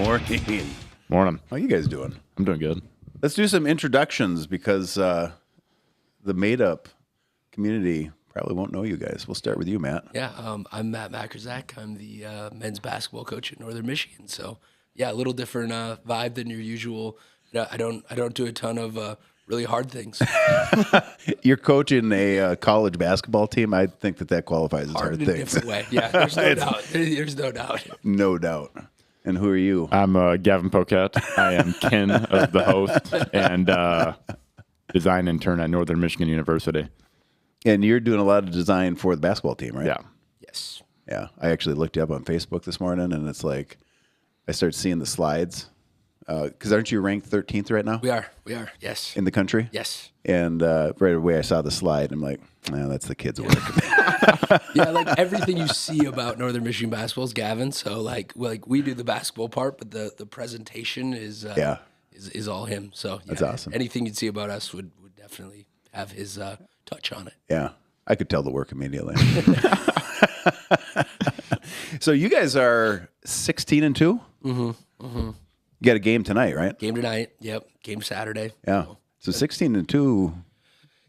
morning. Morning. How you guys doing? I'm doing good. Let's do some introductions because the made-up community probably won't know you guys. We'll start with you, Matt. Yeah, I'm Matt Majkrzak. I'm the men's basketball coach at Northern Michigan. So, yeah, a little different vibe than your usual. I don't do a ton of really hard things. You're coaching a college basketball team. I think that qualifies as hard in a things. different way. Yeah, there's no doubt. There's no doubt. No doubt. And who are you? I'm Gavin Poquette. I am kin of the host and design intern at Northern Michigan University. And you're doing a lot of design for the basketball team, right? Yeah. Yes. Yeah. I actually looked you up on Facebook this morning, and it's like I started seeing the slides. Because aren't you ranked 13th right now? We are. Yes. In the country? Yes. And right away I saw the slide, and I'm like, that's the kids' work. Yeah, like everything you see about Northern Michigan basketball is Gavin. So like we do the basketball part, but the presentation is all him. So yeah, That's awesome. Anything you'd see about us would definitely have his touch on it. Yeah. I could tell the work immediately. So you guys are 16-2? Mm-hmm. Mm-hmm. You got a game tonight, right? Game tonight. Yep. Game Saturday. Yeah. So 16-2,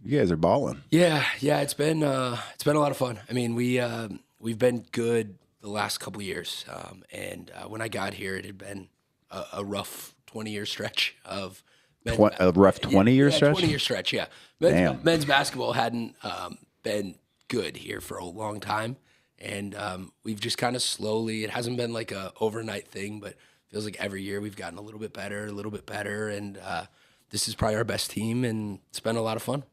you guys are balling. Yeah. It's been a lot of fun. I mean, we've been good the last couple of years. And when I got here, it had been a rough 20-year stretch of A rough 20-year stretch? 20-year stretch, yeah. Damn. Men's basketball hadn't been good here for a long time. And we've just kind of slowly, it hasn't been like a overnight thing, but feels like every year we've gotten a little bit better. And this is probably our best team, and it's been a lot of fun.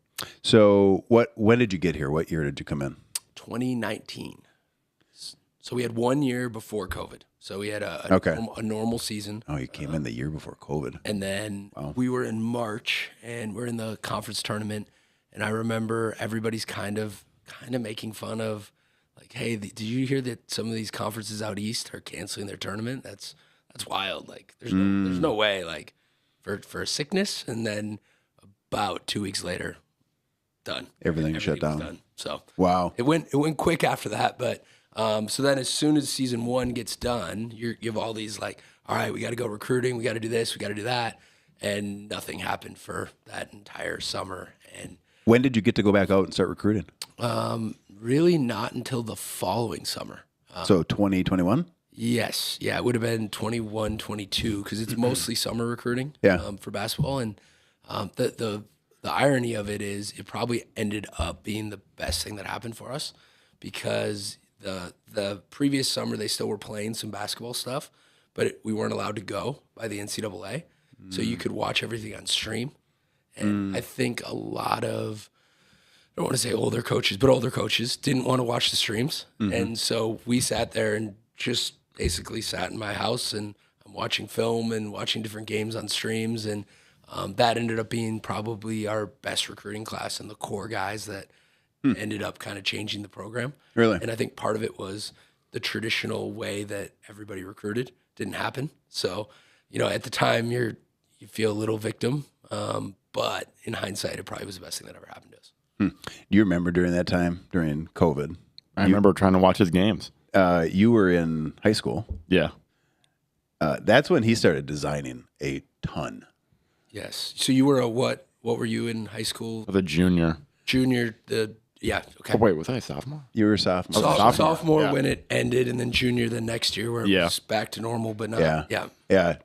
So when did you get here? What year did you come in? 2019. So we had 1 year before COVID. So we had a normal season. Oh, you came in the year before COVID. And then we were in March, and we're in the conference tournament. And I remember everybody's kind of making fun of, like, hey, did you hear that some of these conferences out east are canceling their tournament? That's wild. Like, there's no way, like, for a sickness. And then about 2 weeks later, done. Everything shut down. Done. So wow, it went quick after that. But so then as soon as season one gets done, you have all these like, all right, we got to go recruiting, we got to do this, we got to do that, and nothing happened for that entire summer. And when did you get to go back out and start recruiting? Really not until the following summer. So 2021? Yes. Yeah, it would have been 21, 22, because it's mostly summer recruiting for basketball. And the irony of it is it probably ended up being the best thing that happened for us, because the previous summer they still were playing some basketball stuff, but we weren't allowed to go by the NCAA. So you could watch everything on stream. And I think a lot of, I don't want to say older coaches, but older coaches didn't want to watch the streams. And so we sat there and just basically sat in my house, and I'm watching film and watching different games on streams. And that ended up being probably our best recruiting class, and the core guys that ended up kind of changing the program. Really? And I think part of it was the traditional way that everybody recruited didn't happen. So, at the time you feel a little victim, but in hindsight, it probably was the best thing that ever happened to us. Do you remember during that time, during COVID? I remember trying to watch his games. You were in high school. Yeah. That's when he started designing a ton. Yes. So you were what were you in high school? I was a junior. Junior, okay. Oh, wait, was I a sophomore? You were a sophomore. Sophomore when it ended, and then junior the next year where it was back to normal, but not. Yeah.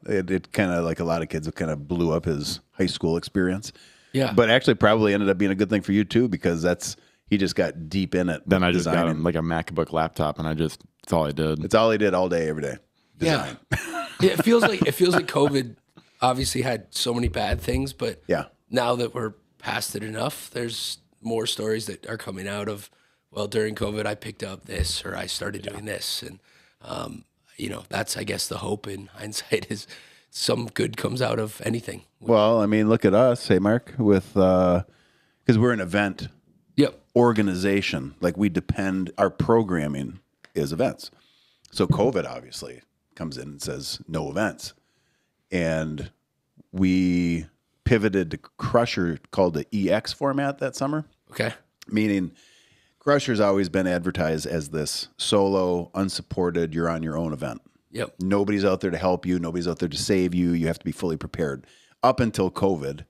It kind of, like a lot of kids, it kind of blew up his high school experience. Yeah. But actually probably ended up being a good thing for you too, because he just got deep in it. Then I just got him like a MacBook laptop, and that's all I did. It's all he did all day, every day. Design. Yeah. It feels like COVID obviously had so many bad things, but now that we're past it enough, there's more stories that are coming out of, well, during COVID, I picked up this, or I started doing this. And, that's, I guess, the hope in hindsight is some good comes out of anything. Well, I mean, look at us, hey, Mark, with, because we're an event organization. Like, our programming is events. So COVID obviously comes in and says no events. And we pivoted to Crusher, called the EX format that summer. Okay. Meaning Crusher's always been advertised as this solo, unsupported, you're on your own event. Yep. Nobody's out there to help you. Nobody's out there to save you. You have to be fully prepared. Up until COVID,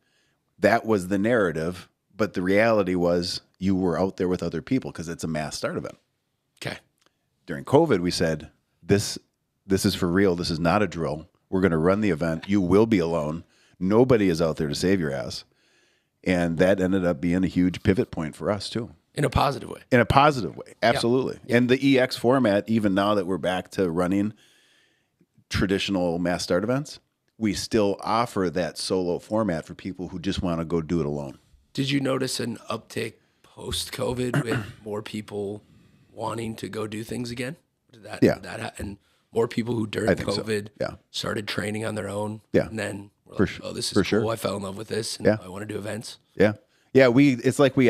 that was the narrative. But the reality was you were out there with other people because it's a mass start event. Okay. During COVID, we said, this is for real. This is not a drill. We're going to run the event. You will be alone. Nobody is out there to save your ass. And that ended up being a huge pivot point for us too. In a positive way. In a positive way. Absolutely. Yeah. And the EX format, even now that we're back to running traditional mass start events, we still offer that solo format for people who just want to go do it alone. Did you notice an uptick post-COVID with more people wanting to go do things again? Did that and more people who during COVID started training on their own? Yeah. And then were like, oh, this is cool. Sure. I fell in love with this and I want to do events. Yeah. Yeah. It's like we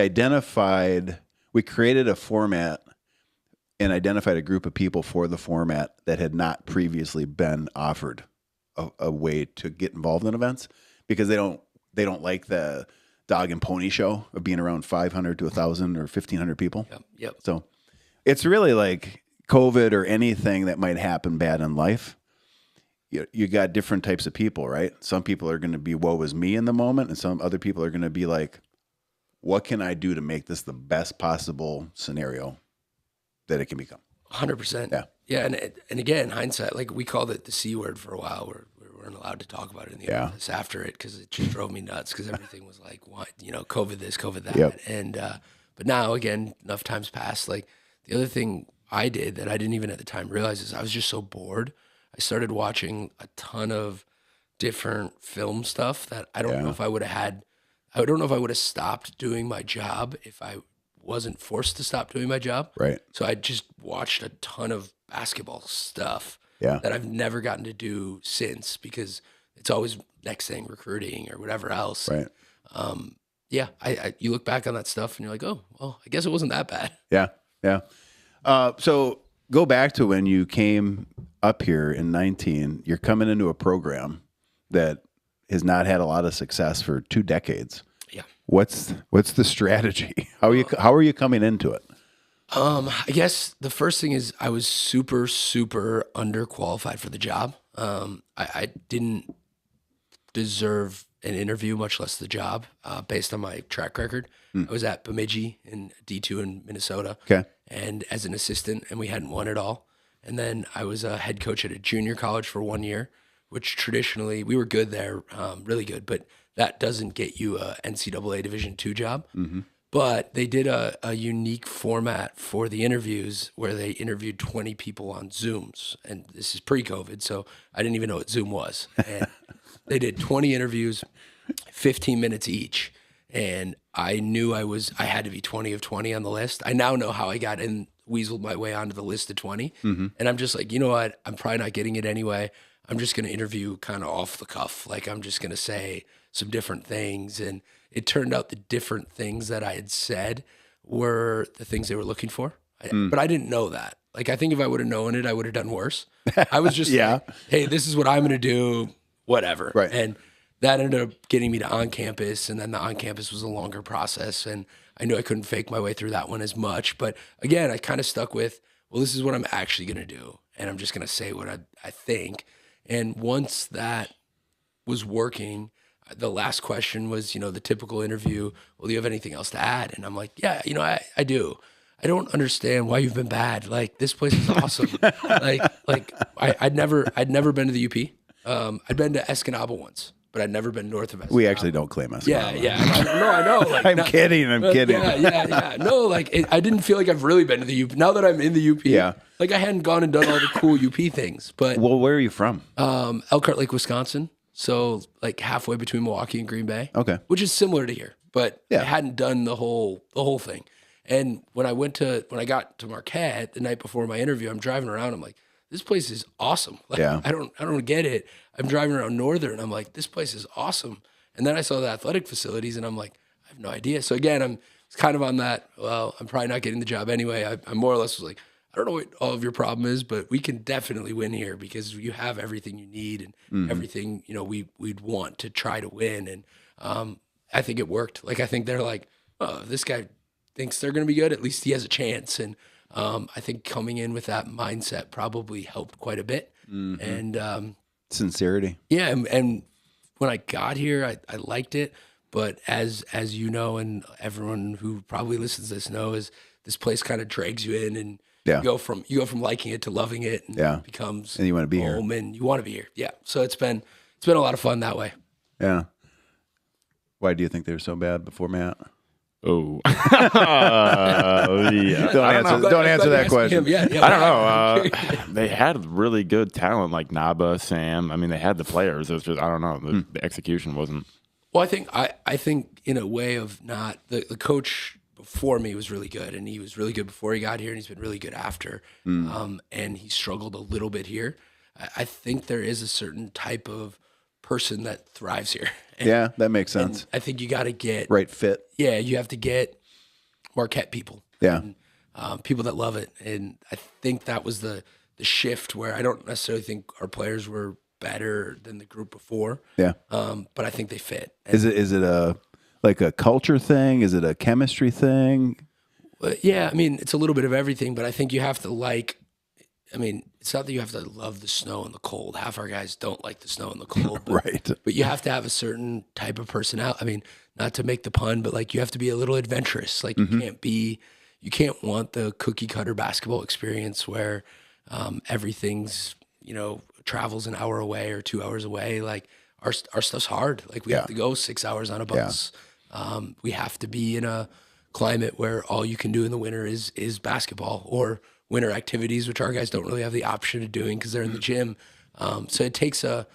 created a format and identified a group of people for the format that had not previously been offered a way to get involved in events because they don't like the dog and pony show of being around 500 to 1,000 or 1,500 people. Yep. So it's really like COVID or anything that might happen bad in life. You got different types of people, right? Some people are going to be woe is me in the moment, and some other people are going to be like, what can I do to make this the best possible scenario that it can become? 100%. Yeah. Yeah. And again, hindsight, like we called it the C word for a while. We weren't allowed to talk about it in the office after it because it just drove me nuts because everything was like, what, COVID this, COVID that. Yep. And, but now again, enough times passed. Like the other thing I did that I didn't even at the time realize is I was just so bored. I started watching a ton of different film stuff that I don't know if I would have had. I don't know if I would have stopped doing my job if I wasn't forced to stop doing my job. Right. So I just watched a ton of basketball stuff that I've never gotten to do since because it's always next thing, recruiting or whatever else. Right. You look back on that stuff and you're like, oh, well, I guess it wasn't that bad. Yeah. Yeah. So go back to when you came up here in 19, you're coming into a program that has not had a lot of success for 2 decades. Yeah. What's the strategy? How are you coming into it? I guess the first thing is I was super, super underqualified for the job. I didn't deserve an interview, much less the job, based on my track record. I was at Bemidji in D2 in Minnesota, and as an assistant, and we hadn't won it all. And then I was a head coach at a junior college for 1 year, which traditionally we were good there, really good, but that doesn't get you a NCAA Division II job. Mm-hmm. But they did a unique format for the interviews where they interviewed 20 people on Zooms. And this is pre-COVID, so I didn't even know what Zoom was. And they did 20 interviews, 15 minutes each. And I knew I had to be 20 of 20 on the list. I now know how I got in, weaseled my way onto the list of 20. Mm-hmm. And I'm just like, you know what? I'm probably not getting it anyway. I'm just going to interview kind of off the cuff. Like I'm just going to say some different things. And it turned out the different things that I had said were the things they were looking for. But I didn't know that. Like, I think if I would have known it, I would have done worse. I was just like, hey, this is what I'm going to do, whatever. Right. And that ended up getting me to on-campus, and then the on-campus was a longer process, and I knew I couldn't fake my way through that one as much. But again, I kind of stuck with, well, this is what I'm actually going to do, and I'm just going to say what I think. And once that was working, the last question was, the typical interview, well, do you have anything else to add? And I'm like, yeah, I do. I don't understand why you've been bad. Like, this place is awesome. I'd never been to the UP. I'd been to Escanaba once, but I'd never been north of Escanaba. We actually don't claim Escanaba. Yeah. I know. Like, I'm kidding. Yeah. No, I didn't feel like I've really been to the UP. Now that I'm in the UP, like I hadn't gone and done all the cool UP things. But well, where are you from? Elkhart Lake, Wisconsin. So like halfway between Milwaukee and Green Bay. Okay. Which is similar to here, but I hadn't done the whole thing. And when I got to Marquette the night before my interview, I'm driving around. I'm like, this place is awesome. Like, I don't get it. I'm driving around Northern. I'm like, this place is awesome. And then I saw the athletic facilities, and I'm like, I have no idea. So again, I'm kind of on that. Well, I'm probably not getting the job anyway. I more or less was like, I don't know what all of your problem is, but we can definitely win here because you have everything you need and everything we'd want to try to win. And I think it worked. Like I think they're like, oh, this guy thinks they're going to be good. At least he has a chance. And I think coming in with that mindset probably helped quite a bit. And sincerity. Yeah, and when I got here, I liked it. But as you know, and everyone who probably listens to this knows, this place kind of drags you in, and you go from liking it to loving it, and it becomes and you want to be home, here, and you want to be here. Yeah, so it's been a lot of fun that way. Yeah. Why do you think they were so bad before, Matt? Oh, yeah. Don't answer that question. Yeah, I don't know. They had really good talent like Naba, Sam. I mean, they had the players. It was just, I don't know. The execution wasn't. Well, I think in a way of not the coach before me was really good, and he was really good before he got here, and he's been really good after. And he struggled a little bit here. I think there is a certain type of person that thrives here. And, that makes sense. I think you got to get right fit. Yeah, you have to get Marquette people. Yeah, and, people that love it. And I think that was the shift where I don't necessarily think our players were better than the group before. Yeah, but I think they fit. And is it a culture thing? Is it a chemistry thing? Yeah, I mean, it's a little bit of everything, but I think you have to it's not that you have to love the snow and the cold. Half our guys don't like the snow and the cold. But, right. But you have to have a certain type of personality. I mean, not to make the pun, but like you have to be a little adventurous. Like you can't want the cookie cutter basketball experience where everything's, travels an hour away or 2 hours away. Like our stuff's hard. Like we have to go 6 hours on a bus. We have to be in a climate where all you can do in the winter is basketball or winter activities, which our guys don't really have the option of doing because they're in the gym. So it takes a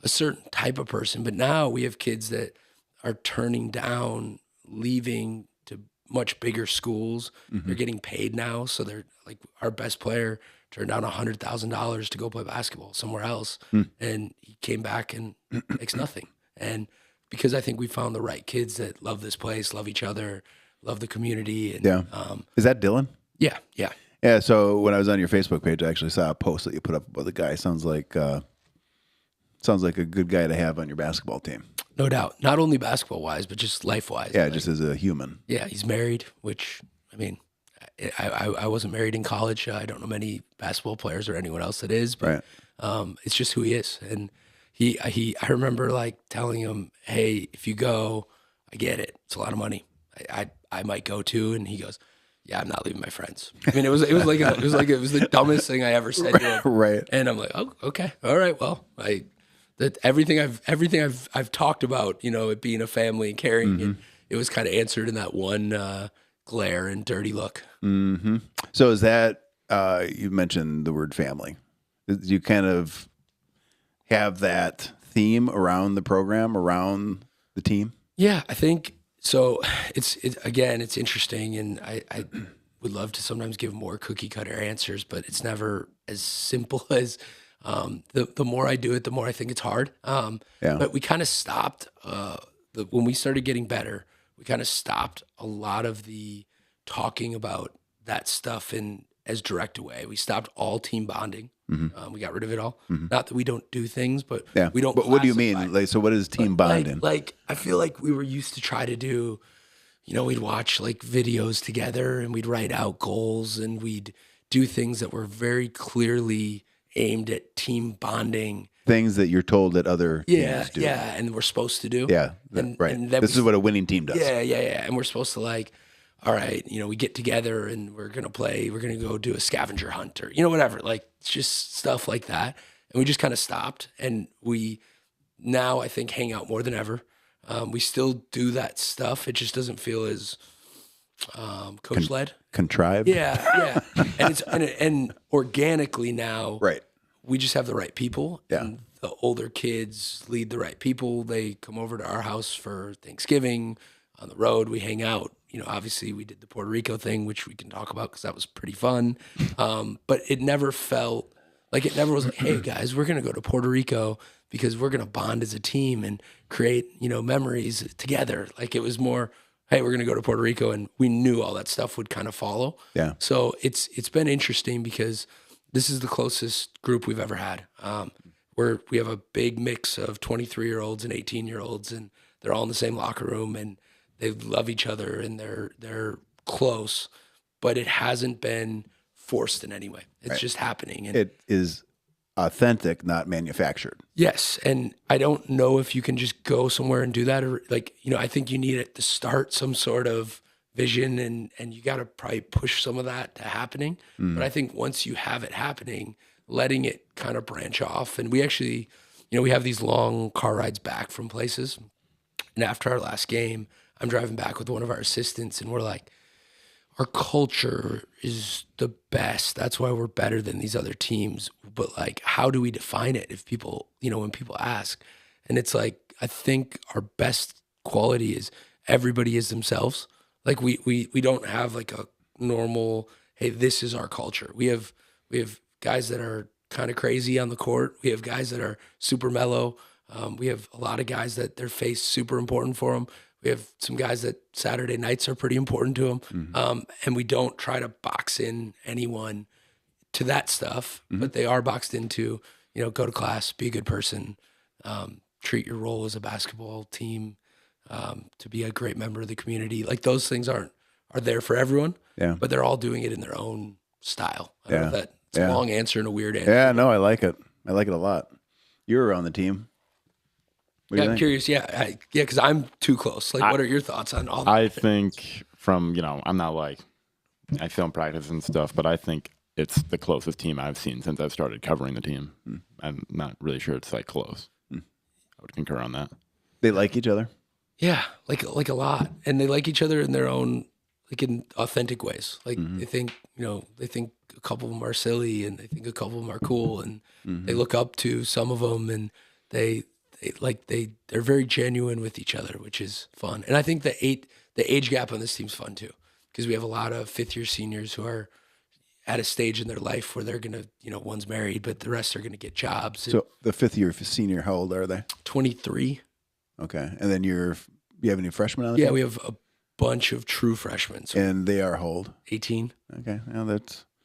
certain type of person. But now we have kids that are turning down, leaving to much bigger schools. They're getting paid now. So they're like, our best player turned down $100,000 to go play basketball somewhere else. And he came back and makes nothing. And because I think we found the right kids that love this place, love each other, love the community. And, is that Dylan? Yeah. Yeah, so when I was on your Facebook page, I actually saw a post that you put up about the guy. Sounds like a good guy to have on your basketball team. No doubt. Not only basketball-wise, but just life-wise. Yeah, just as a human. Yeah, he's married, which, I mean, I wasn't married in college. I don't know many basketball players or anyone else that is, but it's just who he is. And I remember like telling him, hey, if you go, I get it. It's a lot of money. I might go too. And he goes, yeah, I'm not leaving my friends. I mean, it was the dumbest thing I ever said to him. Right. And I'm like, oh, okay, all right. Well, everything I've talked about, it being a family and caring, and it was kind of answered in that one glare and dirty look. Mm-hmm. So is that you mentioned the word family? Do you kind of have that theme around the program, around the team? Yeah, I think. So it's interesting, and I would love to sometimes give more cookie cutter answers, but it's never as simple as the more I do it, the more I think it's hard. But we kind of stopped when we started getting better. We kind of stopped a lot of the talking about that stuff in as direct a way. We stopped all team bonding. We got rid of it all. Not that we don't do things, but we don't. But what do you mean? Like, so what is team bonding? Like I feel like we were used to try to do, we'd watch like videos together and we'd write out goals and we'd do things that were very clearly aimed at team bonding. Things that you're told that other teams do. Yeah, and we're supposed to do. Yeah, right. And this is what a winning team does. Yeah. And we're supposed to like, all right, we get together and we're going to go do a scavenger hunt or, whatever. Like, it's just stuff like that. And we just kind of stopped. And we now, I think, hang out more than ever. We still do that stuff. It just doesn't feel as coach-led. Contrived? Yeah. And organically now, right. We just have the right people. Yeah. And the older kids lead the right people. They come over to our house for Thanksgiving. On the road, we hang out. Obviously we did the Puerto Rico thing, which we can talk about because that was pretty fun. But it never felt like was like, hey guys, we're going to go to Puerto Rico because we're going to bond as a team and create, memories together. Like it was more, hey, we're going to go to Puerto Rico, and we knew all that stuff would kind of follow. Yeah. So it's been interesting because this is the closest group we've ever had. We have a big mix of 23-year-olds and 18-year-olds, and they're all in the same locker room, and they love each other and they're close, but it hasn't been forced in any way. It's just happening. And it is authentic, not manufactured. Yes. And I don't know if you can just go somewhere and do that, or I think you need it to start some sort of vision, and you got to probably push some of that to happening. But I think once you have it happening, letting it kind of branch off. And we actually, we have these long car rides back from places. And after our last game, I'm driving back with one of our assistants, and we're like, our culture is the best. That's why we're better than these other teams. But like, how do we define it if people, when people ask? And it's like, I think our best quality is everybody is themselves. Like we don't have like a normal, hey, this is our culture. We have guys that are kind of crazy on the court. We have guys that are super mellow. We have a lot of guys that their face super important for them. We have some guys that Saturday nights are pretty important to them. And we don't try to box in anyone to that stuff, but they are boxed into, go to class, be a good person, treat your role as a basketball team, to be a great member of the community. Like those things are there for everyone, but they're all doing it in their own style. I don't know if that's a long answer and a weird answer. Yeah, no, I like it. I like it a lot. You're on the team. I'm curious. Because I'm too close. Like, what are your thoughts on all that? I think from, I'm not like, I film practice and stuff, but I think it's the closest team I've seen since I've started covering the team. I'm not really sure it's like close. I would concur on that. They like each other? Yeah, like a lot. And they like each other in their own, like in authentic ways. Like they think, they think a couple of them are silly, and they think a couple of them are cool, and they look up to some of them, and they're very genuine with each other, which is fun. And I think the age gap on this team's fun too, because we have a lot of fifth-year seniors who are at a stage in their life where they're gonna, one's married, but the rest are gonna get jobs. So the fifth-year senior, how old are they? 23. Okay, and then you have any freshmen on the team? Yeah, we have a bunch of true freshmen. So and they are how old? 18. Okay,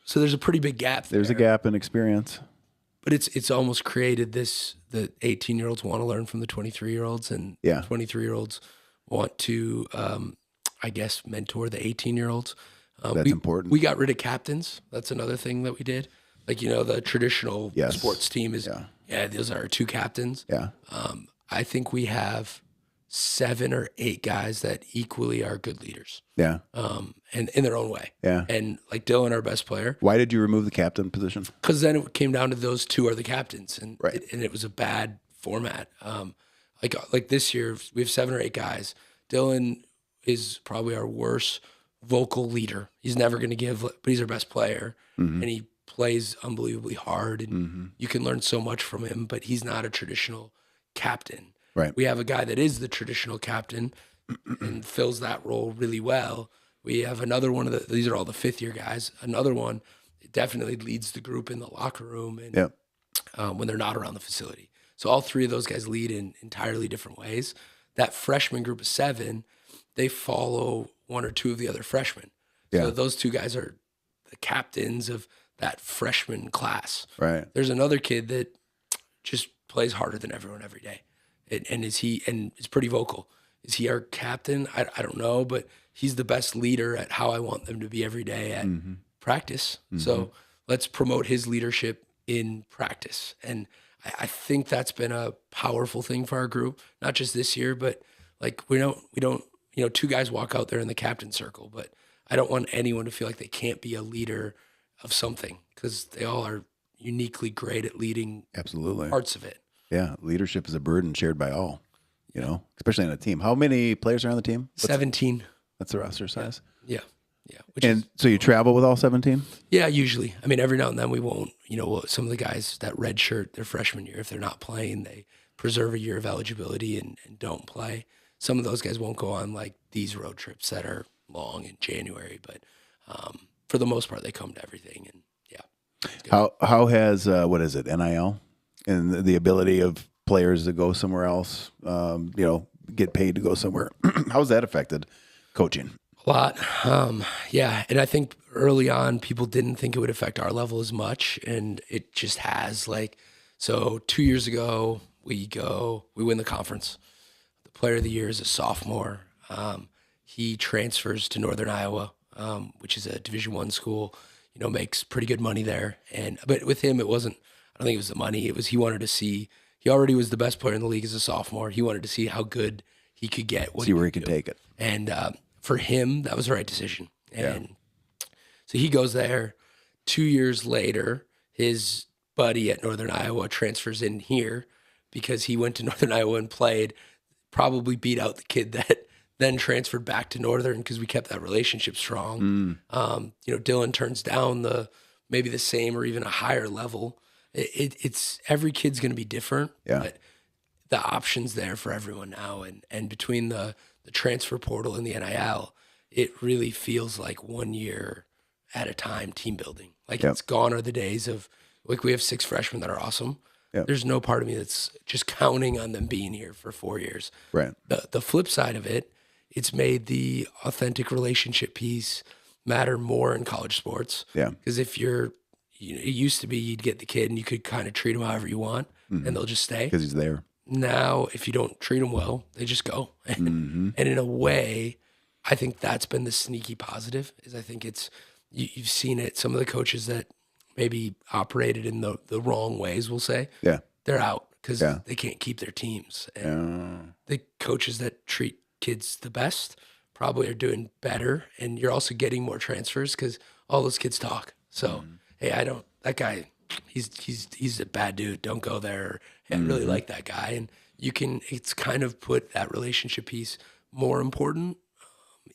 so there's a pretty big gap there. There's a gap in experience. But it's almost created this, the 18-year-olds want to learn from the 23-year-olds, and 23-year-olds want to, mentor the 18-years-olds. That's important. We got rid of captains. That's another thing that we did. Like, the traditional sports team is, those are our two captains. Yeah. I think we have 7 or 8 guys that equally are good leaders. Yeah. And in their own way. Yeah. And like Dylan, our best player. Why did you remove the captain position? Because then it came down to those two are the captains, and it was a bad format. Like this year, we have 7 or 8 guys. Dylan is probably our worst vocal leader. He's never going to give, but he's our best player, and he plays unbelievably hard, and you can learn so much from him. But he's not a traditional captain. Right. We have a guy that is the traditional captain and fills that role really well. We have another one of these are all the 5th-year guys. Another one definitely leads the group in the locker room and when they're not around the facility. So all 3 of those guys lead in entirely different ways. That freshman group of 7, they follow 1 or 2 of the other freshmen. Yeah. So those 2 guys are the captains of that freshman class. Right. There's another kid that just plays harder than everyone every day. And is pretty vocal. Is he our captain? I don't know, but he's the best leader at how I want them to be every day at practice. So let's promote his leadership in practice. And I think that's been a powerful thing for our group, not just this year, but like we don't, 2 guys walk out there in the captain circle, but I don't want anyone to feel like they can't be a leader of something, because they all are uniquely great at leading parts of it. Yeah, leadership is a burden shared by all, especially on a team. How many players are on the team? 17. That's the roster size? Yeah. So you travel with all 17? Yeah, usually. I mean, every now and then we won't, some of the guys that redshirt their freshman year, if they're not playing, they preserve a year of eligibility and don't play. Some of those guys won't go on like these road trips that are long in January, but for the most part, they come to everything. And how has, NIL? And the ability of players to go somewhere else, get paid to go somewhere. How's that affected coaching? A lot. And I think early on, people didn't think it would affect our level as much. And it just has. So 2 years ago, we win the conference. The player of the year is a sophomore. He transfers to Northern Iowa, which is a Division I school. makes pretty good money there. But with him, it wasn't, I don't think it was the money. It was, he wanted to see, he already was the best player in the league as a sophomore. He wanted to see how good he could get. See where he could take it. And for him, that was the right decision. And so he goes there. 2 years later, his buddy at Northern Iowa transfers in here because he went to Northern Iowa and played, probably beat out the kid that then transferred back to Northern because we kept that relationship strong. Dylan turns down maybe the same or even a higher level. It's every kid's going to be different, but the options there for everyone now. And between the transfer portal and the NIL, it really feels like 1 year at a time team building. Like it's gone are the days of, like, we have 6 freshmen that are awesome. There's no part of me that's just counting on them being here for 4 years. Right. The flip side of it, it's made the authentic relationship piece matter more in college sports. Yeah. Because if it used to be you'd get the kid and you could kind of treat them however you want and they'll just stay. Because he's there. Now, if you don't treat them well, they just go. And in a way, I think that's been the sneaky positive, is I think it's, you've seen it, some of the coaches that maybe operated in the wrong ways, we'll say, they're out because they can't keep their teams. And the coaches that treat kids the best probably are doing better. And you're also getting more transfers because all those kids talk. So, hey, that guy, he's a bad dude. Don't go there. Hey, I really like that guy. And it's kind of put that relationship piece more important,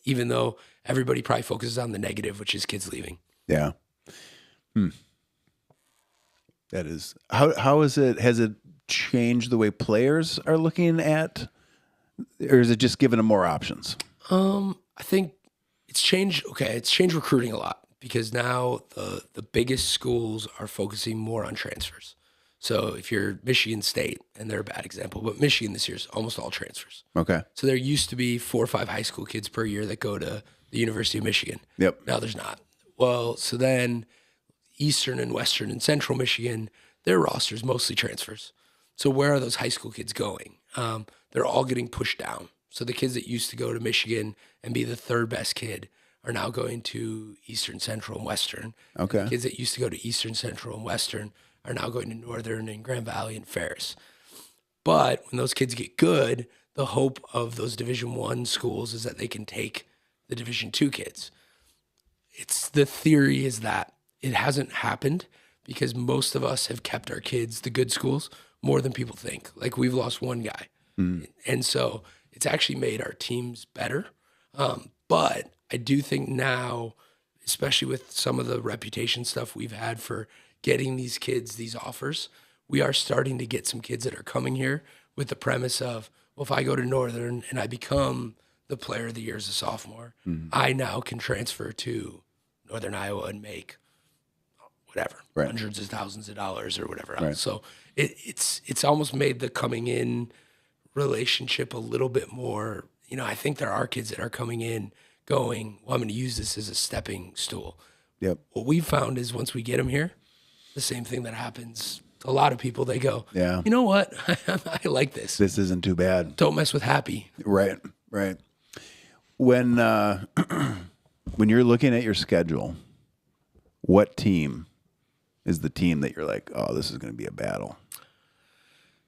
even though everybody probably focuses on the negative, which is kids leaving. Yeah. That is, how is it, has it changed the way players are looking at, or is it just giving them more options? I think it's changed. Okay. It's changed recruiting a lot because now the biggest schools are focusing more on transfers. So if you're Michigan State, and they're a bad example, but Michigan this year is almost all transfers. Okay. So there used to be 4 or 5 high school kids per year that go to the University of Michigan. Yep. Now there's not. Well, so then Eastern and Western and Central Michigan, their roster's mostly transfers. So where are those high school kids going? They're all getting pushed down. So the kids that used to go to Michigan and be the 3rd best kid are now going to Eastern, Central, and Western. Okay. And the kids that used to go to Eastern, Central, and Western are now going to Northern and Grand Valley and Ferris. But when those kids get good, the hope of those Division I schools is that they can take the Division II kids. The theory is that it hasn't happened because most of us have kept our kids, the good schools, more than people think. Like, we've lost one guy. And so it's actually made our teams better. But I do think now, especially with some of the reputation stuff we've had for getting these kids these offers, we are starting to get some kids that are coming here with the premise of, well, if I go to Northern and I become the player of the year as a sophomore, I now can transfer to Northern Iowa and make whatever, hundreds of thousands of dollars or whatever else. So it's almost made the coming in relationship a little bit more, I think there are kids that are coming in going, well, I'm going to use this as a stepping stool. Yep. What we've found is once we get them here, the same thing that happens to a lot of people, they go, you know what? I like this. This isn't too bad. Don't mess with happy. Right. When when you're looking at your schedule, what team is the team that you're like, oh, this is going to be a battle?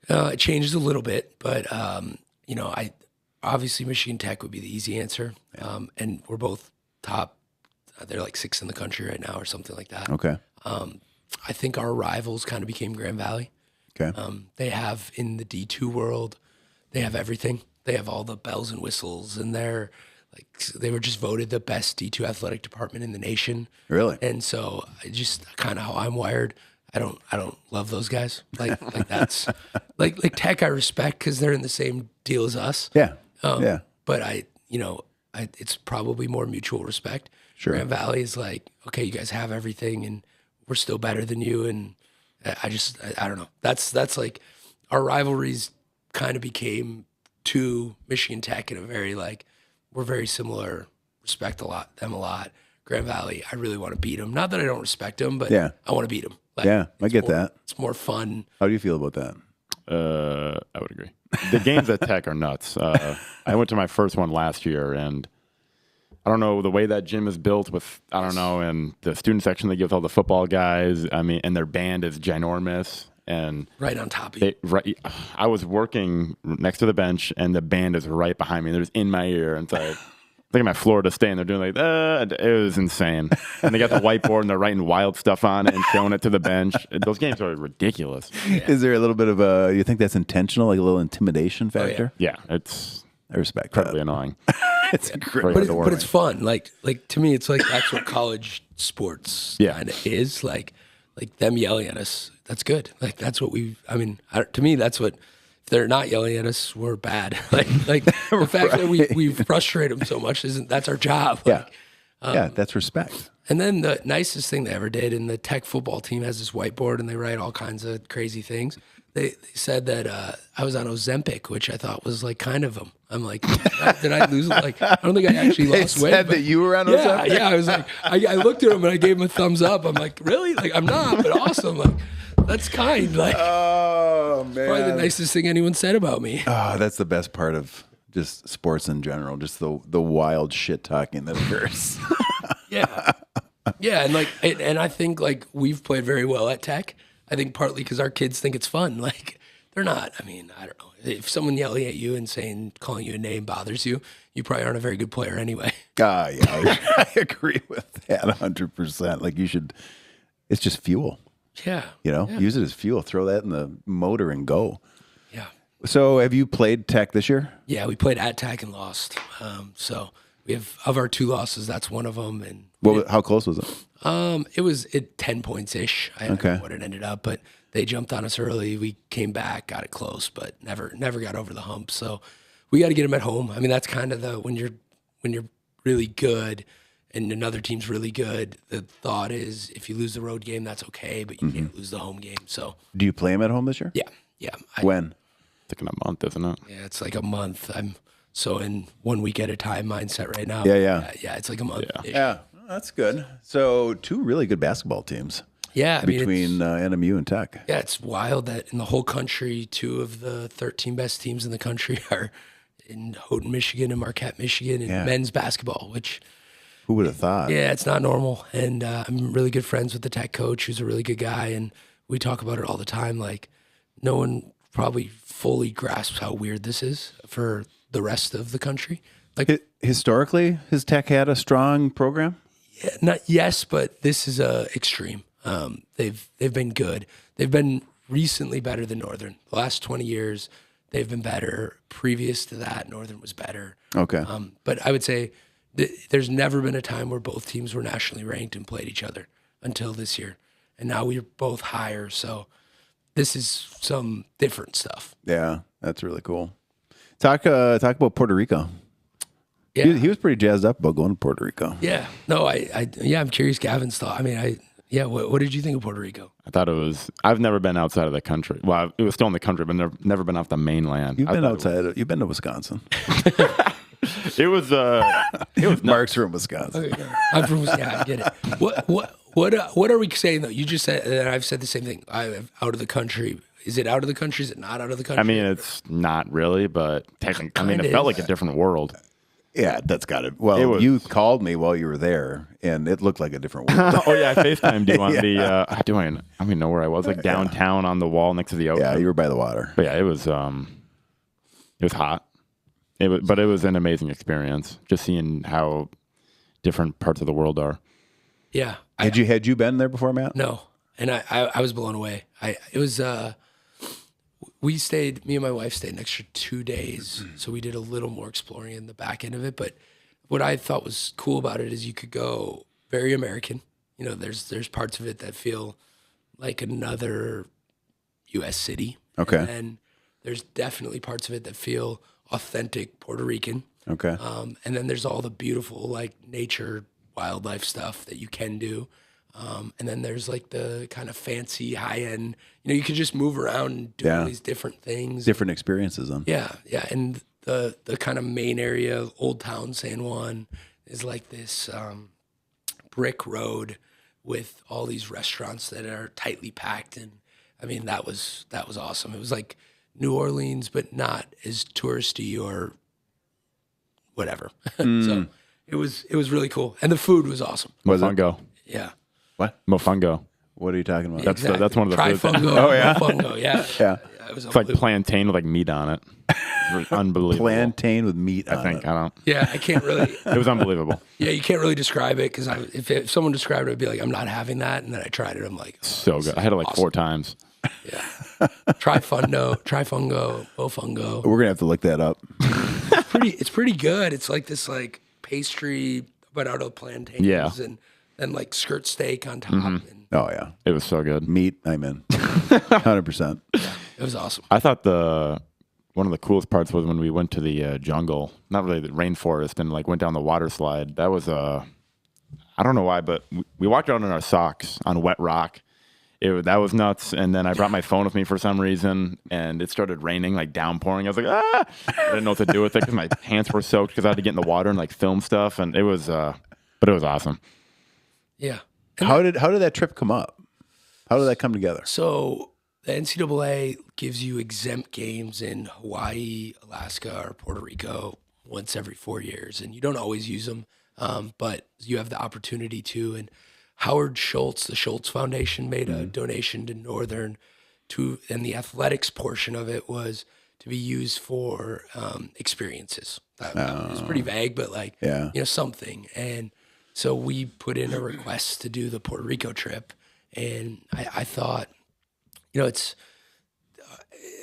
It changes a little bit, but obviously Michigan Tech would be the easy answer. And we're both top. They're like 6th in the country right now or something like that. Okay. I think our rivals kind of became Grand Valley. Okay. They have, in the D2 world, they have everything. They have all the bells and whistles, and they were just voted the best D2 athletic department in the nation. Really? And so just kind of how I'm wired. I don't love those guys. Like that's like Tech I respect because they're in the same deal as us. Yeah. But it's probably more mutual respect. Sure. Grand Valley is like, okay, you guys have everything and we're still better than you. And I don't know. That's like our rivalries kind of became to Michigan Tech in a very we're very similar, respect them a lot. Grand Valley, I really want to beat them. Not that I don't respect them, but I want to beat them. I get that. It's more fun. How do you feel about that? I would agree. The games at Tech are nuts. I went to my first one last year, and I don't know, the way that gym is built with, I don't know, and the student section they give all the football guys, I mean, and their band is ginormous. And right on top of you. I was working next to the bench, and the band is right behind me. They're just in my ear. And so I think I'm at Florida State, and they're doing like, it was insane. And they got the whiteboard, and they're writing wild stuff on it and showing it to the bench. Those games are ridiculous. Yeah. Is there a little bit of you think that's intentional, like a little intimidation factor? Oh, yeah, it's I respect incredibly that. annoying. It's but it's fun. Like to me, it's like that's what college sports kind of is. Like them yelling at us. That's good. Like that's what to me, that's what. If they're not yelling at us, we're bad. Like the fact that we frustrate them so much that's our job. Yeah, that's respect. And then the nicest thing they ever did, and the tech football team has this whiteboard, and they write all kinds of crazy things. They said that I was on Ozempic, which I thought was like kind of them. I'm like, did I lose? Like, I don't think I actually lost weight. They said that you were on Ozempic? Yeah, I was like, I looked at him and I gave him a thumbs up. I'm like, really? Like, I'm not, but awesome. Like, that's kind. Like, oh man, probably the nicest thing anyone said about me. Oh, that's the best part of just sports in general. Just the wild shit talking that occurs. Yeah, and I think like we've played very well at Tech. I think partly because our kids think it's fun. Like they're not. I mean, I don't know. If someone yelling at you and calling you a name bothers you, you probably aren't a very good player anyway. Yeah, I agree with that 100%. Like you should. It's just fuel. Yeah. Use it as fuel. Throw that in the motor and go. Yeah. So have you played Tech this year? Yeah, we played at Tech and lost. So we have, of our 2 losses, that's one of them. And how close was it? It was 10 points-ish. I don't know what it ended up, but they jumped on us early. We came back, got it close, but never got over the hump. So we got to get them at home. I mean, that's kind of when you're really good and another team's really good, the thought is if you lose the road game, that's okay, but you can't lose the home game. So, do you play them at home this year? Yeah. When? It's like in a month, isn't it? Yeah, it's like a month. I'm so in 1 week at a time mindset right now. Yeah. It's like a month. Yeah, that's good. So 2 really good basketball teams. Yeah, between NMU and Tech. Yeah, it's wild that in the whole country, 2 of the 13 best teams in the country are in Houghton, Michigan, and Marquette, Michigan, in men's basketball, which. Who would have thought? Yeah, it's not normal. And I'm really good friends with the Tech coach, who's a really good guy. And we talk about it all the time. Like, no one probably fully grasps how weird this is for the rest of the country. Like historically, has Tech had a strong program? Yeah, yes, but this is extreme. They've been good. They've been recently better than Northern. The last 20 years, they've been better. Previous to that, Northern was better. Okay. But I would say there's never been a time where both teams were nationally ranked and played each other until this year. And now we're both higher, so this is some different stuff. Yeah, that's really cool. Talk about Puerto Rico. Yeah. He was pretty jazzed up about going to Puerto Rico. Yeah. No, I'm curious Gavin's thought. I mean, what did you think of Puerto Rico? I thought I've never been outside of the country. Well, it was still in the country, but never been off the mainland. You've been outside. You've been to Wisconsin. It was Mark's from Wisconsin. Okay, I'm from Wisconsin. I get it. What are we saying though? You just said, and I've said the same thing. Out of the country. Is it out of the country? Is it not out of the country? I mean, it's not really, but technically, it felt like a different world. Yeah, that's got it. Well, you called me while you were there, and it looked like a different world. Oh yeah, I FaceTimed you on the. I don't even know where I was. Like downtown on the wall next to the ocean. Yeah, you were by the water. But yeah, it was hot. But it was an amazing experience, just seeing how different parts of the world are. Yeah. Had you been there before, Matt? No, and I was blown away. Me and my wife stayed an extra 2 days, so we did a little more exploring in the back end of it. But what I thought was cool about it is you could go very American. You know, there's parts of it that feel like another U.S. city. Okay. And then there's definitely parts of it that feel authentic Puerto Rican. Okay. And then there's all the beautiful like nature, wildlife stuff that you can do. And then there's like the kind of fancy high end, you could just move around and do all these different things. Different experiences. Yeah. And the kind of main area, Old Town San Juan, is like this brick road with all these restaurants that are tightly packed. And I mean, that was awesome. It was like New Orleans, but not as touristy or whatever. So It was really cool, and the food was awesome. Mofungo. Yeah. What? Mofungo. What are you talking about? That's one of the foods. Trifungo. Oh yeah. Mofungo. Yeah. It's like plantain with like meat on it. Unbelievable. Plantain with meat on it. I don't. Yeah, I can't really. It was unbelievable. Yeah, you can't really describe it because if someone described it, I'd be like, I'm not having that. And then I tried it. I'm like, so good. I had it like 4 times. Yeah. Trifungo, mofungo. We're gonna have to look that up. It's pretty good. It's like this like pastry, but out of plantains. Yeah. And then like skirt steak on top. Mm-hmm. And Oh yeah, It was so good. meat. I'm in. 100%. it was awesome. I thought one of the coolest parts was when we went to the jungle, not really the rainforest, and like went down the water slide. That was I don't know why, but we walked around in our socks on wet rock. That was nuts. And then I brought my phone with me for some reason, and it started raining, like downpouring. I was like, ah! I didn't know what to do with it because my pants were soaked because I had to get in the water and like film stuff. And it was, but it was awesome. Yeah. How did that trip come up? How did that come together? So the NCAA gives you exempt games in Hawaii, Alaska, or Puerto Rico once every 4 years, and you don't always use them, but you have the opportunity to. And Howard Schultz, the Schultz Foundation, made a donation to Northern, and the athletics portion of it was to be used for experiences. That was pretty vague, but like something. And so we put in a request to do the Puerto Rico trip, and I thought, it's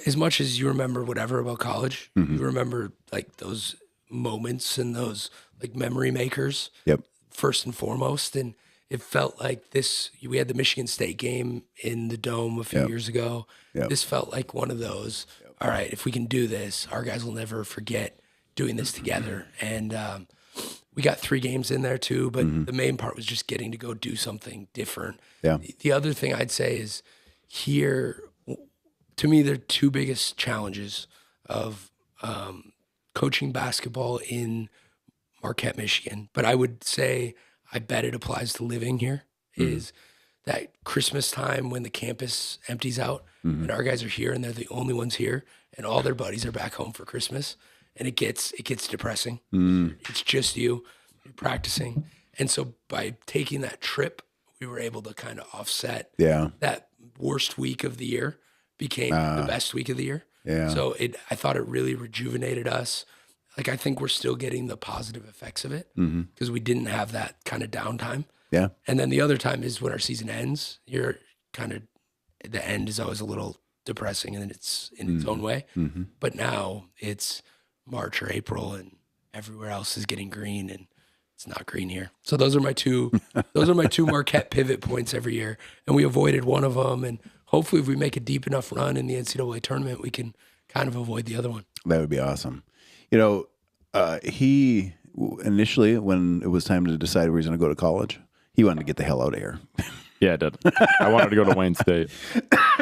as much as you remember whatever about college, you remember like those moments and those like memory makers. Yep. First and foremost, and it felt like this. We had the Michigan State game in the Dome a few years ago. Yep. This felt like one of those. All right, if we can do this, our guys will never forget doing this together. And we got 3 games in there too, but the main part was just getting to go do something different. Yeah. The other thing I'd say is here, to me, the 2 biggest challenges of coaching basketball in Marquette, Michigan, but I would say I bet it applies to living here, is that Christmas time when the campus empties out and our guys are here and they're the only ones here and all their buddies are back home for Christmas, and it gets depressing. It's just you're practicing. And so by taking that trip, we were able to kind of offset that worst week of the year became the best week of the year. Yeah. So I thought it really rejuvenated us. Like, I think we're still getting the positive effects of it because we didn't have that kind of downtime. Yeah. And then the other time is when our season ends. You're kind of, the end is always a little depressing and it's in its own way. But now it's March or April and everywhere else is getting green and it's not green here. So those are my two Marquette pivot points every year. And we avoided one of them. And hopefully if we make a deep enough run in the NCAA tournament, we can kind of avoid the other one. That would be awesome. He initially, when it was time to decide where he's going to go to college, he wanted to get the hell out of here. Yeah, I did. I wanted to go to Wayne State.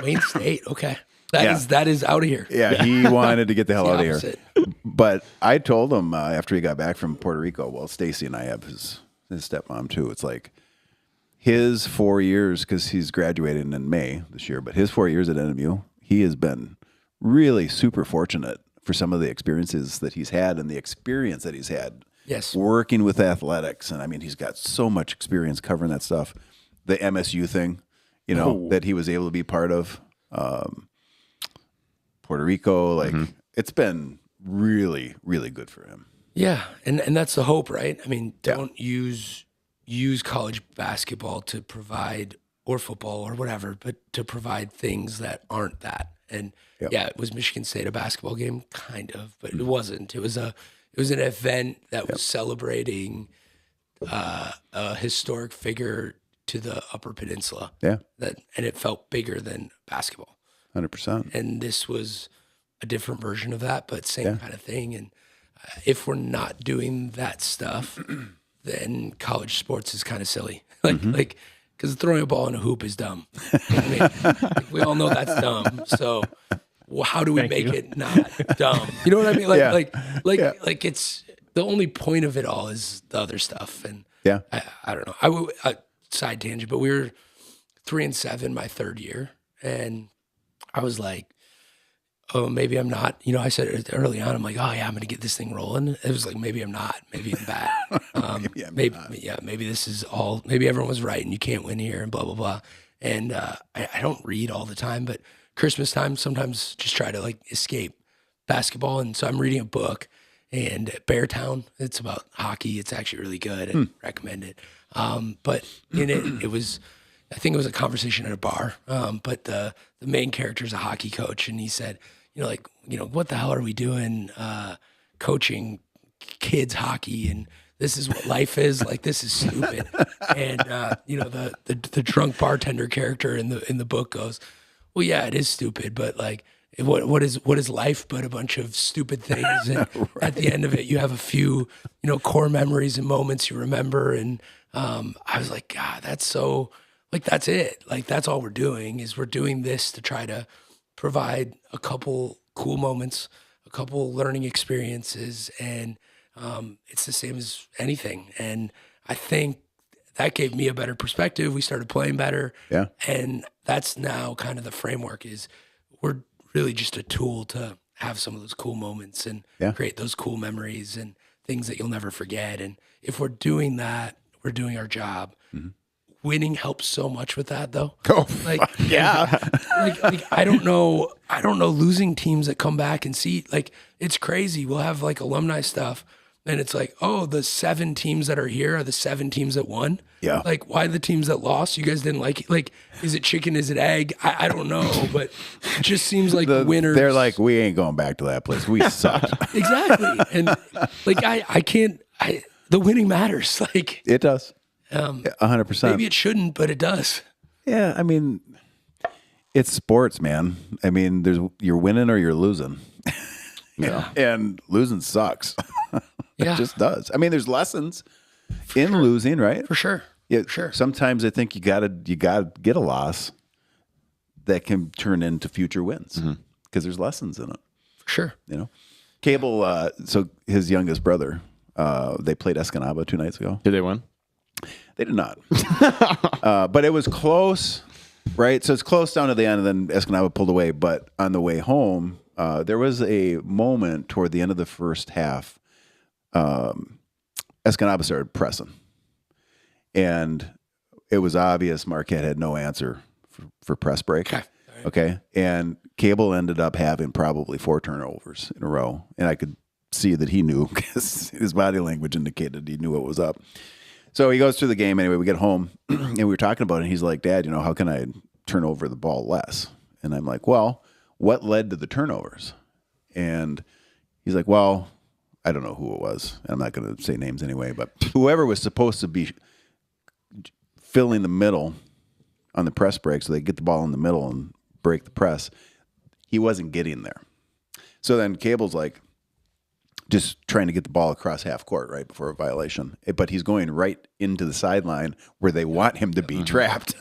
Wayne State, okay. That is out of here. Yeah, he wanted to get the hell out of here. But I told him after he got back from Puerto Rico, well, Stacy and I have his stepmom too. It's like his 4 years, because he's graduating in May this year, but his 4 years at NMU, he has been really super fortunate for some of the experiences that he's had and the experience that he's had working with athletics. And I mean, he's got so much experience covering that stuff. The MSU thing, that he was able to be part of, Puerto Rico, like it's been really, really good for him. Yeah. And that's the hope, right? I mean, don't use college basketball to provide, or football or whatever, but to provide things that aren't that. And it was Michigan State a basketball game, kind of, but it wasn't. It was an event that was celebrating a historic figure to the Upper Peninsula. Yeah, and it felt bigger than basketball. 100%. And this was a different version of that, but same kind of thing. And if we're not doing that stuff, then college sports is kind of silly. Like. Because throwing a ball in a hoop is dumb. I mean, we all know that's dumb. So, how do we make it not dumb? You know what I mean? Like it's the only point of it all is the other stuff. And I don't know. Side tangent, but we were 3-7 my third year, and I was like, oh, maybe I'm not. You know, I said it early on, I'm like, oh yeah, I'm going to get this thing rolling. It was like, maybe I'm not. Maybe I'm bad. Maybe this is all, maybe everyone was right and you can't win here and blah, blah, blah. And I don't read all the time, but Christmas time, sometimes just try to like escape basketball. And so I'm reading a book, and Beartown, it's about hockey. It's actually really good and recommend it. But in it was, I think it was a conversation at a bar. But the main character is a hockey coach, and he said, what the hell are we doing coaching kids hockey? And this is what life is. Like, this is stupid. And the drunk bartender character in the book goes, well, yeah, it is stupid, but like, what is life but a bunch of stupid things? And right. At the end of it, you have a few, core memories and moments you remember. And I was like, God, that's so, like, that's it. Like, that's all we're doing is we're doing this to try to provide a couple cool moments, a couple learning experiences. And it's the same as anything. And I think that gave me a better perspective. We started playing better. Yeah. And that's now kind of the framework is we're really just a tool to have some of those cool moments and create those cool memories and things that you'll never forget. And if we're doing that, we're doing our job. Mm-hmm. Winning helps so much with that, though. Oh, like, yeah. like I don't know losing teams that come back and see, like, it's crazy. We'll have like alumni stuff, and it's like, oh, the 7 teams that are here are the 7 teams that won. Yeah. Like, why the teams that lost? You guys didn't like it? Like, is it chicken? Is it egg? I don't know, but it just seems like winners. They're like, we ain't going back to that place. We sucked. Exactly. And like, I can't. The winning matters. Like, it does. 100%. Maybe it shouldn't, but it does. Yeah, I mean, it's sports, man. I mean, you're winning or you're losing. Yeah. And losing sucks. Yeah. It just does. I mean, there's lessons in losing, right? For sure. Yeah, for sure. Sometimes I think you gotta get a loss that can turn into future wins because there's lessons in it. For sure. Cable. So his youngest brother, they played Escanaba 2 nights ago. Did they win? They did not. But it was close, right? So it's close down to the end, and then Escanaba pulled away. But on the way home, there was a moment toward the end of the first half. Escanaba started pressing. And it was obvious Marquette had no answer for press break. Okay. Okay. And Cable ended up having probably 4 turnovers in a row. And I could see that he knew because his body language indicated he knew what was up. So he goes through the game anyway. We get home and we were talking about it. And he's like, Dad, how can I turn over the ball less? And I'm like, well, what led to the turnovers? And he's like, well, I don't know who it was. I'm not going to say names anyway, but whoever was supposed to be filling the middle on the press break so they get the ball in the middle and break the press, he wasn't getting there. So then Cable's like, just trying to get the ball across half court right before a violation. But he's going right into the sideline where they want him to be trapped.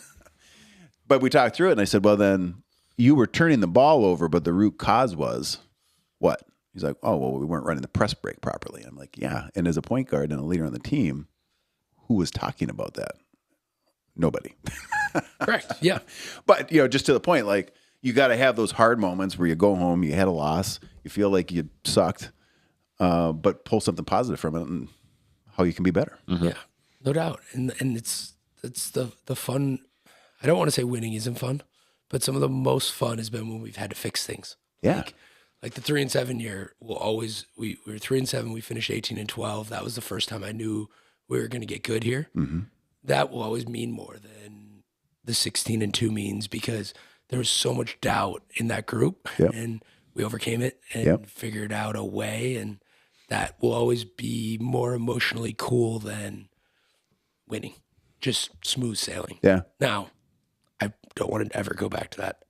But we talked through it, and I said, well, then you were turning the ball over, but the root cause was what? He's like, oh, well, we weren't running the press break properly. I'm like, yeah. And as a point guard and a leader on the team, who was talking about that? Nobody. Correct, yeah. But, just to the point, like, you got to have those hard moments where you go home, you had a loss, you feel like you sucked, but pull something positive from it and how you can be better. Mm-hmm. Yeah, no doubt. And it's the fun. I don't want to say winning isn't fun, but some of the most fun has been when we've had to fix things. Yeah. Like the 3-7 year will always, we were 3-7, we finished 18-12. That was the first time I knew we were going to get good here. Mm-hmm. That will always mean more than the 16-2 means because there was so much doubt in that group and we overcame it and figured out a way, and that will always be more emotionally cool than winning. Just smooth sailing. Yeah. Now, I don't want to ever go back to that.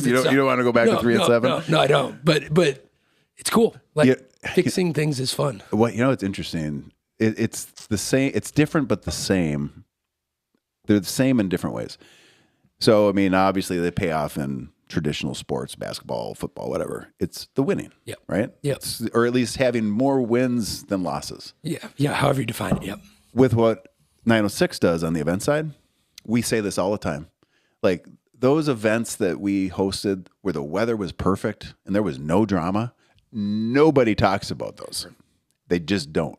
You don't want to go back to 3-7? No, I don't. But it's cool. Like fixing things is fun. Well, it's interesting. It's the same. It's different, but the same. They're the same in different ways. So, I mean, obviously they pay off in traditional sports, basketball, football, whatever. It's the winning, right? Yep. Or at least having more wins than losses. Yeah, however you define it, yep. With what 906 does on the event side, we say this all the time. Like, those events that we hosted where the weather was perfect and there was no drama, nobody talks about those. They just don't.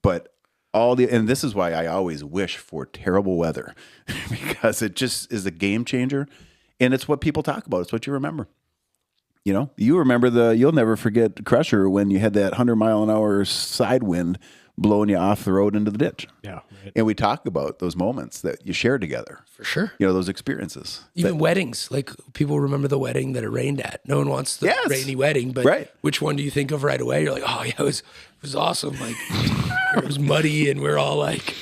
But and this is why I always wish for terrible weather because it just is a game changer. And it's what people talk about. It's what you remember. You remember you'll never forget Crusher when you had that 100-mile-an-hour side wind blowing you off the road into the ditch. Yeah. Right. And we talk about those moments that you shared together. For sure. Those experiences. Even weddings. Like, people remember the wedding that it rained at. No one wants the rainy wedding, but which one do you think of right away? You're like, oh, yeah, it was awesome. Like, it was muddy, and we're all like,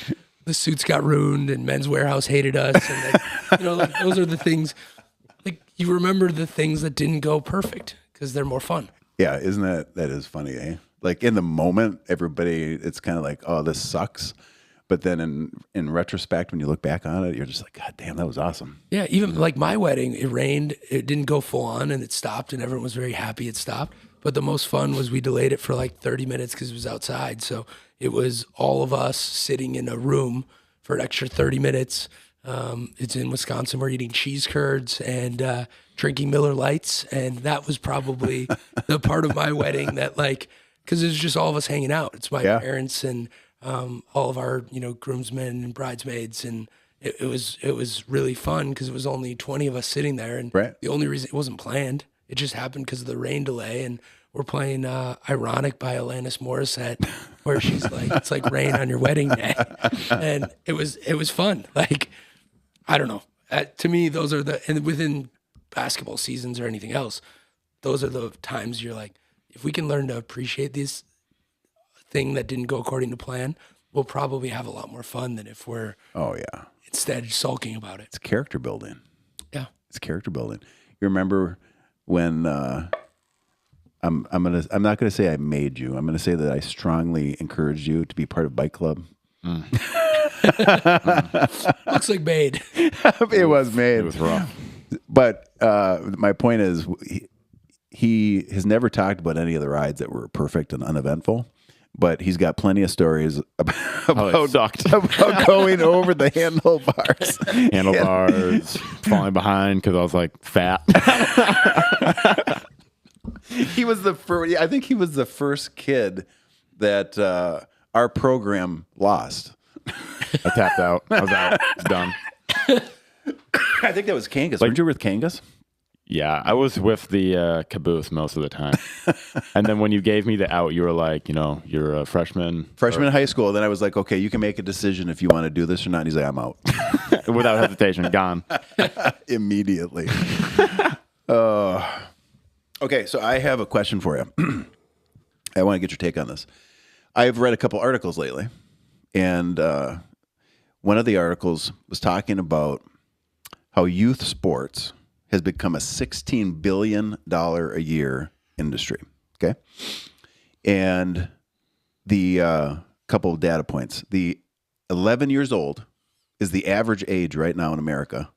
the suits got ruined, and Men's Warehouse hated us. And, like, those are the things. Like, you remember the things that didn't go perfect because they're more fun. Yeah, isn't that is funny, eh? Like, in the moment, everybody, it's kind of like, oh, this sucks. But then in retrospect, when you look back on it, you're just like, God damn, that was awesome. Yeah, even like my wedding, it rained, it didn't go full on, and it stopped, and everyone was very happy it stopped. But the most fun was we delayed it for like 30 minutes because it was outside. So it was all of us sitting in a room for an extra 30 minutes. It's in Wisconsin. We're eating cheese curds and drinking Miller Lights. And that was probably the part of my wedding that, like, because it was just all of us hanging out. It's my parents and all of our, groomsmen and bridesmaids. And it was really fun because it was only 20 of us sitting there. And the only reason it wasn't planned, it just happened because of the rain delay. And we're playing Ironic by Alanis Morissette, where she's like, it's like rain on your wedding day. And it was fun. Like, I don't know. To me, those are and within basketball seasons or anything else, those are the times you're like, if we can learn to appreciate this thing that didn't go according to plan, we'll probably have a lot more fun than if we're instead sulking about it. It's character building. Yeah. It's character building. You remember when I'm not gonna say I made you. I'm gonna say that I strongly encouraged you to be part of Bike Club. Looks like made. It was made. It was rough. But my point is, he has never talked about any of the rides that were perfect and uneventful. But he's got plenty of stories about going over the handlebars. Handlebars, falling behind because I was like fat. He was the first. I think he was the first kid that our program lost. I tapped out. I was out. It's done. I think that was Kangas. Weren't you with Kangas? Yeah, I was with the caboose most of the time. And then when you gave me the out, you were like, you're a freshman. Freshman in high school. Then I was like, okay, you can make a decision if you want to do this or not. And he's like, I'm out. Without hesitation, gone. Immediately. Okay, so I have a question for you. I want to get your take on this. I've read a couple articles lately, and one of the articles was talking about how youth sports has become a $16 billion a year industry. Okay. And the couple of data points. The 11 years old is the average age right now in America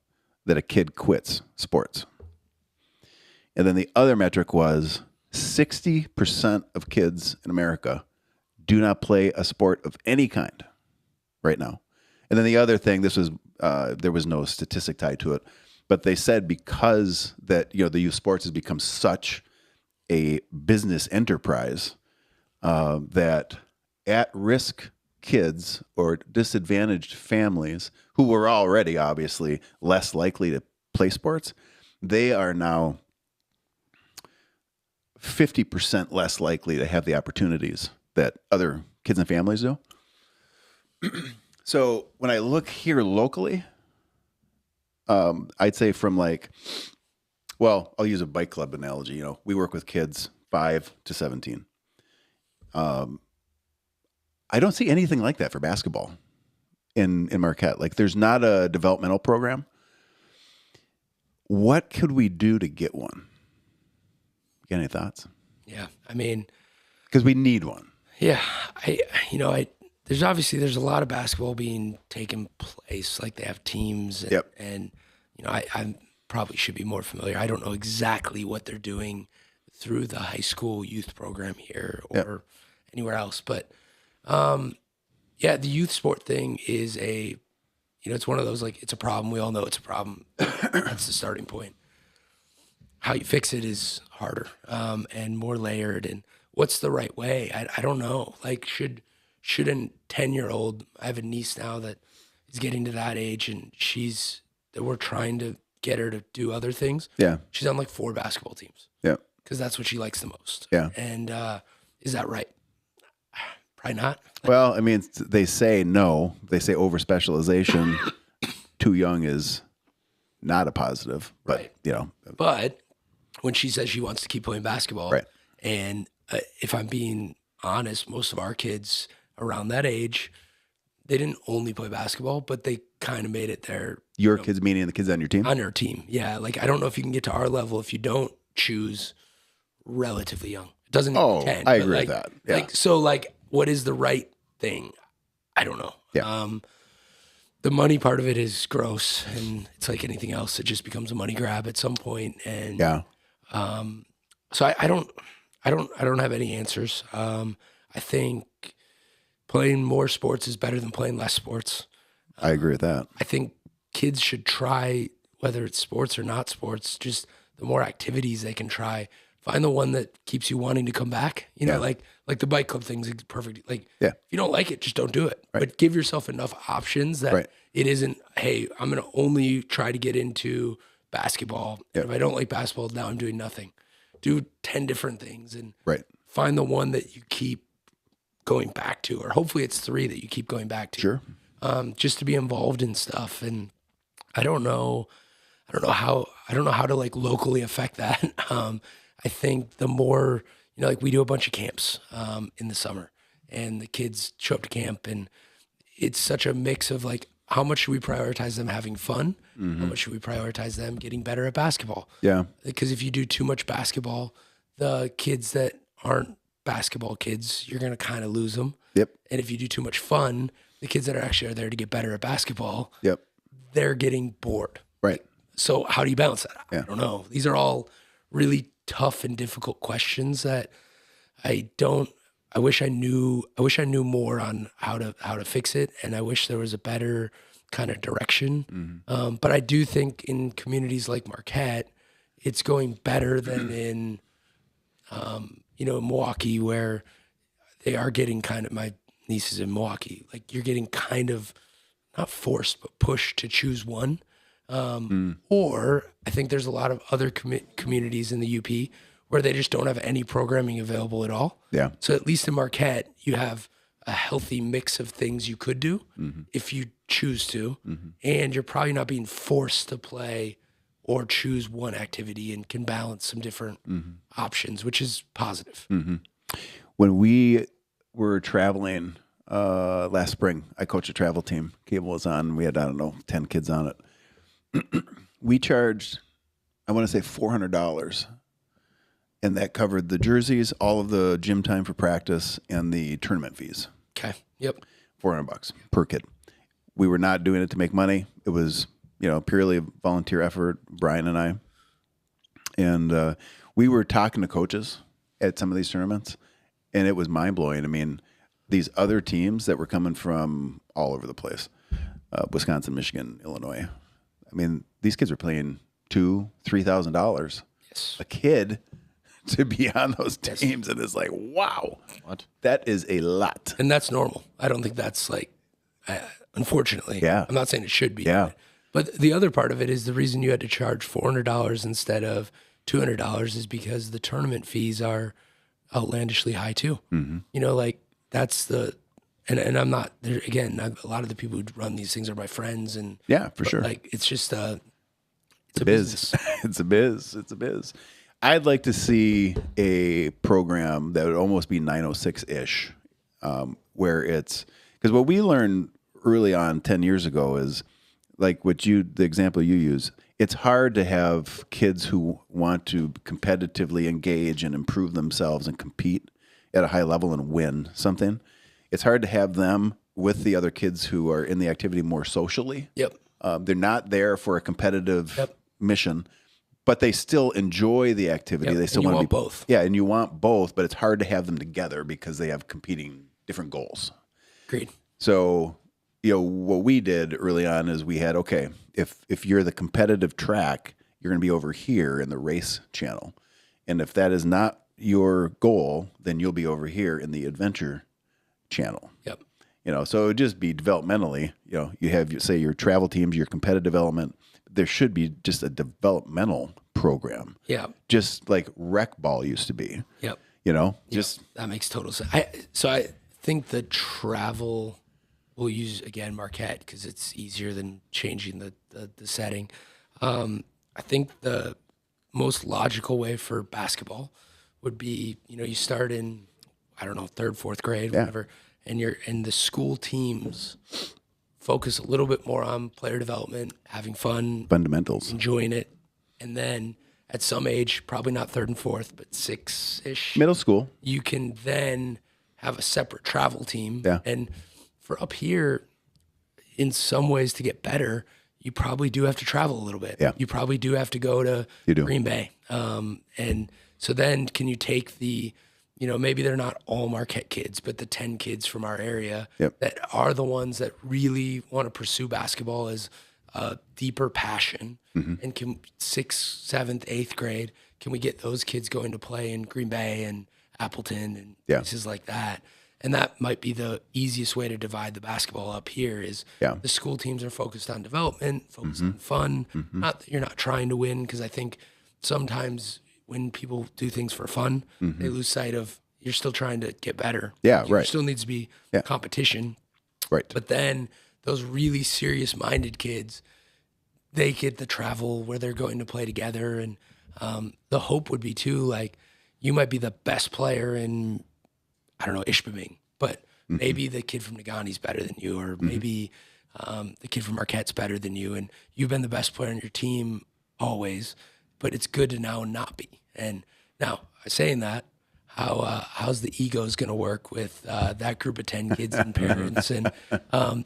that a kid quits sports. And then the other metric was 60% of kids in America do not play a sport of any kind right now. And then the other thing, this was, there was no statistic tied to it, but they said because that, the youth sports has become such a business enterprise, that at-risk kids or disadvantaged families who were already obviously less likely to play sports, they are now 50% less likely to have the opportunities that other kids and families do. So when I look here locally, I'd say from I'll use a bike club analogy. We work with kids 5 to 17. I don't see anything like that for basketball in Marquette. Like, there's not a developmental program. What could we do to get one? Got any thoughts? Yeah, I mean, because we need one. Yeah, there's a lot of basketball being taken place. Like, they have teams, and I probably should be more familiar. I don't know exactly what they're doing through the high school youth program here or anywhere else, but the youth sport thing is it's one of those, like, it's a problem. We all know it's a problem. That's the starting point. How you fix it is harder and more layered. And what's the right way? I don't know. Like, should a 10-year-old, I have a niece now that is getting to that age, and we're trying to get her to do other things. Yeah. She's on like 4 basketball teams. Yeah. Because that's what she likes the most. Yeah. And is that right? Probably not. Well, I mean, they say no. They say over-specialization too young is not a positive. But, right. But when she says she wants to keep playing basketball, right. And if I'm being honest, most of our kids around that age, they didn't only play basketball, but they kind of made it their... Your kids, meaning the kids on your team? On your team, yeah. Like, I don't know if you can get to our level if you don't choose relatively young. It doesn't need to be 10. I agree with that. Yeah. So, what is the right thing? I don't know. Yeah. The money part of it is gross, and it's like anything else. It just becomes a money grab at some point. And yeah. So I don't have any answers. I think playing more sports is better than playing less sports. I agree with that. I think kids should try, whether it's sports or not sports, just the more activities they can try. Find the one that keeps you wanting to come back. Like the bike club thing's perfect. Like, if you don't like it, just don't do it. Right. But give yourself enough options that it isn't, hey, I'm going to only try to get into basketball. Yep. If I don't like basketball, now I'm doing nothing. Do 10 different things and find the one that you keep going back to, or hopefully it's 3 that you keep going back to. Sure. Just to be involved in stuff. And I don't know how to like locally affect that. I think the more, like we do a bunch of camps in the summer, and the kids show up to camp, and it's such a mix of like, how much should we prioritize them having fun? Mm-hmm. How much should we prioritize them getting better at basketball? Yeah. Because if you do too much basketball, the kids that aren't basketball kids, you're going to kind of lose them. Yep. And if you do too much fun, the kids that are there to get better at basketball, they're getting bored. Right. So how do you balance that? Yeah. I don't know. These are all really tough and difficult questions that I wish I knew more on how to fix it, and I wish there was a better kind of direction. Mm-hmm. But I do think in communities like Marquette, it's going better than in Milwaukee, where they are getting kind of, my niece is in Milwaukee, like you're getting kind of not forced but pushed to choose one. Or I think there's a lot of other communities in the UP where they just don't have any programming available at all. Yeah. So at least in Marquette, you have a healthy mix of things you could do if you choose to, and you're probably not being forced to play or choose one activity, and can balance some different options, which is positive. Mm-hmm. When we were traveling last spring, I coached a travel team. Cable was on. We had, 10 kids on it. We charged, I want to say $400, and that covered the jerseys, all of the gym time for practice, and the tournament fees. Okay. Yep. $400 per kid. We were not doing it to make money. It was, purely a volunteer effort, Brian and I. And we were talking to coaches at some of these tournaments, and it was mind-blowing. I mean, these other teams that were coming from all over the place, Wisconsin, Michigan, Illinois. I mean, these kids are paying $2,000-$3,000 a kid to be on those teams, and it's like, wow, that is a lot. And that's normal. I don't think that's like, unfortunately. Yeah. I'm not saying it should be. Yeah. But the other part of it is the reason you had to charge $400 instead of $200 is because the tournament fees are outlandishly high too. Mm-hmm. That's the. And I'm not there again. A lot of the people who run these things are my friends, and for sure. It's just it's a biz. It's a biz. It's a biz. I'd like to see a program that would almost be 906-ish, where it's, because what we learned early on 10 years ago is like the example you use. It's hard to have kids who want to competitively engage and improve themselves and compete at a high level and win something. It's hard to have them with the other kids who are in the activity more socially. Yep. They're not there for a competitive mission, but they still enjoy the activity. Yep. They still want both. Yeah, and you want both, but it's hard to have them together because they have competing different goals. Agreed. So what we did early on is we had, okay, if you're the competitive track, you're going to be over here in the race channel. And if that is not your goal, then you'll be over here in the adventure channel. Yep. So it would just be developmentally, you have, say, your travel teams, your competitive development. There should be just a developmental program. Yeah. Just like rec ball used to be. Yep. That makes total sense. I think the travel, we'll use again Marquette because it's easier than changing the setting. I think the most logical way for basketball would be, you start in, I don't know, 3rd, 4th grade, whatever, and the school teams focus a little bit more on player development, having fun, fundamentals, enjoying it, and then at some age, probably not 3rd and 4th, but 6-ish, middle school, you can then have a separate travel team. Yeah. And for up here, in some ways to get better, you probably do have to travel a little bit. Yeah. You probably do have to go to Green Bay. And so then can you take the, maybe they're not all Marquette kids, but the 10 kids from our area that are the ones that really want to pursue basketball as a deeper passion. And can 6th, 7th, 8th grade, can we get those kids going to play in Green Bay and Appleton and places like that? And that might be the easiest way to divide the basketball up here is the school teams are focused on development, focused on fun. Not that you're not trying to win, because I think sometimes when people do things for fun, they lose sight of you're still trying to get better. There still needs to be competition. Right. But then those really serious-minded kids, they get the travel where they're going to play together. And the hope would be, too, like, you might be the best player in, I don't know, Ishpeming, but maybe the kid from Negauni's better than you, or maybe the kid from Marquette's better than you, and you've been the best player on your team always, but it's good to now not be. And now, saying that, how's the egos going to work with that group of 10 kids and parents, and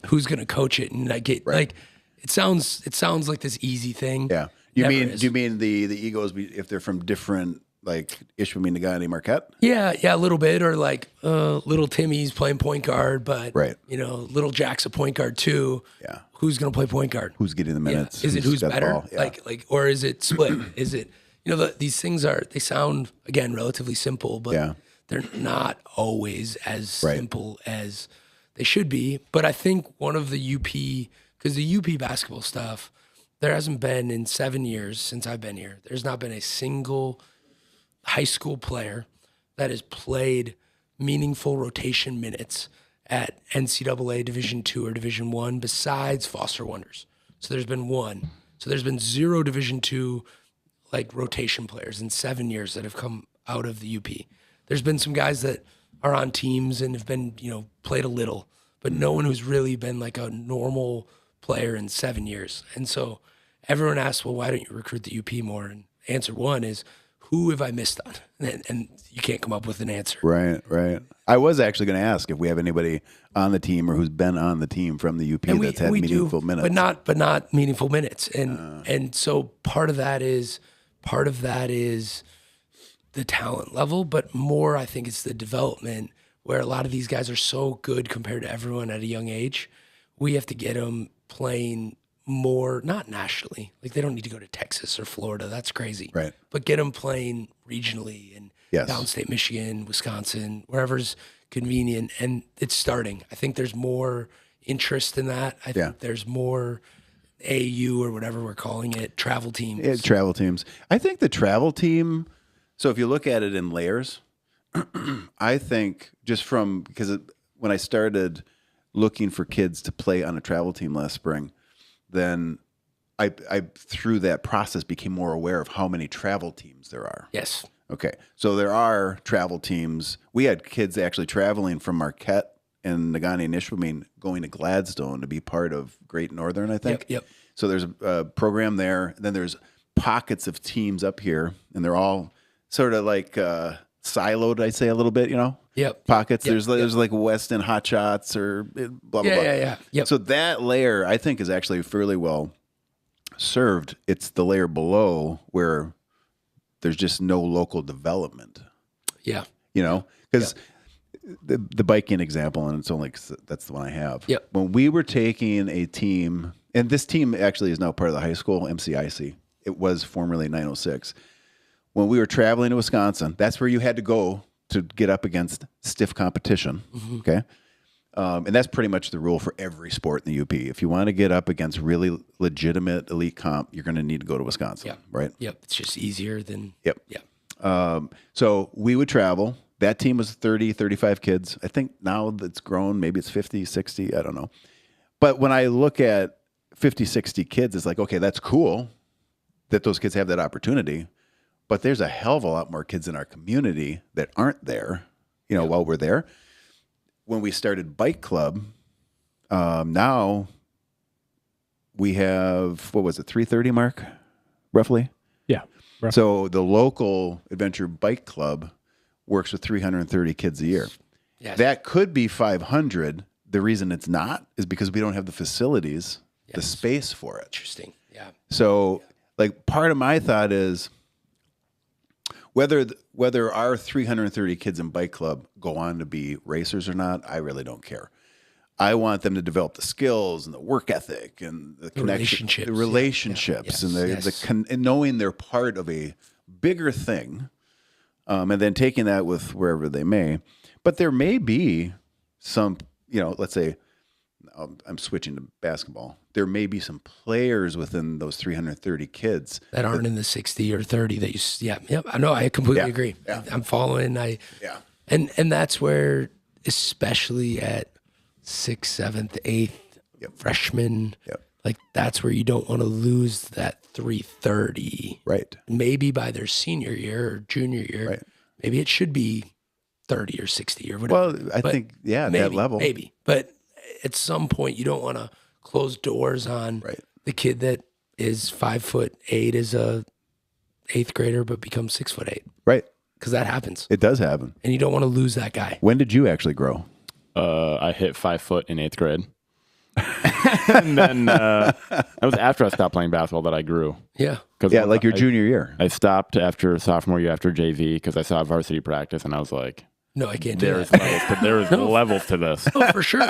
who's going to coach it? And like, it sounds like this easy thing. Yeah. Do you mean the egos if they're from different, like Ishpeming, Negauni, Marquette? Yeah, a little bit, or like little Timmy's playing point guard, but little Jack's a point guard too. Yeah. Who's going to play point guard? Who's getting the minutes? Is it who's better? Like, or is it split? Is it, these things they sound, again, relatively simple, but they're not always as simple as they should be. But I think one of the UP, because the UP basketball stuff, there hasn't been in 7 years since I've been here, there's not been a single high school player that has played meaningful rotation minutes at NCAA Division II or Division I besides Foster Wonders. So there's been one. So there's been 0 Division II like rotation players in 7 years that have come out of the UP. There's been some guys that are on teams and have been, played a little, but no one who's really been like a normal player in 7 years. And so everyone asks, well, why don't you recruit the UP more? And answer one is, who have I missed on? And you can't come up with an answer. Right. I was actually going to ask if we have anybody on the team or who's been on the team from the UP that's had meaningful minutes. But not meaningful minutes. And so part of that is the talent level, but more I think it's the development, where a lot of these guys are so good compared to everyone at a young age. We have to get them playing more, not nationally, like they don't need to go to Texas or Florida, that's crazy, right? But get them playing regionally in downstate Michigan, Wisconsin, wherever's convenient. And it's starting. I think there's more interest in that. I think there's more AU or whatever we're calling it, travel teams. Yeah, travel teams. I think the travel team, so if you look at it in layers, I think because when I started looking for kids to play on a travel team last spring, then I through that process became more aware of how many travel teams there are. Yes. Okay. So there are travel teams. We had kids actually traveling from Marquette and Negauni and Ishpeming going to Gladstone to be part of Great Northern, I think. Yep. So there's a program there. And then there's pockets of teams up here, and they're all sort of like siloed, I'd say, a little bit, Yep. Pockets. There's like Weston Hot Shots or blah, blah, blah. Yeah. Yep. So that layer, I think, is actually fairly well served. It's the layer below where there's just no local development. Yeah. Because the biking example, and it's only 'cause that's the one I have. Yep. When we were taking a team, and this team actually is now part of the high school, MCIC. It was formerly 906. When we were traveling to Wisconsin, that's where you had to go to get up against stiff competition. Okay. And that's pretty much the rule for every sport in the UP. If you want to get up against really legitimate elite comp, you're going to need to go to Wisconsin, right? Yep. It's just easier than. Yep. Yeah. So we would travel. That team was 30, 35 kids. I think now that's grown, maybe it's 50, 60, I don't know. But when I look at 50, 60 kids, it's like, okay, that's cool that those kids have that opportunity. But there's a hell of a lot more kids in our community that aren't there, while we're there. When we started Bike Club, now we have, 330, Mark, roughly? Yeah. Roughly. So the local Adventure Bike Club works with 330 kids a year. Yes. That could be 500. The reason it's not is because we don't have the facilities, the space for it. Interesting. Yeah. So part of my thought is whether our 330 kids in Bike Club go on to be racers or not, I really don't care. I want them to develop the skills and the work ethic and the connection, the relationships, and knowing they're part of a bigger thing, and then taking that with wherever they may. But there may be some, let's say, I'm switching to basketball. There may be some players within those 330 kids that aren't in the 60 or 30 that you. I know. I completely agree. Yeah. I'm following. And that's where, especially at 6th, 7th, 8th freshman, that's where you don't want to lose that 330. Right. Maybe by their senior year or junior year, maybe it should be 30 or 60 or whatever. Well, I think that level. Maybe. But at some point, you don't want to close doors on the kid that is 5'8" as a 8th grader, but becomes 6'8". Right. Because that happens. It does happen. And you don't want to lose that guy. When did you actually grow? I hit 5 foot in 8th grade. And then that was after I stopped playing basketball that I grew. Yeah. Like your junior year. I stopped after sophomore year after JV because I saw varsity practice and I was like, no, I can't do that. There's levels to this. Oh, for sure.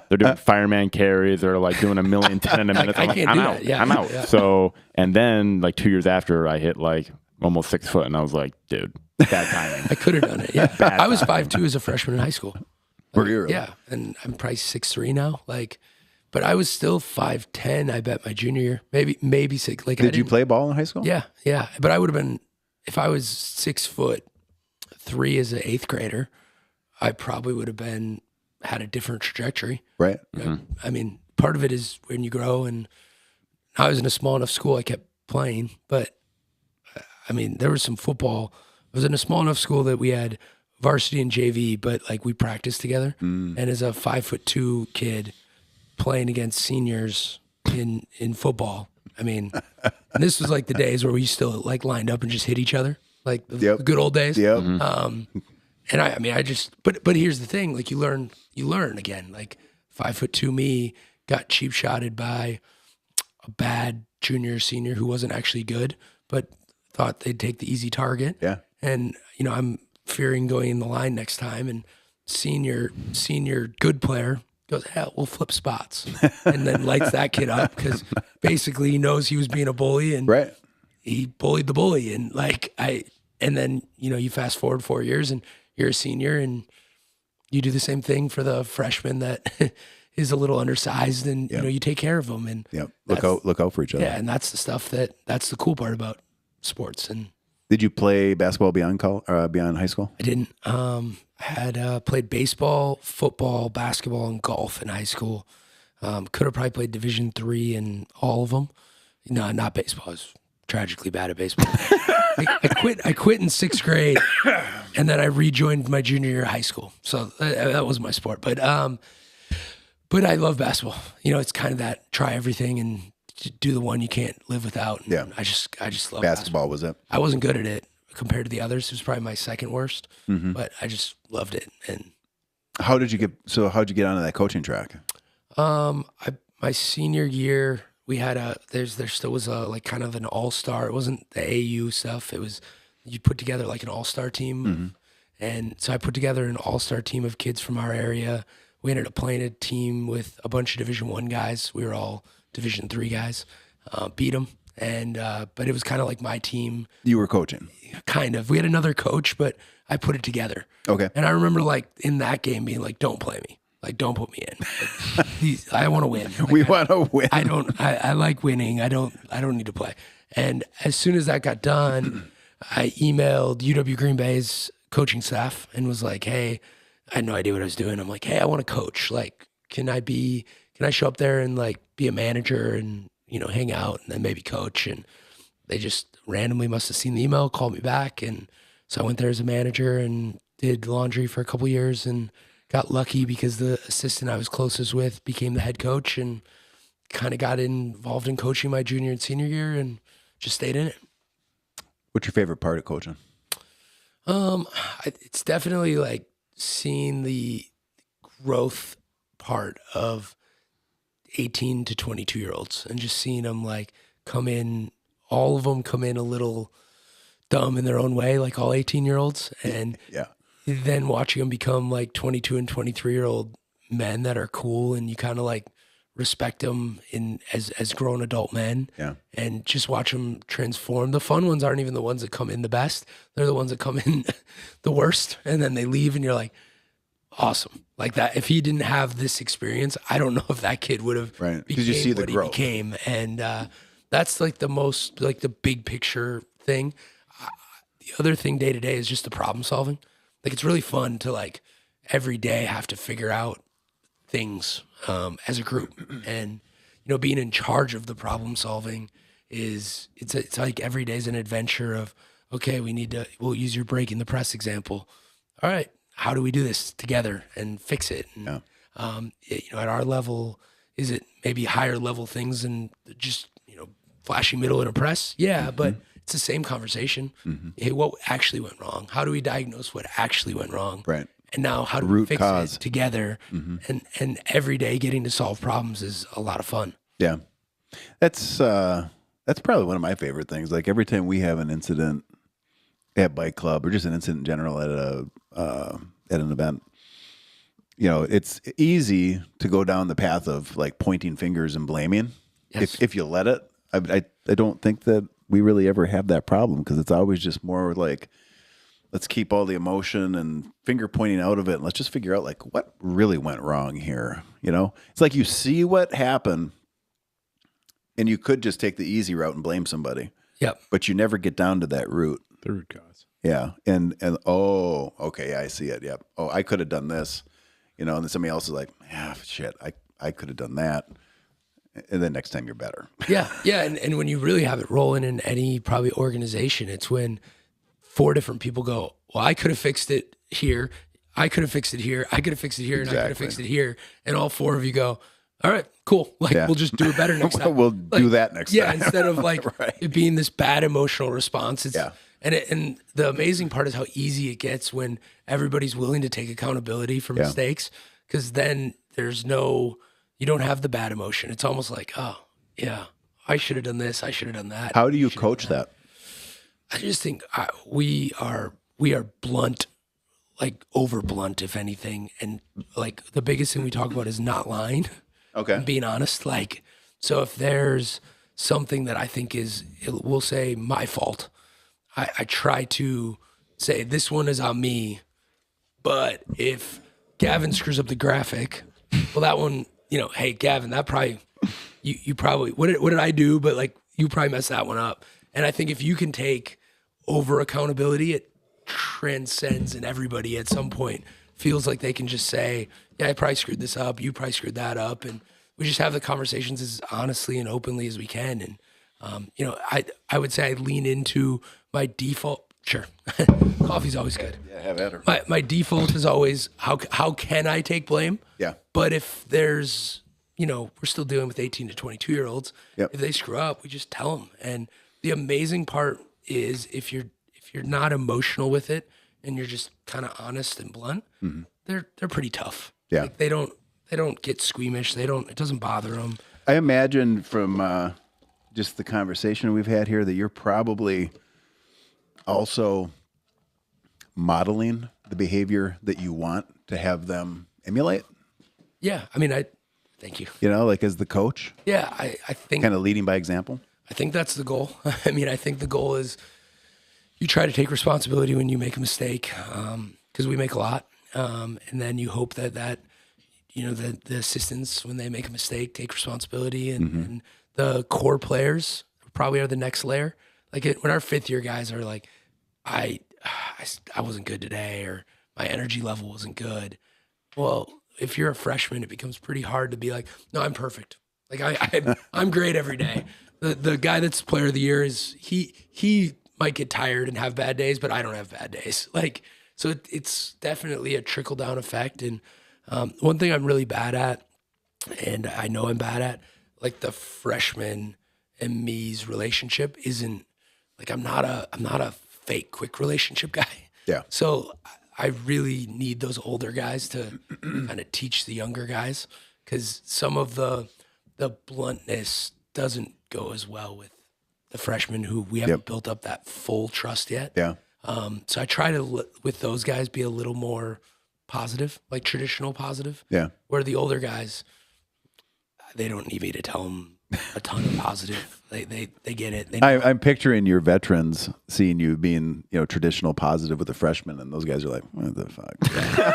They're doing fireman carries. They're like doing 1,000,010 in a minute. I'm out. Yeah, I'm out. Yeah. So, and then 2 years after, I hit almost 6 foot, and I was like, dude, bad timing. I could have done it. Yeah, I was 5'2" as a freshman in high school. Were you? Yeah, and I'm probably 6'3" now. But I was still 5'10". I bet my junior year, maybe 6. Did you play ball in high school? Yeah. But I would have been, if I was 6'3" as an 8th grader, I probably would have had a different trajectory. Right. Mm-hmm. I mean, part of it is when you grow, and I was in a small enough school, I kept playing. But I mean, there was some football. I was in a small enough school that we had varsity and JV, but we practiced together. And as a 5'2" kid playing against seniors in football, I mean, and this was the days where we still lined up and just hit each other, the good old days. Yep. And I just, but here's the thing, you learn again, 5'2" me got cheap shotted by a bad junior, senior who wasn't actually good, but thought they'd take the easy target. Yeah. And, I'm fearing going in the line next time, and senior good player goes, hell, we'll flip spots. And then lights that kid up because basically he knows he was being a bully, and he bullied the bully. And and then, you fast forward 4 years and you're a senior and you do the same thing for the freshman that is a little undersized, and you take care of them, and look out for each other. Yeah, and that's the stuff that's the cool part about sports. And did you play basketball beyond high school? I didn't. I had played baseball, football, basketball, and golf in high school. Could have probably played Division III in all of them. No, not baseball. I was tragically bad at baseball. I quit in 6th grade, and then I rejoined my junior year of high school. So that was my sport. But I love basketball. It's kind of that try everything and do the one you can't live without. And I just love basketball. Was it? I wasn't good at it compared to the others. It was probably my second worst, but I just loved it. And how'd you get onto that coaching track? My senior year, we had there still was a kind of an all-star. It wasn't the AU stuff. It was, you put together an all-star team. And so I put together an all-star team of kids from our area. We ended up playing a team with a bunch of Division I guys. We were all Division III guys. Beat them. And but it was kind of like my team. You were coaching? Kind of. We had another coach, but I put it together. Okay. And I remember like in that game being like, don't play me. Like, don't put me in. Like, I want to win. Like, we want to win. I like winning. I don't need to play. And as soon as that got done, I emailed UW Green Bay's coaching staff and was like, hey, I had no idea what I was doing. I'm like, hey, I want to coach. Like, can I show up there and like be a manager and, hang out and then maybe coach? And they just randomly must have seen the email, called me back. And so I went there as a manager and did laundry for a couple years and got lucky because the assistant I was closest with became the head coach and kind of got involved in coaching my junior and senior year and just stayed in it. What's your favorite part of coaching? It's definitely like seeing the growth part of 18 to 22-year-olds and just seeing them like all of them come in a little dumb in their own way, like all 18-year-olds. And then watching them become like 22 and 23-year-old men that are cool and you kind of like respect them as grown adult men. Yeah. And just watch them transform. The fun ones aren't even the ones that come in the best. They're the ones that come in the worst. And then they leave and you're like, awesome. Like that. If he didn't have this experience, I don't know if that kid would have because you see the growth. He became. And that's like the most, like the big picture thing. The other thing day to day is just the problem solving. Like it's really fun to like every day have to figure out things as a group, and being in charge of the problem solving it's like every day is an adventure of okay, we'll use your break in the press example. All right, how do we do this together and fix it? And, at our level, is it maybe higher level things and just flashing middle in a press? Yeah, but it's the same conversation. Hey, what actually went wrong? How do we diagnose what actually went wrong? Right. And now how do we fix it together? And every day getting to solve problems is a lot of fun. Yeah. That's probably one of my favorite things. Like every time we have an incident at bike club or just an incident in general at an event, it's easy to go down the path of like pointing fingers and blaming. Yes. If you let it. I don't think that we really ever have that problem because it's always just more like, let's keep all the emotion and finger pointing out of it. And let's just figure out like what really went wrong here. It's like you see what happened and you could just take the easy route and blame somebody. Yep. But you never get down to that root. The root cause. Yeah. And oh, okay. I see it. Yep. Oh, I could have done this, and then somebody else is like, shit, I could have done that. And then next time you're better. Yeah. Yeah. And when you really have it rolling in any probably organization, it's when 4 different people go, well, I could have fixed it here. I could have fixed it here. I could have fixed it here. Exactly. And I could have fixed it here. And all 4 of you go, all right, cool. Like we'll just do it better next time. We'll do that next time. Yeah. Instead of like it being this bad emotional response. It's, and the amazing part is how easy it gets when everybody's willing to take accountability for mistakes. Cause then you don't have the bad emotion. It's almost like, oh yeah, I should have done this. I should have done that. How do you coach that? I just think we are blunt, like over blunt, if anything. And like the biggest thing we talk about is not lying. Okay. And being honest. Like, so if there's something that I think we'll say my fault, I try to say this one is on me. But if Gavin screws up the graphic, well, that one, hey, Gavin, that probably, you probably, what did I do? But like, you probably messed that one up. And I think if you can take over accountability, it transcends and everybody at some point feels like they can just say, yeah, I probably screwed this up. You probably screwed that up. And we just have the conversations as honestly and openly as we can. And, I would say I lean into my default. Sure. Coffee's always good. Yeah, have at her. My default is always, how can I take blame? Yeah. But if there's, we're still dealing with 18 to 22-year-olds. Yep. If they screw up, we just tell them. And the amazing part is if you're not emotional with it and you're just kind of honest and blunt, they're pretty tough. Yeah. Like they don't get squeamish. It doesn't bother them. I imagine from just the conversation we've had here that you're probably also modeling the behavior that you want to have them emulate? Yeah. I mean, thank you. You know, like as the coach? Yeah. I think kind of leading by example. I think that's the goal. I mean, I think the goal is you try to take responsibility when you make a mistake, because we make a lot. And then you hope that you know, the assistants, when they make a mistake, take responsibility, and the core players probably are the next layer. Like when our 5th year guys are like, I wasn't good today, or my energy level wasn't good. Well, if you're a freshman, it becomes pretty hard to be like, no, I'm perfect. Like I'm great every day. The guy that's player of the year is he might get tired and have bad days, but I don't have bad days. Like, so it's definitely a trickle down effect. And one thing I'm really bad at, and I know I'm bad at, like the freshman and me's relationship isn't like, I'm not a fake quick relationship guy. Yeah. So I really need those older guys to kind of teach the younger guys, because some of the bluntness doesn't go as well with the freshmen who we haven't built up that full trust yet. Yeah. So I try to, with those guys, be a little more positive, like traditional positive. Yeah. Where the older guys, they don't need me to tell them a ton of positive. They get it. I'm picturing your veterans seeing you being, you know, traditional positive with the freshmen, and those guys are like, what the fuck?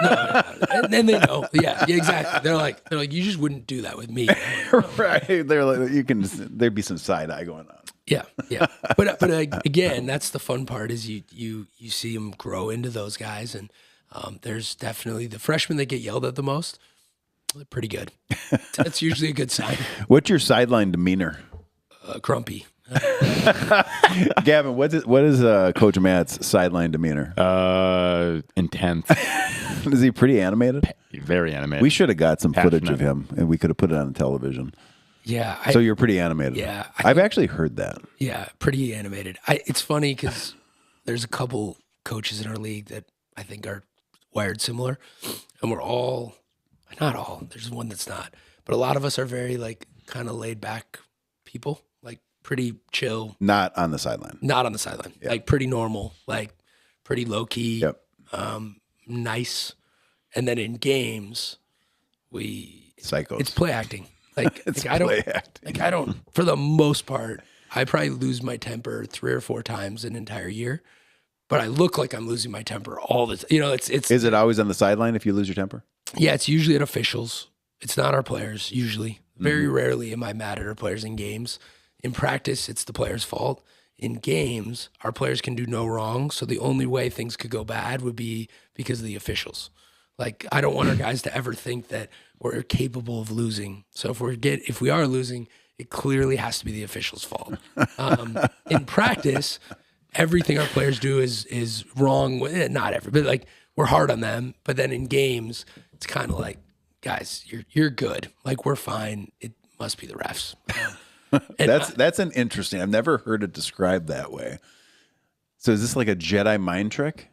No. And then they know. Yeah, exactly. They're like, you just wouldn't do that with me. Right. They're like, there'd be some side eye going on. Yeah. But again, that's the fun part, is you see them grow into those guys, and there's definitely the freshmen that get yelled at the most. They're pretty good. That's usually a good sign. What's your sideline demeanor? Grumpy. Gavin, what is Coach Matt's sideline demeanor? Intense. Is he pretty animated? Very animated. We should have got some footage of him, and we could have put it on television. Yeah. So you're pretty animated. Yeah. I've actually heard that. Yeah, pretty animated. It's funny because there's a couple coaches in our league that I think are wired similar, and we're all, not all, there's one that's not, but a lot of us are very like kind of laid back people, like pretty chill. Not on the sideline. Not on the sideline. Yep. Like pretty normal, like pretty low key, nice. And then in games, psychos. It's play acting. Like, I don't, for the most part, I probably lose my temper 3 or 4 times an entire year, but I look like I'm losing my temper all the time. You know, it's. Is it always on the sideline if you lose your temper? Yeah, it's usually at officials. It's not our players, usually. Very rarely am I mad at our players in games. In practice, it's the player's fault. In games, our players can do no wrong, so the only way things could go bad would be because of the officials. Like, I don't want our guys to ever think that we're capable of losing. So if we are losing, it clearly has to be the officials' fault. In practice, everything our players do is wrong. Not every, but like, we're hard on them. But then in games, it's kind of like, guys, you're good. Like, we're fine. It must be the refs. That's an interesting. I've never heard it described that way. So is this like a Jedi mind trick?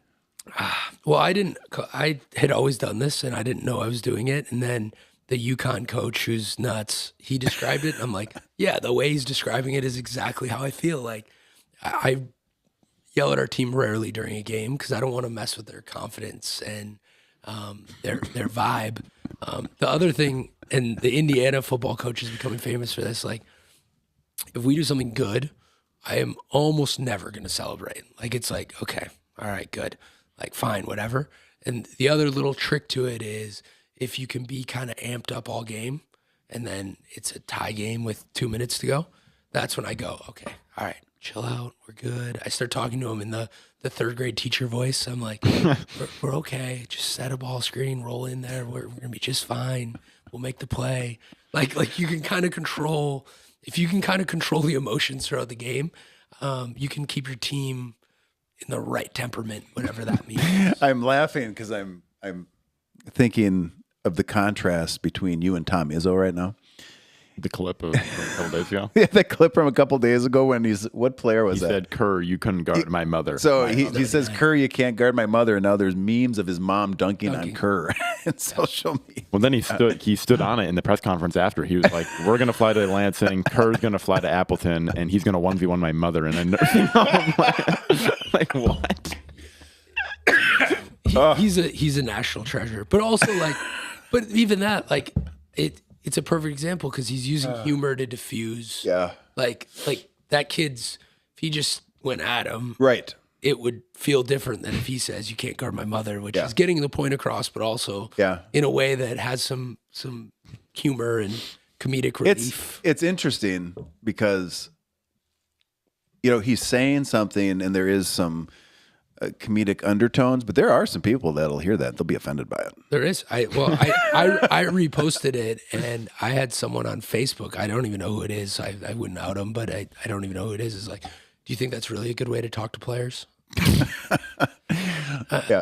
Well, I had always done this, and I didn't know I was doing it. And then the UConn coach, who's nuts, he described it. And I'm like, yeah, the way he's describing it is exactly how I feel. Like, I yell at our team rarely during a game because I don't want to mess with their confidence and their vibe. The other thing, and the Indiana football coach is becoming famous for this, like, if we do something good, I am almost never going to celebrate. Like, it's like, okay, all right, good. Like, fine, whatever. And the other little trick to it is if you can be kind of amped up all game and then it's a tie game with 2 minutes to go, that's when I go, okay, all right, chill out, we're good. I start talking to him in the 3rd grade teacher voice. I'm like, we're okay. Just set a ball screen, roll in there. We're going to be just fine. We'll make the play. Like you can kind of control, if you can kind of control the emotions throughout the game, you can keep your team in the right temperament, whatever that means. I'm laughing because I'm thinking of the contrast between you and Tom Izzo right now. The clip of a couple days ago? Yeah, the clip from a couple days ago when what player was that? He said, Kerr, you couldn't guard my mother. So he says, Kerr, you can't guard my mother. And now there's memes of his mom dunking on Kerr in social media. Well, then he stood on it in the press conference after. He was like, we're going to fly to Lansing. Kerr's going to fly to Appleton, and he's going to 1v1 my mother in a nursing home. Like, what? he's a national treasure. But also like, but even that, like it's a perfect example because he's using humor to diffuse. Yeah. Like that kid's, if he just went at him, right, it would feel different than if he says, "You can't guard my mother," which is getting the point across, but also in a way that has some humor and comedic relief. It's interesting because, you know, he's saying something and there is some comedic undertones, but there are some people that'll hear that. They'll be offended by it. There is. I reposted it, and I had someone on Facebook. I don't even know who it is. I wouldn't out him, but I don't even know who it is. Is like, do you think that's really a good way to talk to players?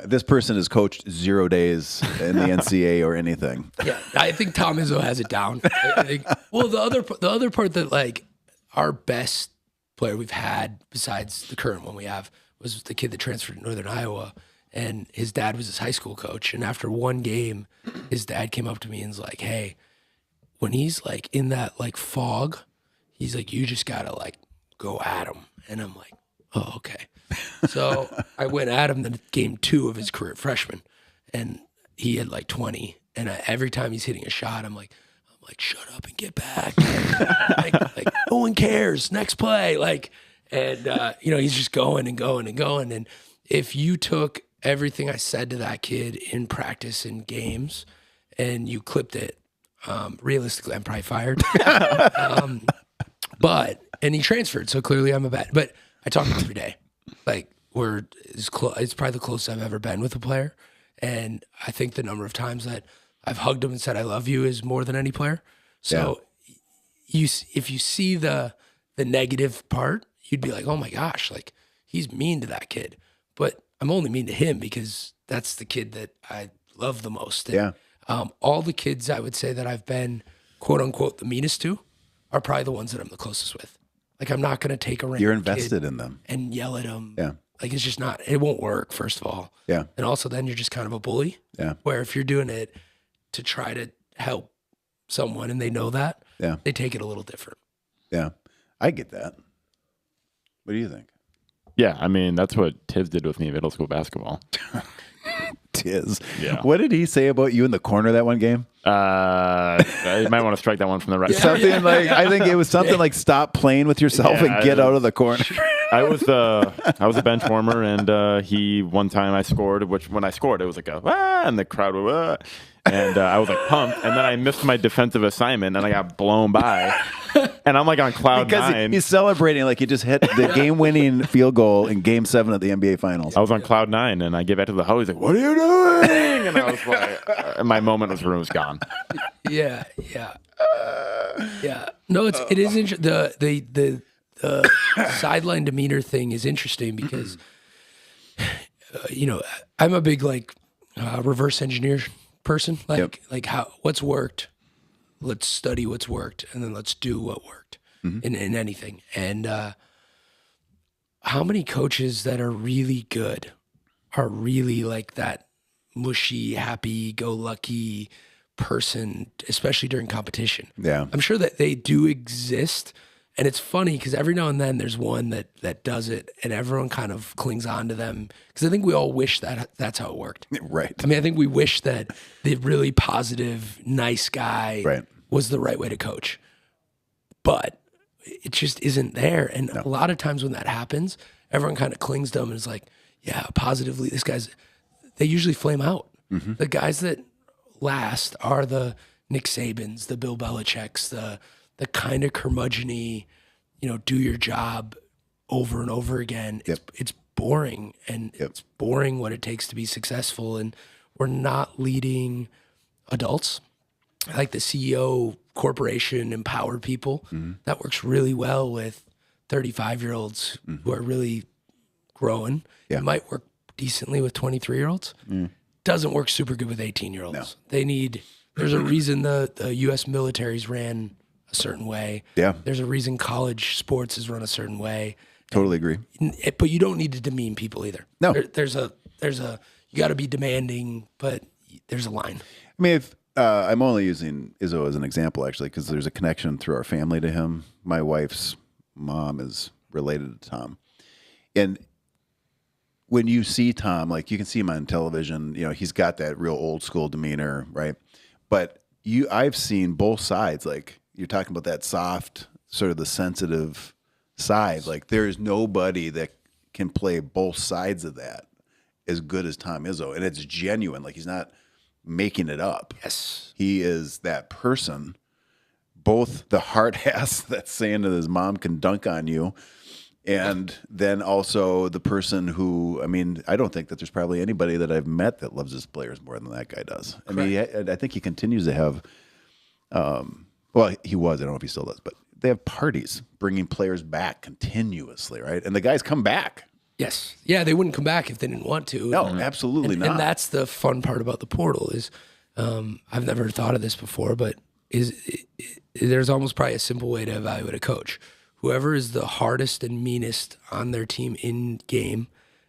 This person has coached 0 days in the NCAA or anything. Yeah, I think Tom Izzo has it down. Well, the other part that like our best player we've had besides the current one we have was the kid that transferred to Northern Iowa, and his dad was his high school coach. And after one game, his dad came up to me and was like, "Hey, when he's like in that like fog, he's like, you just gotta like go at him." And I'm like, "Oh, okay." So I went at him in game 2 of his career freshman, and he had like 20. And every time he's hitting a shot, I'm like, "Shut up and get back." like no one cares. Next play, like. And, you know, he's just going and going and going. And if you took everything I said to that kid in practice and games and you clipped it, realistically, I'm probably fired. And he transferred. So clearly I'm a bad, but I talk to him every day. Like it's probably the closest I've ever been with a player. And I think the number of times that I've hugged him and said, "I love you" is more than any player. So if you see the negative part, you'd be like, "Oh my gosh, like he's mean to that kid." But I'm only mean to him because that's the kid that I love the most. And, all the kids I would say that I've been quote unquote the meanest to are probably the ones that I'm the closest with. Like I'm not going to take a random You're invested in them and yell at them. Yeah. Like it's just not, it won't work, first of all. Yeah. And also then you're just kind of a bully. Yeah. Where if you're doing it to try to help someone and they know that, they take it a little different. Yeah. I get that. What do you think? Yeah, I mean, that's what Tiz did with me in middle school basketball. Tiz. Yeah. What did he say about you in the corner that one game? You might want to strike that one from the right. Something like, I think it was something like stop playing with yourself and get out of the corner. I was a bench warmer, and one time I scored, which when I scored, it was like and the crowd would, and I was like pumped, and then I missed my defensive assignment, and I got blown by, and I'm like on cloud nine. He's celebrating like he just hit the game-winning field goal in Game 7 of the NBA Finals. I was on cloud 9, and I get back to the house. He's like, "What are you doing?" And I was like, my moment was gone. Yeah. No, it is interesting. The sideline demeanor thing is interesting because, you know, I'm a big like reverse engineer person. Like what's worked, let's study what's worked, and then let's do what worked in anything. And how many coaches that are really good are really like that mushy, happy-go-lucky person, especially during competition. Yeah. I'm sure that they do exist. And it's funny because every now and then there's one that does it and everyone kind of clings on to them. Because I think we all wish that that's how it worked. Right. I mean, I think we wish that the really positive, nice guy was the right way to coach. But it just isn't there. And a lot of times when that happens, everyone kind of clings to them and is like, yeah, positively, they usually flame out. Mm-hmm. The guys that last are the Nick Sabans, the Bill Belichick's, the kind of curmudgeon-y, do your job over and over again. Yep. It's boring, and it's boring what it takes to be successful. And we're not leading adults. Like the CEO corporation empower people. Mm-hmm. That works really well with 35-year-olds who are really growing. Yeah. It might work decently with 23-year-olds. Doesn't work super good with 18-year-olds. No. There's a reason the U.S. military's ran a certain way. Yeah. There's a reason college sports is run a certain way. Totally agree. But you don't need to demean people either. No. There's a you got to be demanding, but there's a line. I mean, I'm only using Izzo as an example, actually, because there's a connection through our family to him. My wife's mom is related to Tom. And when you see Tom, like you can see him on television, he's got that real old school demeanor, right? But I've seen both sides. Like you're talking about that soft, sort of the sensitive side. Like there is nobody that can play both sides of that as good as Tom Izzo, and it's genuine. Like he's not making it up. Yes, he is that person. Both the hard ass that's saying that his mom can dunk on you, and then also the person who, I mean, I don't think that there's probably anybody that I've met that loves his players more than that guy does. Correct. I mean, I think he continues to have, well, he was, I don't know if he still does, but they have parties bringing players back continuously, right? And the guys come back. Yes. Yeah, they wouldn't come back if they didn't want to. No, absolutely not. And that's the fun part about the portal is, I've never thought of this before, but there's almost probably a simple way to evaluate a coach. Whoever is the hardest and meanest on their team in game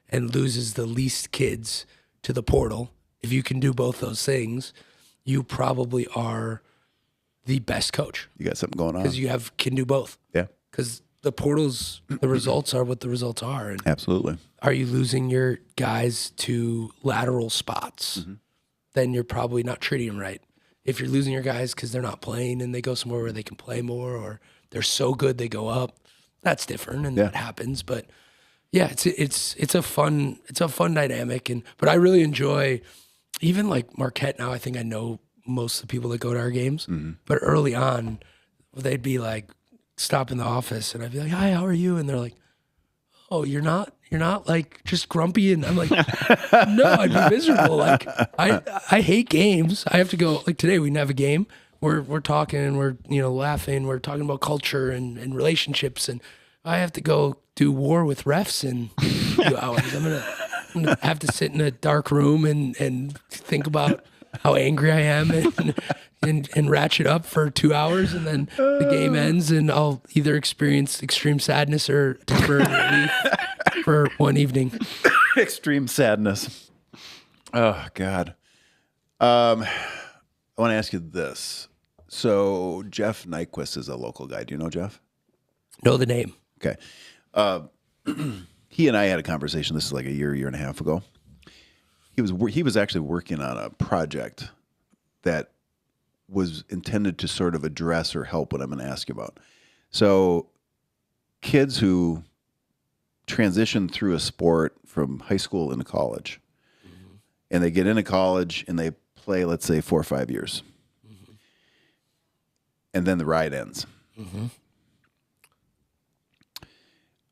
and loses the least kids to the portal, if you can do both those things, you probably are the best coach. You got something going on. Because you can do both. Yeah. Because the portals, the results are what the results are. And absolutely. Are you losing your guys to lateral spots? Mm-hmm. Then you're probably not treating them right. If you're losing your guys because they're not playing and they go somewhere where they can play more, or they're so good they go up, that's different, and that happens. But yeah, it's a fun dynamic, but I really enjoy even like Marquette now. I think I know most of the people that go to our games, but early on, they'd be like stop in the office, and I'd be like, "Hi, how are you?" And they're like, "Oh, you're not like just grumpy," and I'm like, "No, I'd be miserable. Like I hate games. I have to go. Like today, we didn't have a game. We're talking and we're laughing. We're talking about culture and relationships, and I have to go do war with refs in a few hours. I'm gonna have to sit in a dark room and think about how angry I am and ratchet up for 2 hours, and then the game ends, and I'll either experience extreme sadness or temporary relief for one evening. Extreme sadness. Oh God. I want to ask you this. So Jeff Nyquist is a local guy. Do you know Jeff? Know the name. Okay. He and I had a conversation. This is like a year and a half ago. He was actually working on a project that was intended to sort of address or help what I'm going to ask you about. So kids who transition through a sport from high school into college, and they get into college and they play, let's say, 4 or 5 years. And then the ride ends.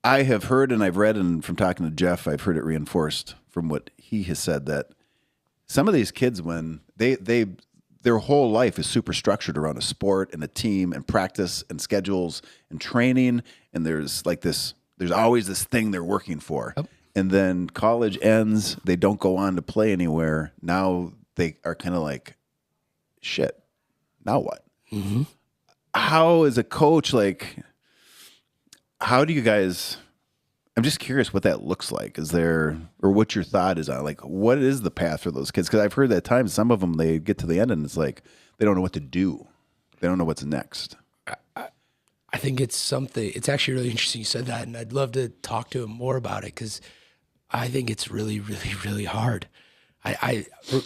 I have heard and I've read, and from talking to Jeff, I've heard it reinforced from what he has said, that some of these kids, when their whole life is super structured around a sport and a team and practice and schedules and training, and there's always this thing they're working for. Yep. And then college ends, they don't go on to play anywhere. Now they are kind of like, shit, now what? How, as a coach, like, how do you guys, I'm just curious what that looks like. Is there, or what your thought is on, like, what is the path for those kids? Because I've heard that at times some of them, they get to the end and it's like, they don't know what to do. They don't know what's next. I think it's actually really interesting you said that, and I'd love to talk to him more about it, because I think it's really, really, really hard.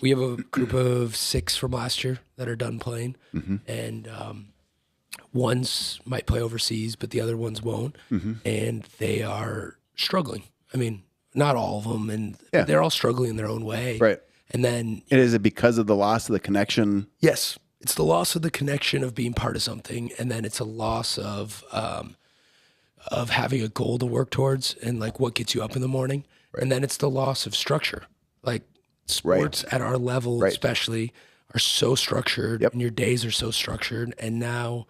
We have a group of 6 from last year that are done playing, and ones might play overseas, but the other ones won't, and they are struggling. I mean, not all of them, and they're all struggling in their own way. Right. And then, and is it because of the loss of the connection? Yes, it's the loss of the connection of being part of something, and then it's a loss of having a goal to work towards, and like what gets you up in the morning, and then it's the loss of structure. Like sports at our level, especially, are so structured, and your days are so structured, and now.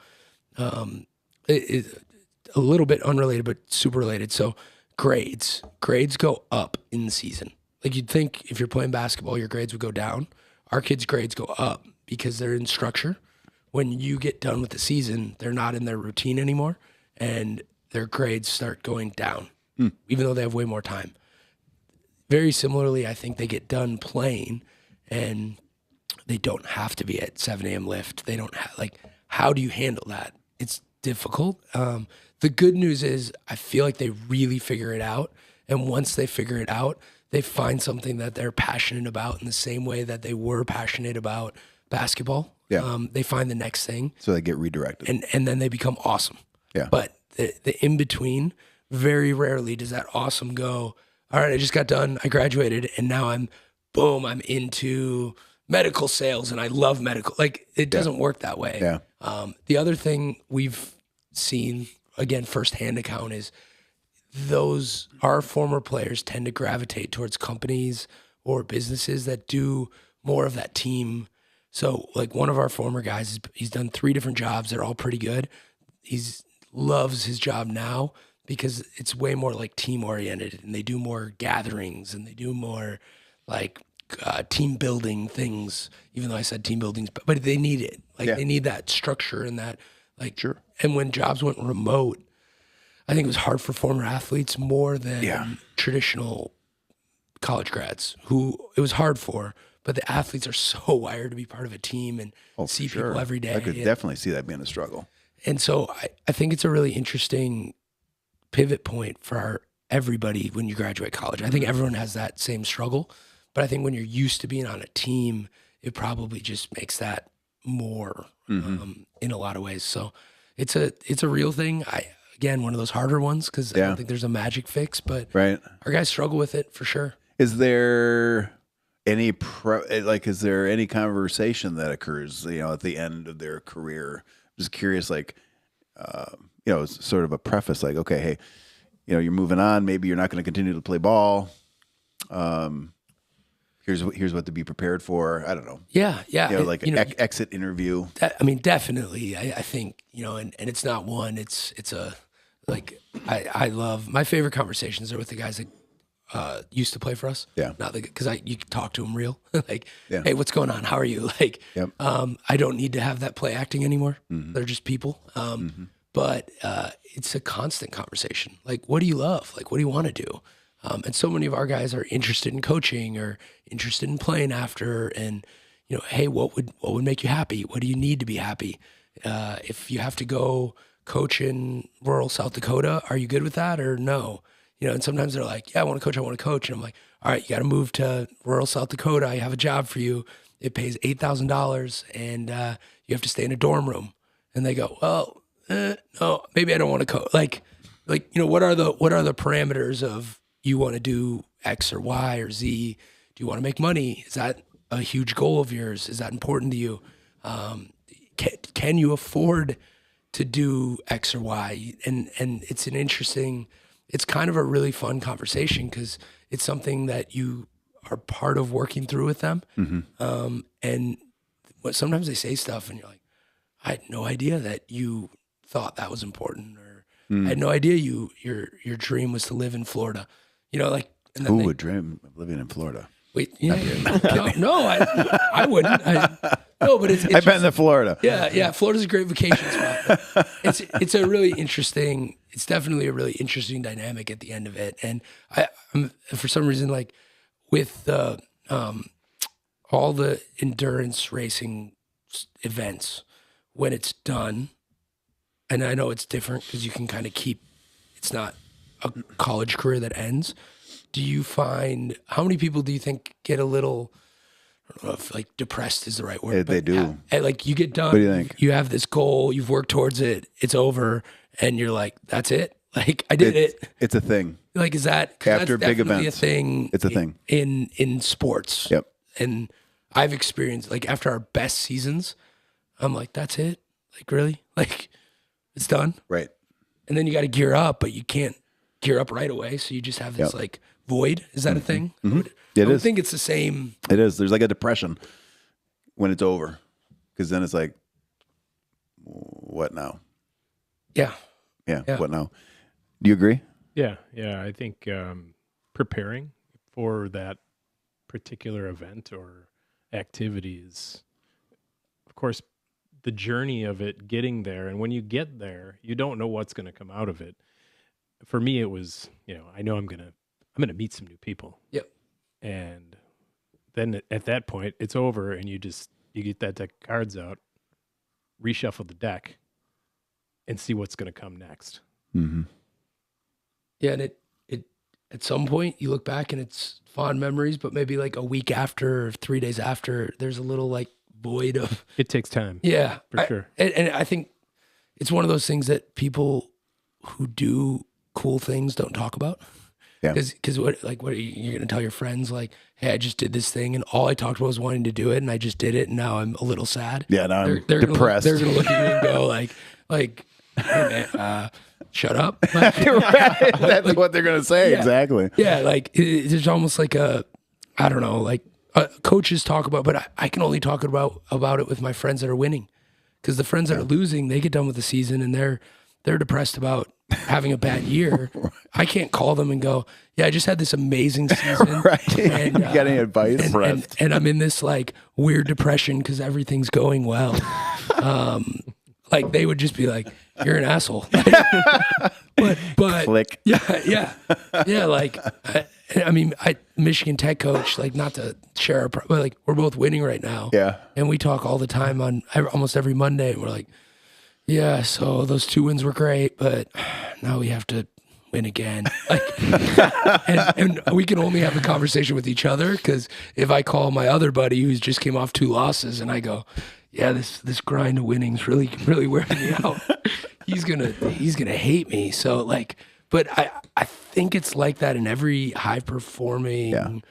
It a little bit unrelated, but super related. So grades go up in the season. Like you'd think if you're playing basketball, your grades would go down. Our kids' grades go up because they're in structure. When you get done with the season, they're not in their routine anymore, and their grades start going down, even though they have way more time. Very similarly, I think they get done playing, and they don't have to be at 7 a.m. lift. They don't have, like, how do you handle that? It's difficult. The good news is I feel like they really figure it out. And once they figure it out, they find something that they're passionate about in the same way that they were passionate about basketball. Yeah. They find the next thing. So they get redirected. And then they become awesome. Yeah. But the in-between, very rarely does that awesome go, all right, I just got done, I graduated, and now I'm into medical sales and I love medical. Like, it doesn't work that way. Yeah. The other thing we've seen, again, firsthand account, is our former players tend to gravitate towards companies or businesses that do more of that team. So, like, one of our former guys, he's done 3 different jobs. They're all pretty good. Loves his job now because it's way more like team oriented, and they do more gatherings and they do more like team building things, even though I said team buildings, but they need it. Like, they need that structure and that, like, sure. And when jobs went remote, I think it was hard for former athletes more than traditional college grads, who it was hard for. But the athletes are so wired to be part of a team and see people every day. I could definitely see that being a struggle. And so I think it's a really interesting pivot point for everybody when you graduate college. I think everyone has that same struggle, but I think when you're used to being on a team, it probably just makes that more in a lot of ways. So it's a real thing. Again, one of those harder ones because I don't think there's a magic fix, but our guys struggle with it for sure. Is there any is there any conversation that occurs, at the end of their career? Just curious, like, it's sort of a preface, like, okay, hey, you're moving on. Maybe you're not going to continue to play ball. Here's what to be prepared for. I don't know. Yeah. Exit interview. Definitely. I think, and it's not one. It's like I love my favorite conversations are with the guys that used to play for us. Yeah. Not because you can talk to them real. Like, hey, what's going on? How are you? Like, I don't need to have that play acting anymore. Mm-hmm. They're just people. But it's a constant conversation. Like, what do you love? Like, what do you want to do? And so many of our guys are interested in coaching or interested in playing after. And, hey, what would make you happy? What do you need to be happy? If you have to go coach in rural South Dakota, are you good with that or no? And sometimes they're like, yeah, I want to coach. And I'm like, all right, you got to move to rural South Dakota. I have a job for you. It pays $8,000 and you have to stay in a dorm room. And they go, well, no, maybe I don't want to coach. Like, what are the parameters of you want to do X or Y or Z? Do you want to make money? Is that a huge goal of yours? Is that important to you? Can you afford to do X or Y? And it's kind of a really fun conversation because it's something that you are part of working through with them. Mm-hmm. And sometimes they say stuff and you're like, I had no idea that you thought that was important, or I had no idea your dream was to live in Florida. Who would dream of living in Florida? Wait, yeah, no, I wouldn't. No, but it's I've been to Florida. Yeah. Florida's a great vacation spot. It's a really interesting. It's definitely a really interesting dynamic at the end of it. And I'm for some reason, like, with all the endurance racing events, when it's done, and I know it's different because you can kind of it's not a college career that ends. Do you find, how many people do you think get a little, I don't know if like depressed is the right word. They do. Like, you get done. What do you think? You have this goal, you've worked towards it, it's over, and you're like, that's it? Like, I did it. It's a thing. Like, is that, after that's big events? A thing. It's a thing. In sports. Yep. And I've experienced, like, after our best seasons, I'm like, that's it? Like, really? Like, it's done? Right. And then you got to gear up, but you can't gear up right away. So you just have this like void. Is that a thing? Mm-hmm. I would think it's the same. It is. There's like a depression when it's over, because then it's like, what now? Yeah. What now? Do you agree? Yeah. I think preparing for that particular event or activity is, of course, the journey of it, getting there. And when you get there, you don't know what's going to come out of it. For me, it was, I know I'm going to meet some new people. Yep. And then at that point, it's over, and you get that deck of cards out, reshuffle the deck, and see what's going to come next. Mm-hmm. Yeah, and at some point you look back and it's fond memories, but maybe like a week after or 3 days after, there's a little like void of. It takes time. Yeah, for sure. And I think it's one of those things that people who do cool things don't talk about. Yeah. Because what are you're gonna tell your friends like, hey, I just did this thing and all I talked about was wanting to do it and I just did it and now I'm a little sad. Yeah, now I'm depressed. They're gonna look at you and go like, hey man, shut up. Like, right. That's what they're gonna say. Yeah. Exactly. Yeah, like there's almost like I don't know, like coaches talk about, but I can only talk about it with my friends that are winning, because the friends that are losing, they get done with the season and they're depressed about having a bad year. I can't call them and go, yeah, I just had this amazing season. Right. And, you got any advice? And I'm in this like weird depression because everything's going well. Like they would just be like, you're an asshole. but click. Yeah. Like, I mean, Michigan Tech coach, like not to share but like we're both winning right now. Yeah. And we talk all the time on almost every Monday. And we're like, yeah, so those 2 wins were great, but now we have to win again. Like, and we can only have a conversation with each other, because if I call my other buddy who's just came off 2 losses and I go, yeah, this grind of winning's really, really wearing me out, he's gonna hate me. So like, but I think it's like that in every high performing,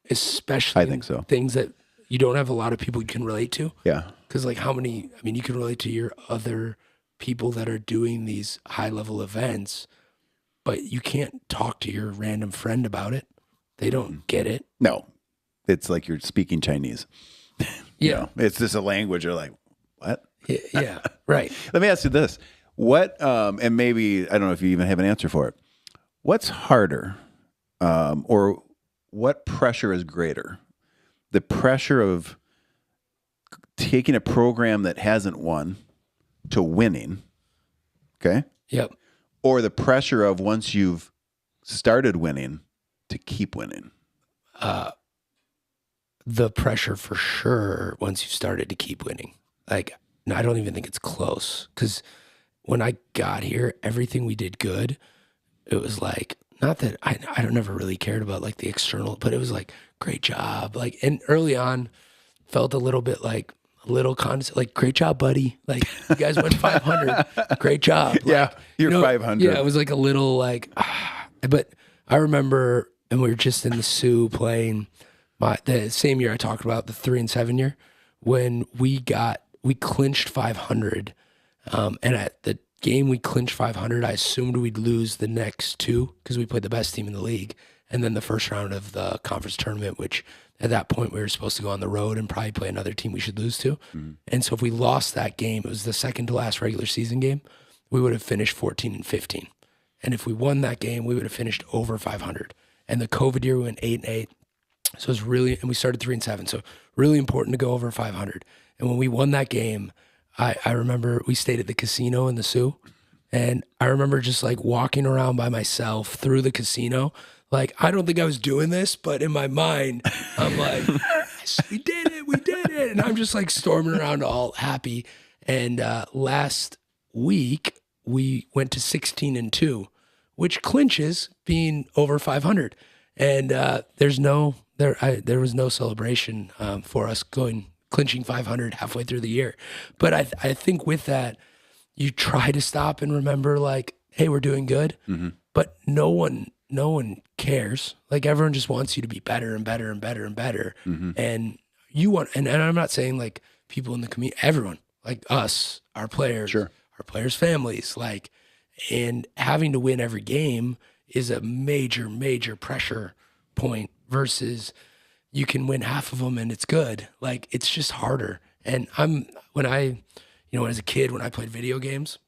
especially I think so. Things that you don't have a lot of people you can relate to. Yeah. Because like you can relate to your other people that are doing these high level events, but you can't talk to your random friend about it. They don't get it. No, it's like you're speaking Chinese. Yeah. You know, it's just a language. You're like, what? Yeah. Right. Let me ask you this. What, and maybe, I don't know if you even have an answer for it. What's harder, or what pressure is greater? The pressure of taking a program that hasn't won to winning, okay? Yep. Or the pressure of once you've started winning to keep winning? The pressure for sure once you've started to keep winning. Like, no, I don't even think it's close. Because when I got here, everything we did good, it was like, not that I don't never really cared about like the external, but it was like, great job. Like, and early on felt a little bit like, like, great job, buddy. Like, you guys went 500. Great job. Like, yeah, you're 500. Yeah, it was like a little like, but I remember, and we were just in the Sioux playing the same year I talked about, the 3-7 year, when we clinched 500. And at the game we clinched 500, I assumed we'd lose the next 2 because we played the best team in the league. And then the first round of the conference tournament, which at that point we were supposed to go on the road and probably play another team we should lose to. Mm-hmm. And so if we lost that game, it was the second to last regular season game, we would have finished 14-15. And if we won that game, we would have finished over 500. And the COVID year, we went 8-8. So it was really, and we started 3-7. So really important to go over 500. And when we won that game, I remember we stayed at the casino in the Sioux. And I remember just like walking around by myself through the casino. Like, I don't think I was doing this, but in my mind, I'm like, yes, we did it. And I'm just like storming around all happy. And last week, we went to 16-2, which clinches being over 500. And there was no celebration for us clinching 500 halfway through the year. But I think with that, you try to stop and remember like, hey, we're doing good. Mm-hmm. But no one cares. Like, everyone just wants you to be better and better and better and better. Mm-hmm. And you want, and I'm not saying like people in the community, everyone, like us, our players, sure, our players' families, like, and having to win every game is a major, major pressure point versus you can win half of them and it's good. Like, it's just harder. And when as a kid, when I played video games,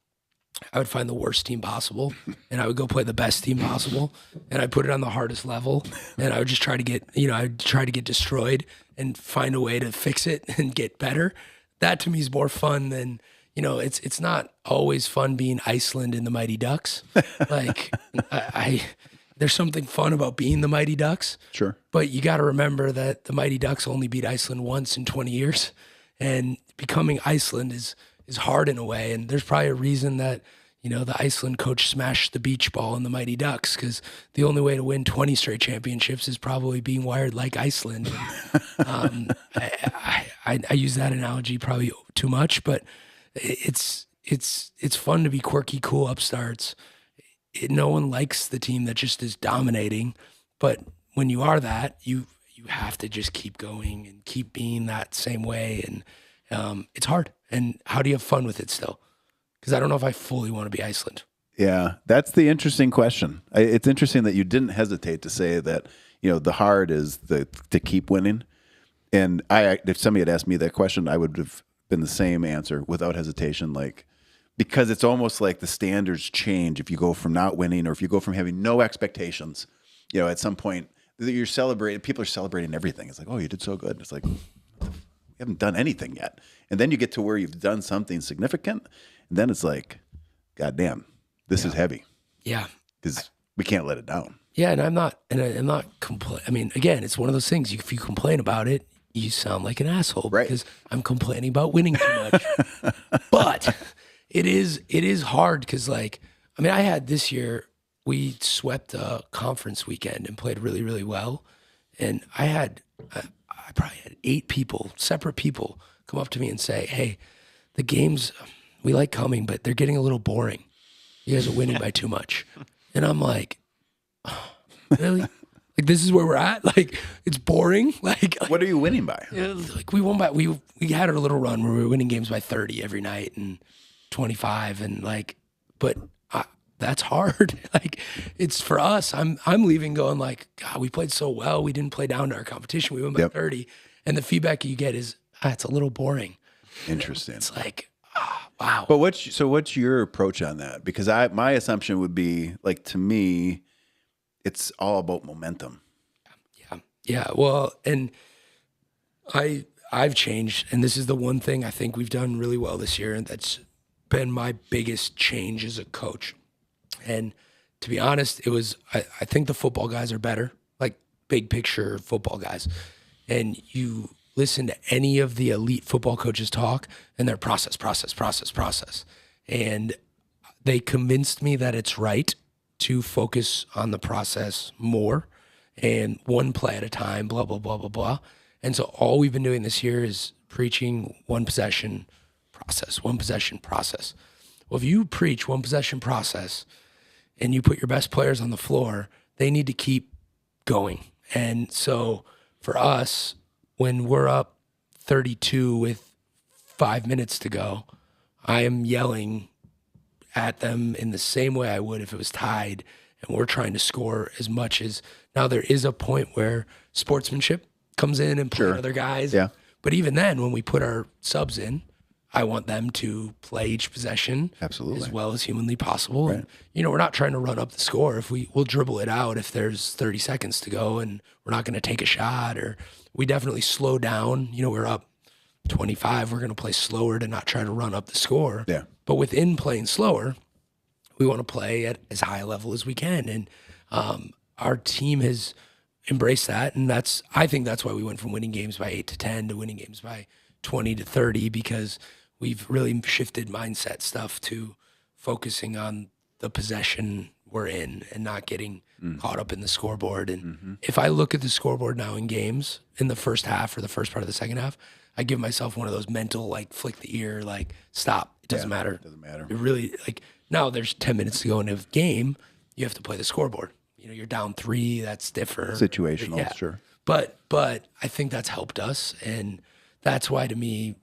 I would find the worst team possible and I would go play the best team possible and I put it on the hardest level and I would just try to get destroyed and find a way to fix it and get better. That to me is more fun than, it's not always fun being Iceland in the Mighty Ducks. Like, there's something fun about being the Mighty Ducks. Sure. But you got to remember that the Mighty Ducks only beat Iceland once in 20 years. And becoming Iceland is hard in a way. And there's probably a reason that, the Iceland coach smashed the beach ball in the Mighty Ducks because the only way to win 20 straight championships is probably being wired like Iceland. I use that analogy probably too much, but it's fun to be quirky, cool upstarts. No one likes the team that just is dominating, but when you are that, you have to just keep going and keep being that same way, and it's hard. And how do you have fun with it still? Because I don't know if I fully want to be Iceland. Yeah, that's the interesting question. It's interesting that you didn't hesitate to say that, the hard is to keep winning. And if somebody had asked me that question, I would have been the same answer without hesitation. Because it's almost like the standards change if you go from not winning or if you go from having no expectations. At some point you're celebrating, people are celebrating everything. It's like, oh, you did so good. It's like, you haven't done anything yet. And then you get to where you've done something significant. And then it's like, God damn, this is heavy. Yeah. Because we can't let it down. Yeah. And I'm not I mean, again, it's one of those things. If you complain about it, you sound like an asshole, right? Because I'm complaining about winning too much. But it is hard because, I had this year, we swept a conference weekend and played really, really well. And I probably had 8 people, separate people, come up to me and say, hey, the games, we like coming, but they're getting a little boring. You guys are winning by too much. And I'm like, oh, really? This is where we're at? It's boring? What are you winning by? We won by, we had a little run where we were winning games by 30 every night and 25 and but that's hard. It's for us. I'm leaving going God, we played so well. We didn't play down to our competition. We won by 30. And the feedback you get is, it's a little boring. Interesting. It's wow. But what's your approach on that? Because my assumption would be to me, it's all about momentum. Yeah. Well, and I've changed, and this is the one thing I think we've done really well this year, and that's been my biggest change as a coach. And to be honest, it was, I think the football guys are better, big picture football guys. And you listen to any of the elite football coaches talk, and they're process. And they convinced me that it's right to focus on the process more and one play at a time, blah, blah, blah, blah, blah. And so all we've been doing this year is preaching one possession process. Well, if you preach one possession process and you put your best players on the floor, they need to keep going. And so for us, when we're up 32 with 5 minutes to go, I am yelling at them in the same way I would if it was tied and we're trying to score as much as. Now there is a point where sportsmanship comes in and play other guys. Yeah. But even then, when we put our subs in, I want them to play each possession as well as humanly possible. Right. And, we're not trying to run up the score. We'll dribble it out if there's 30 seconds to go and we're not going to take a shot, or we definitely slow down. We're up 25. We're going to play slower to not try to run up the score. Yeah. But within playing slower, we want to play at as high a level as we can. And our team has embraced that. And I think that's why we went from winning games by 8 to 10 to winning games by 20 to 30, because we've really shifted mindset stuff to focusing on the possession we're in and not getting caught up in the scoreboard. And if I look at the scoreboard now in games in the first half or the first part of the second half, I give myself one of those mental, flick the ear, stop. It doesn't matter. It doesn't matter. It really, now there's 10 minutes to go in a game. You have to play the scoreboard. You're down 3. That's different. Situational, sure. But I think that's helped us. And that's why, to me,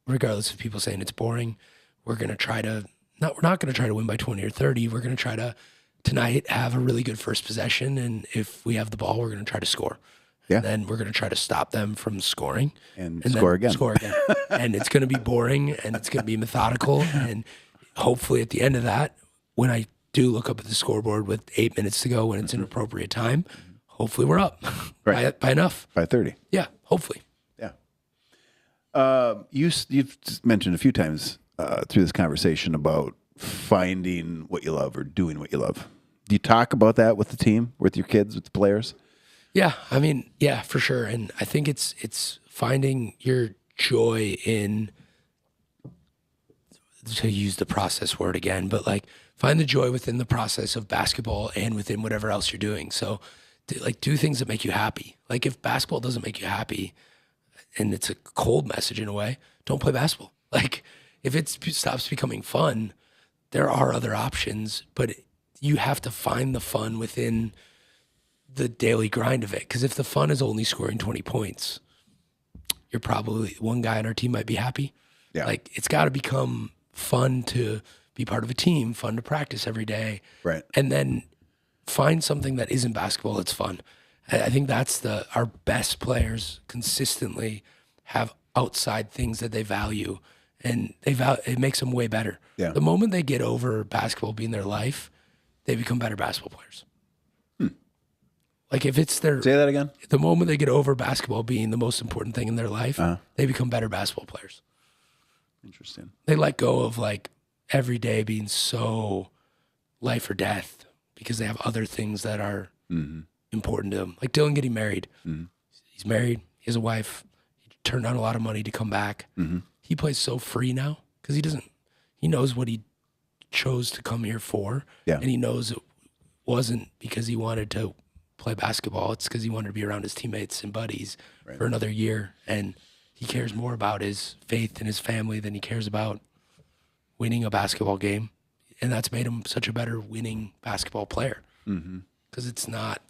regardless of people saying it's boring, we're going to try to, we're not going to try to win by 20 or 30. We're going to try to, tonight, have a really good first possession. And if we have the ball, we're going to try to score. Yeah. And then we're going to try to stop them from scoring. And score again. And it's going to be boring and it's going to be methodical. And hopefully at the end of that, when I do look up at the scoreboard with 8 minutes to go, when it's an appropriate time, hopefully we're up by enough. By 30. Yeah, hopefully. Yeah. You've mentioned a few times through this conversation about finding what you love or doing what you love. Do you talk about that with the team, with your kids, with the players? Yeah, for sure. And I think it's finding your joy in to use the process word again, but like find the joy within the process of basketball and within whatever else you're doing. So do things that make you happy. Like if basketball doesn't make you happy, and it's a cold message in a way, don't play basketball. Like if it stops becoming fun, there are other options, but you have to find the fun within the daily grind of it. Because if the fun is only scoring 20 points, you're probably, one guy on our team might be happy. Yeah. Like it's got to become fun to be part of a team, fun to practice every day. Right. And then find something that isn't basketball that's fun. I think that's our best players consistently have outside things that they value, and it makes them way better. Yeah. The moment they get over basketball being their life, they become better basketball players. Like if it's their... Say that again? The moment they get over basketball being the most important thing in their life, they become better basketball players. Interesting. They let go of like every day being so life or death because they have other things that are important to them. Like Dylan getting married. He's married. He has a wife. He turned down a lot of money to come back. He plays so free now because he knows what he chose to come here for. Yeah. And he knows it wasn't because he wanted to play basketball. It's because he wanted to be around his teammates and buddies for another year. And he cares more about his faith and his family than he cares about winning a basketball game. And that's made him such a better winning basketball player. Because it's not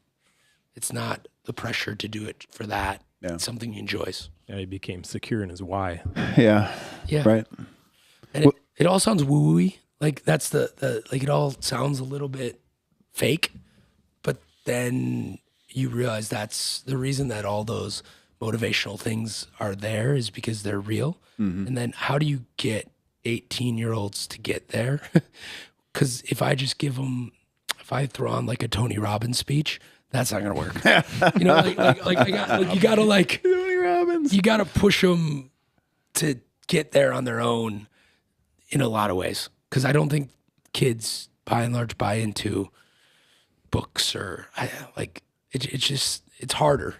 the pressure to do it for that. Yeah. It's something he enjoys. Yeah, he became secure in his why. Yeah. Right. And it all sounds woo-woo-y. Like that's the like it all sounds a little bit fake, but then you realize that's the reason that all those motivational things are there is because they're real. And then how do you get 18-year-olds to get there? Because if I throw on like a Tony Robbins speech, that's not gonna work. You know, you gotta like Tony Robbins. You gotta push them to get there on their own in a lot of ways. Because I don't think kids, by and large, buy into books or it's harder.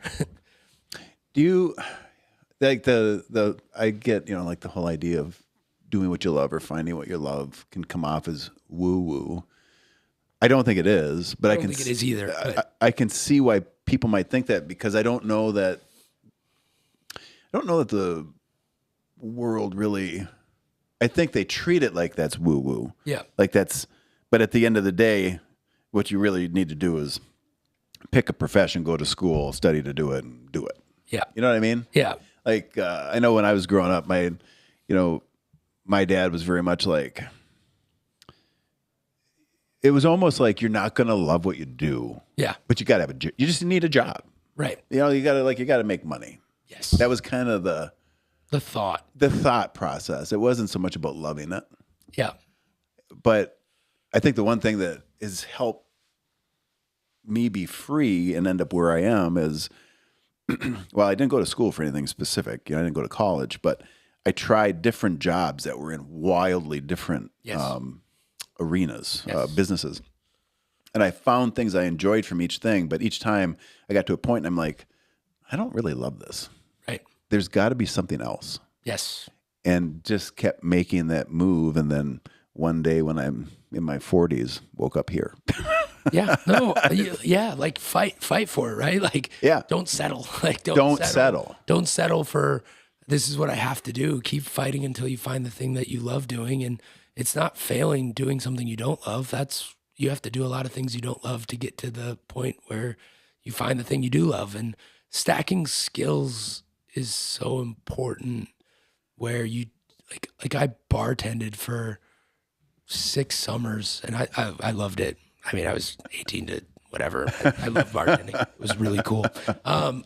Do you like I get, like the whole idea of doing what you love or finding what you love can come off as woo woo. I don't think it is, but I don't think it is either. I can see why people might think that because I don't know that the world really. I think they treat it like that's woo woo. Yeah. But at the end of the day, what you really need to do is pick a profession, go to school, study to do it, and do it. Yeah. You know what I mean? Yeah. Like I know when I was growing up, my dad was very much like. It was almost like you're not going to love what you do. Yeah. But you got to have you just need a job. Right. You got to make money. Yes. That was kind of the thought process. It wasn't so much about loving it. Yeah. But I think the one thing that has helped me be free and end up where I am is, well, I didn't go to school for anything specific. I didn't go to college, but I tried different jobs that were in wildly different arenas, businesses. And I found things I enjoyed from each thing, but each time I got to a point and I'm like, I don't really love this. Right. There's got to be something else. Yes. And just kept making that move. And then one day when I'm in my 40s, woke up here. Yeah. No. Yeah. Like fight for it, right? Like, don't settle. Like, don't settle. Don't settle for this is what I have to do. Keep fighting until you find the thing that you love doing. And it's not failing doing something you don't love. You have to do a lot of things you don't love to get to the point where you find the thing you do love. And stacking skills is so important where you like I bartended for 6 summers and I loved it. I mean, I was 18 to whatever. I loved bartending. It was really cool.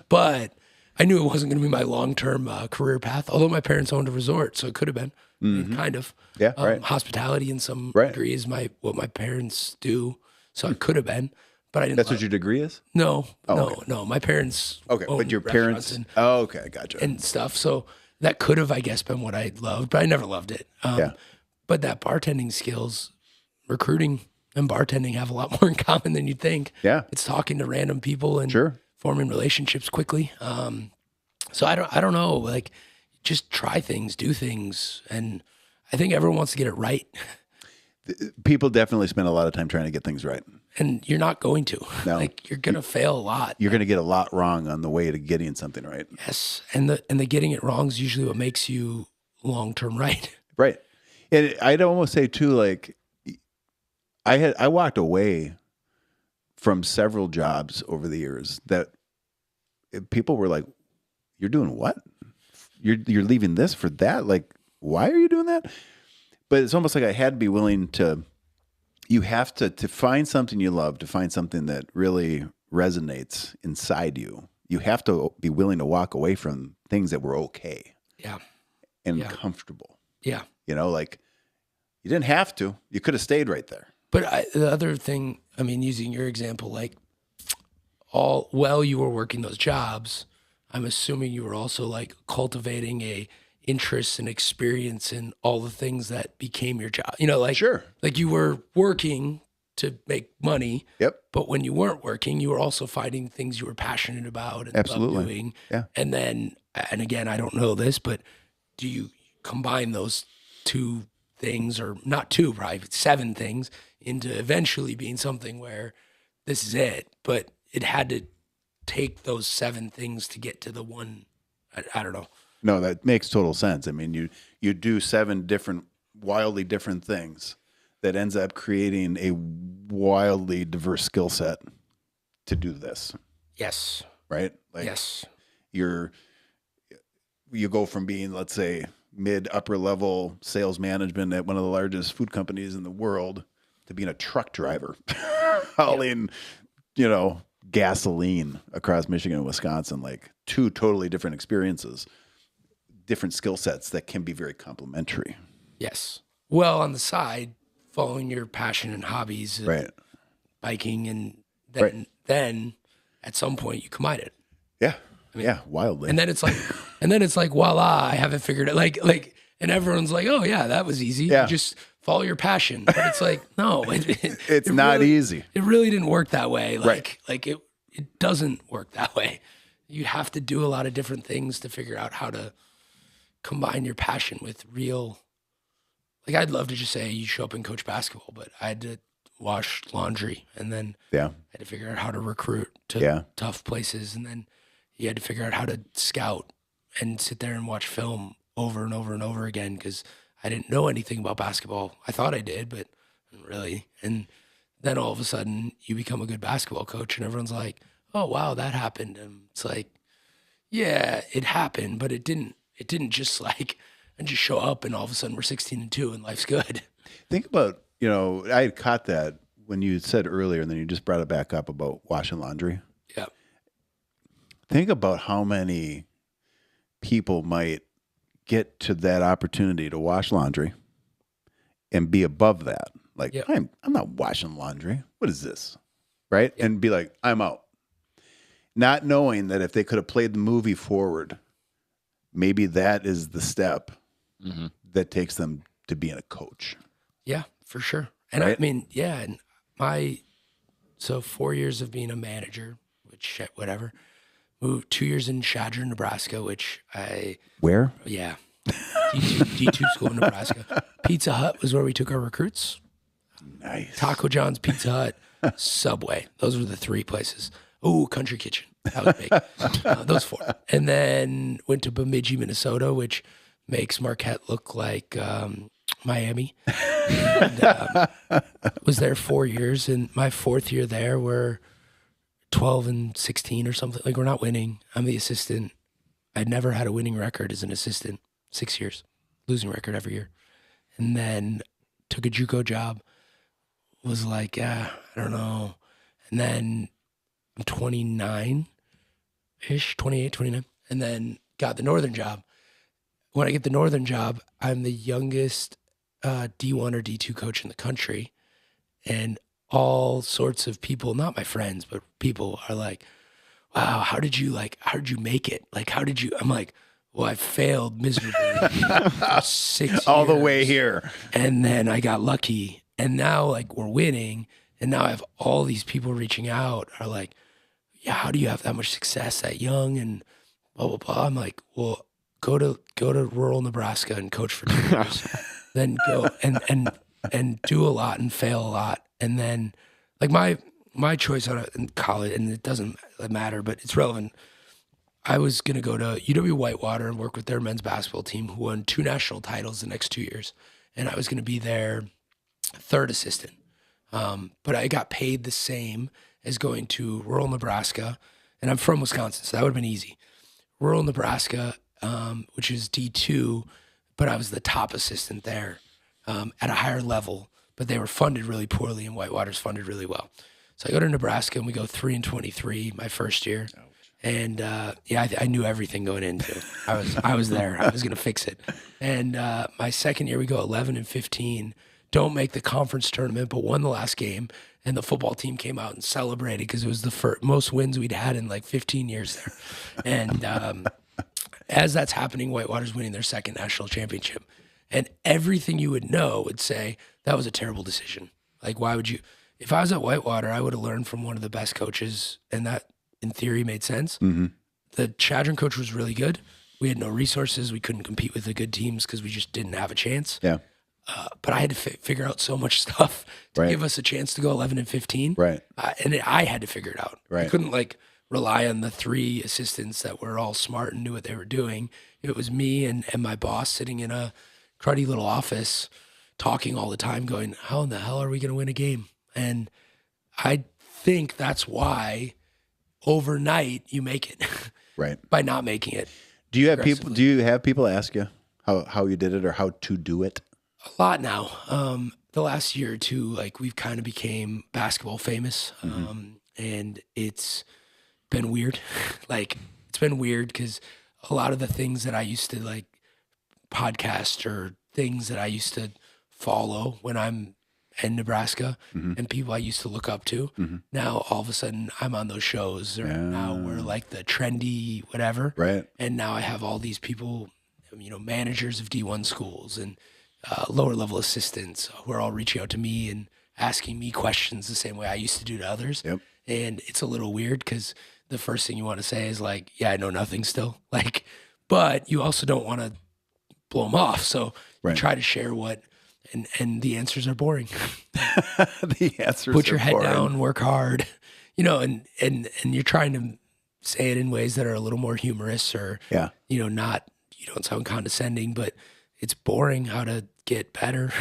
But I knew it wasn't going to be my long-term career path, although my parents owned a resort, so it could have been. Kind of. Yeah, right. Hospitality in some degree is what my parents do, so it could have been, but I didn't. That's what your degree is? No. My parents. Okay, but your parents. Okay, gotcha. And stuff. So that could have, I guess, been what I loved, but I never loved it. But that bartending skills, recruiting and bartending have a lot more in common than you'd think. Yeah, it's talking to random people and forming relationships quickly. So I don't know, like just try things, do things. And I think everyone wants to get it right. People definitely spend a lot of time trying to get things right. And you're not going to. No. Like, you're going to fail a lot. You're going to get a lot wrong on the way to getting something right. Yes. And the getting it wrong is usually what makes you long-term right. Right. And I'd almost say too, like, I walked away from several jobs over the years that people were like, "You're doing what? You're leaving this for that? Like, why are you doing that?" But it's almost like I had to be willing to. You have to find something you love, to find something that really resonates inside you. You have to be willing to walk away from things that were okay. Yeah. And comfortable. Yeah. You know, like, you didn't have to. You could have stayed right there. But the other thing, I mean, using your example, like, while you were working those jobs, I'm assuming you were also like cultivating a interest and experience in all the things that became your job. You know, like, sure, like you were working to make money. Yep. But when you weren't working, you were also finding things you were passionate about and absolutely doing. Yeah. And then, and again, I don't know this, but do you combine those two things, or not two, probably 7 things, into eventually being something where this is it? But it had to take those 7 things to get to the one. I don't know. No, that makes total sense. I mean, you do 7 different, wildly different things that ends up creating a wildly diverse skill set to do this. Yes. Right? Like, yes. You go from being, let's say, mid-upper level sales management at one of the largest food companies in the world to being a truck driver, hauling, gasoline across Michigan and Wisconsin, like 2 totally different experiences, different skill sets that can be very complementary. Yes. Well, on the side, following your passion and hobbies, right? Biking, and then at some point you combine it. Yeah. I mean, wildly. And then it's like, voila, I haven't figured it. Like, and everyone's like, oh yeah, that was easy. Yeah. You just follow your passion. But it's like, no, it's not really, easy. It really didn't work that way. Like it doesn't work that way. You have to do a lot of different things to figure out how to combine your passion with real. Like, I'd love to just say you show up and coach basketball, but I had to wash laundry, and then I had to figure out how to recruit to tough places, and then you had to figure out how to scout and sit there and watch film over and over and over again, because I didn't know anything about basketball. I thought I did, but not really. And then all of a sudden you become a good basketball coach, and everyone's like, oh, wow, that happened. And it's like, yeah, it happened, but it didn't just like, and just show up and all of a sudden we're 16-2 and life's good. Think about, I had caught that when you said earlier, and then you just brought it back up about washing laundry. Yeah. Think about how many people might get to that opportunity to wash laundry and be above that. Like, I'm not washing laundry. What is this? Right? Yep. And be like, I'm out. Not knowing that if they could have played the movie forward, maybe that is the step that takes them to being a coach. Yeah, for sure. And right? I mean, and so 4 years of being a manager, which whatever, moved 2 years in Shadron, Nebraska, which Where? Yeah. D2 school in Nebraska. Pizza Hut was where we took our recruits. Nice. Taco John's, Pizza Hut, Subway. Those were the 3 places. Oh, Country Kitchen. That was big. Those 4. And then went to Bemidji, Minnesota, which makes Marquette look like Miami. And, was there 4 years. And my 4th year there, we're 12-16 or something. Like, we're not winning. I'm the assistant. I'd never had a winning record as an assistant. 6 years. Losing record every year. And then took a JUCO job. Was like, I don't know. And then I'm 29-ish, 28, 29. And then got the Northern job. When I get the Northern job, I'm the youngest D1 or D2 coach in the country. And all sorts of people, not my friends, but people are like, wow, how did you make it? Like, I'm like, well, I failed miserably for 6 years. All the way here. And then I got lucky. And now, like, we're winning. And now I have all these people reaching out are like, yeah, how do you have that much success that young? And blah, blah, blah. I'm like, well, go to rural Nebraska and coach for 2 years. then go and do a lot and fail a lot. And then like my choice in college, and it doesn't matter, but it's relevant. I was going to go to UW Whitewater and work with their men's basketball team who won 2 national titles the next 2 years. And I was going to be their third assistant. But I got paid the same as going to rural Nebraska. And I'm from Wisconsin, so that would have been easy. Rural Nebraska, which is D2, but I was the top assistant there at a higher level. But they were funded really poorly, and Whitewater's funded really well. So I go to Nebraska, and we go 3-23 my first year. Ouch. And I knew everything going into it. I was there. I was going to fix it. And my second year, we go 11-15. Don't make the conference tournament, but won the last game. And the football team came out and celebrated because it was the most wins we'd had in like 15 years there. And as that's happening, Whitewater's winning their second national championship. And everything you would know would say that was a terrible decision. Like, why would you? If I was at Whitewater, I would have learned from one of the best coaches, and that, in theory, made sense. Mm-hmm. The Chadron coach was really good. We had no resources. We couldn't compete with the good teams because we just didn't have a chance. Yeah. But I had to figure out so much stuff to give us a chance to go 11-15. Right. I had to figure it out. Right. I couldn't rely on the 3 assistants that were all smart and knew what they were doing. It was me and my boss sitting in a cruddy little office talking all the time going, how in the hell are we going to win a game? And I think that's why overnight you make it. Right. By not making it. Do you have people ask you how you did it or how to do it? A lot now. The last year or two, we've kind of became basketball famous. And it's been weird. It's been weird because a lot of the things that I used to podcast or things that I used to follow when I'm in Nebraska and people I used to look up to, now all of a sudden I'm on those shows, or now we're the trendy whatever. Right. And now I have all these people, managers of D1 schools and lower level assistants who are all reaching out to me and asking me questions the same way I used to do to others. Yep. And it's a little weird because the first thing you want to say is yeah, I know nothing still. But you also don't want to blow them off. So you try to share and the answers are boring. The answers Put your head down, work hard, and you're trying to say it in ways that are a little more humorous or, you don't sound condescending, but it's boring how to get better.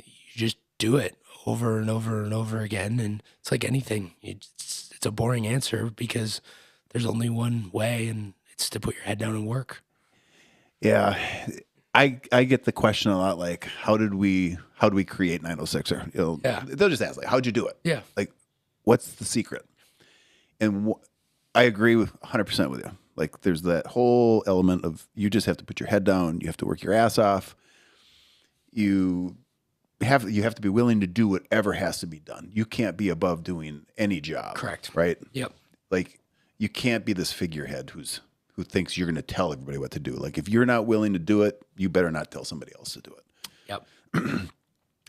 You just do it over and over and over again. And it's like anything. It's a boring answer because there's only one way, and it's to put your head down and work. Yeah. I get the question a lot, how do we create 906er? They'll just ask, how'd you do it? Yeah. What's the secret? And I agree 100% with you. There's that whole element of you just have to put your head down. You have to work your ass off. You have to be willing to do whatever has to be done. You can't be above doing any job. Correct. Right? Yep. You can't be this figurehead who thinks you're going to tell everybody what to do. If you're not willing to do it, you better not tell somebody else to do it. Yep.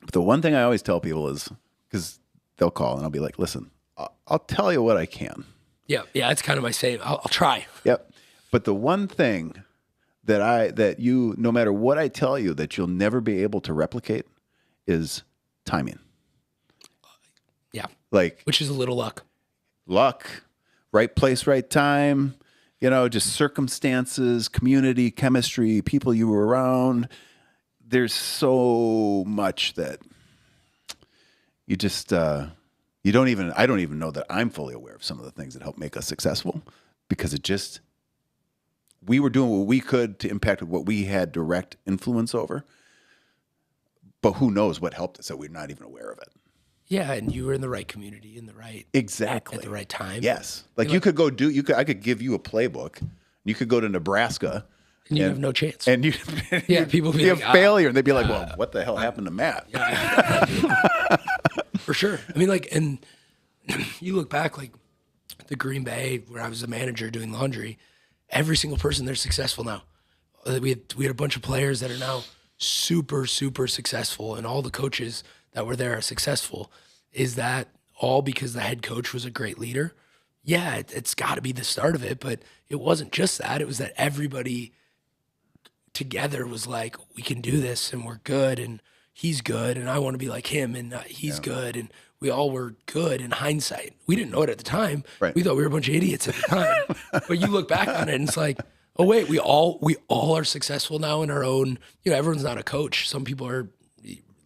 But the one thing I always tell people is, because they'll call and I'll be like, listen, I'll tell you what I can. Yeah. Yeah. That's kind of my saying. I'll try. Yep. But the one thing that you, no matter what I tell you, that you'll never be able to replicate is timing. Yeah. Which is a little luck. Right place, right time. Just circumstances, community, chemistry, people you were around. There's so much that you just, I don't even know that I'm fully aware of some of the things that help make us successful, because we were doing what we could to impact what we had direct influence over. But who knows what helped us that we're not even aware of it. Yeah, and you were in the right community, at the right time. Yes, you could go I could give you a playbook. You could go to Nebraska, and you have no chance. And people be like, failure, and they'd be like, "Well, what the hell happened to Matt?" For sure. And you look back, the Green Bay, where I was a manager doing laundry. Every single person there's successful now. We had a bunch of players that are now super, super successful, and all the coaches that were there are successful. Is that all because the head coach was a great leader? Yeah, it's got to be the start of it, but it wasn't just that. It was that everybody together was like, we can do this and we're good and he's good and I want to be like him and he's good. And we all were good in hindsight. We didn't know it at the time. Right. We thought we were a bunch of idiots at the time. But you look back on it and it's like, oh wait, we all are successful now in our own, everyone's not a coach. Some people are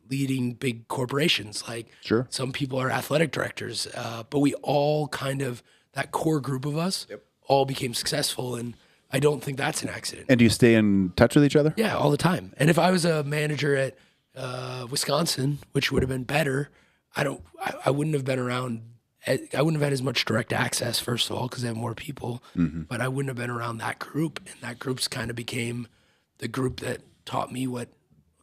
leading big corporations. Like sure. Some people are athletic directors. But we all kind of, that core group of us all became successful. And I don't think that's an accident. And do you stay in touch with each other? Yeah, all the time. And if I was a manager at Wisconsin, which would have been better, I wouldn't have been around. I wouldn't have had as much direct access, first of all, because I have more people. But I wouldn't have been around that group, and that group's kind of became the group that taught me what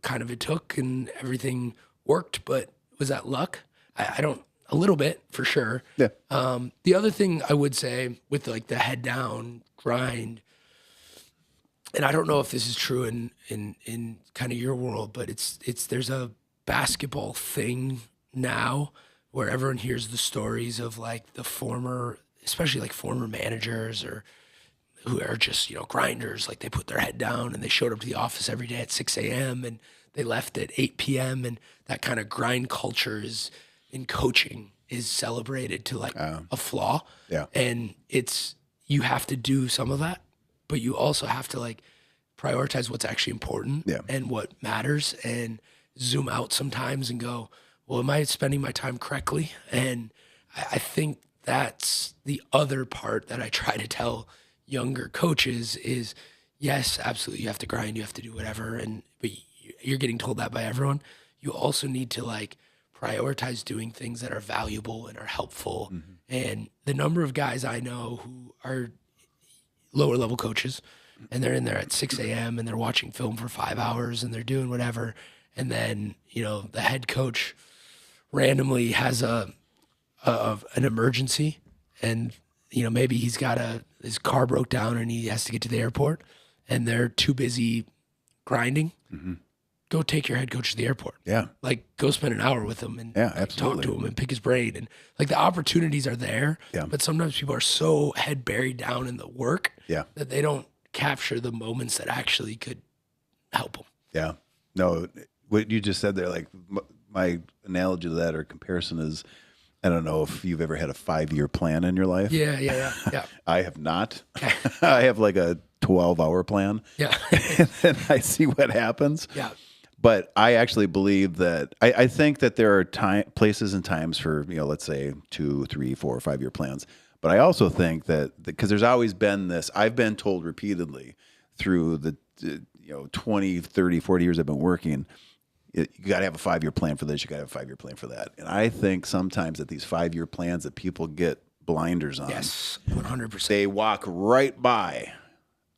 kind of it took, and everything worked. But was that luck? I don't. A little bit, for sure. Yeah. The other thing I would say with like the head down grind, and I don't know if this is true in kind of your world, but there's a basketball thing now where everyone hears the stories of like the former, especially like former managers or who are just, grinders. Like they put their head down and they showed up to the office every day at 6 a.m. and they left at 8 p.m. And that kind of grind culture in coaching is celebrated to like a flaw. Yeah. And you have to do some of that, but you also have to like prioritize what's actually important and what matters and zoom out sometimes and go, well, am I spending my time correctly? And I think that's the other part that I try to tell younger coaches is, yes, absolutely, you have to grind, you have to do whatever, but you're getting told that by everyone. You also need to like prioritize doing things that are valuable and are helpful. And the number of guys I know who are lower level coaches and they're in there at 6 a.m. and they're watching film for 5 hours and they're doing whatever. And then, the head coach randomly has an emergency and, maybe he's got his car broke down and he has to get to the airport and they're too busy grinding. Go take your head coach to the airport. Yeah. Like go spend an hour with him and absolutely. talk to him and pick his brain. And like the opportunities are there, but sometimes people are so head buried down in the work that they don't capture the moments that actually could help them. Yeah. No, what you just said there, like my analogy to that or comparison is, I don't know if you've ever had a 5-year plan in your life. Yeah. I have not. I have like a 12-hour plan. Yeah. And I see what happens. Yeah. But I actually believe that I think that there are places and times for, let's say 2, 3, 4, 5-year plans. But I also think that because there's always been this, I've been told repeatedly through the 20, 30, 40 years I've been working, you got to have a 5-year plan for this. You got to have a 5-year plan for that. And I think sometimes that these 5-year plans that people get blinders on. Yes, 100%. They walk right by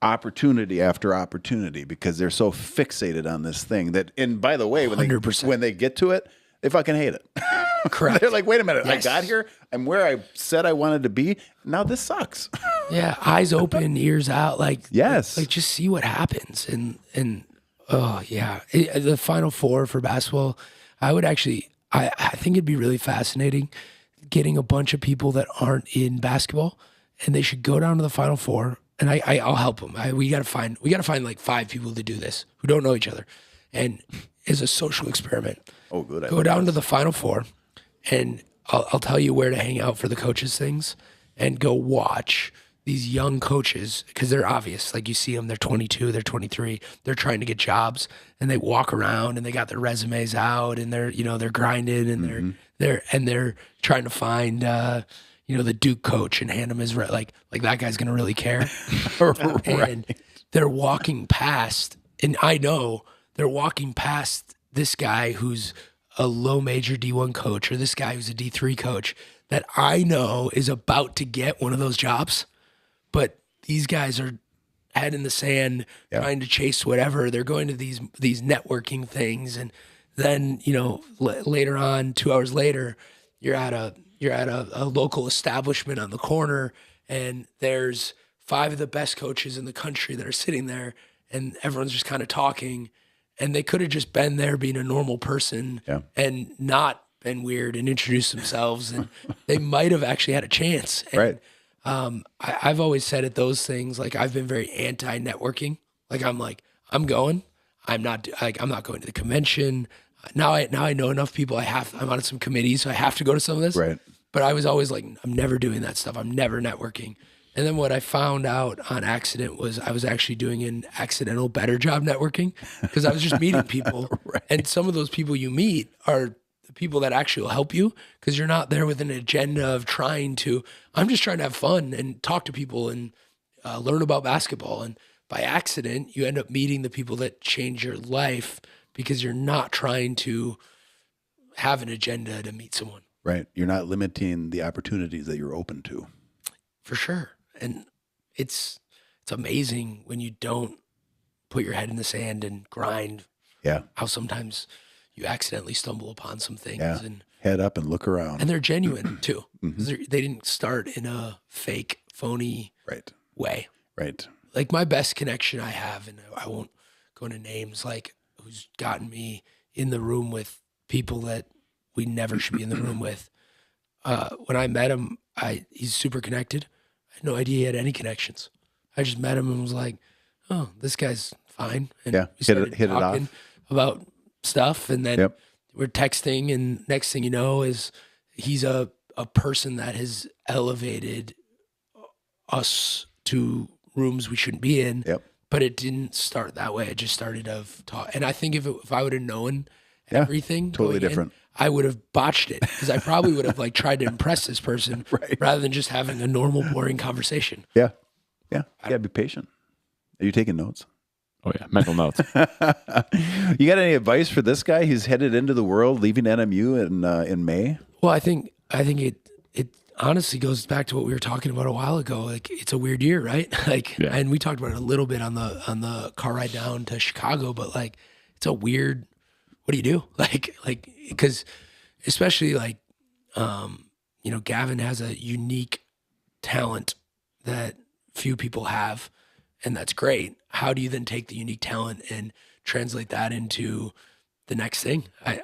opportunity after opportunity because they're so fixated on this thing that, and by the way, when they get to it, they fucking hate it. Correct. They're like, wait a minute, I got here. I'm where I said I wanted to be. Now this sucks. Yeah. Eyes open, ears out. Like, yes. Like just see what happens. And oh yeah. The Final Four for basketball, I would actually, I think it'd be really fascinating getting a bunch of people that aren't in basketball and they should go down to the Final Four. And I'll help them. We gotta find like 5 people to do this who don't know each other, and as a social experiment. Oh, good. Go down to the Final Four, and I'll tell you where to hang out for the coaches things, and go watch these young coaches because they're obvious. Like you see them, they're 22, they're 23, they're trying to get jobs, and they walk around and they got their resumes out, and they're grinding, and they're trying to find. The Duke coach and hand him his like that guy's gonna really care. Right. And they're walking past, and I know they're walking past this guy who's a low major D1 coach or this guy who's a D3 coach that I know is about to get one of those jobs, but these guys are head in the sand trying to chase whatever. They're going to these networking things, and then later on, 2 hours later, you're at a local establishment on the corner, and there's 5 of the best coaches in the country that are sitting there, and everyone's just kind of talking, and they could have just been there being a normal person and not been weird and introduced themselves, and they might have actually had a chance. And, I've always said at those things, like I've been very anti-networking. Like I'm I'm going. I'm not going to the convention. Now I know enough people. I'm on some committees, so I have to go to some of this. Right. But I was always like, I'm never doing that stuff. I'm never networking. And then what I found out on accident was I was actually doing an accidental better job networking because I was just meeting people. Right. And some of those people you meet are the people that actually will help you because you're not there with an agenda of I'm just trying to have fun and talk to people and learn about basketball. And by accident, you end up meeting the people that change your life because you're not trying to have an agenda to meet someone. Right. You're not limiting the opportunities that you're open to. For sure. And it's amazing when you don't put your head in the sand and grind. Yeah. How sometimes you accidentally stumble upon some things. Yeah. And head up and look around. And they're genuine too. Mm-hmm. They didn't start in a fake, phony way. Right. Like my best connection I have, and I won't go into names, like who's gotten me in the room with people that we never should be in the room with. When I met him, he's super connected. I had no idea he had any connections. I just met him and was like, oh, this guy's fine. And we started hit talking it off about stuff. And then we're texting, and next thing you know is he's a person that has elevated us to rooms we shouldn't be in. Yep. But it didn't start that way. It just started of talk. And I think if I would have known everything totally different, I would have botched it because I probably would have like tried to impress this person rather than just having a normal, boring conversation. Yeah. Yeah. You gotta be patient. Are you taking notes? Oh yeah. Mental notes. You got any advice for this guy? He's headed into the world, leaving NMU in May. Well, I think it honestly goes back to what we were talking about a while ago. Like it's a weird year, right? And we talked about it a little bit on the car ride down to Chicago, but like, it's a weird, what do you do? Like, because especially like, Gavin has a unique talent that few people have, and that's great. How do you then take the unique talent and translate that into the next thing? I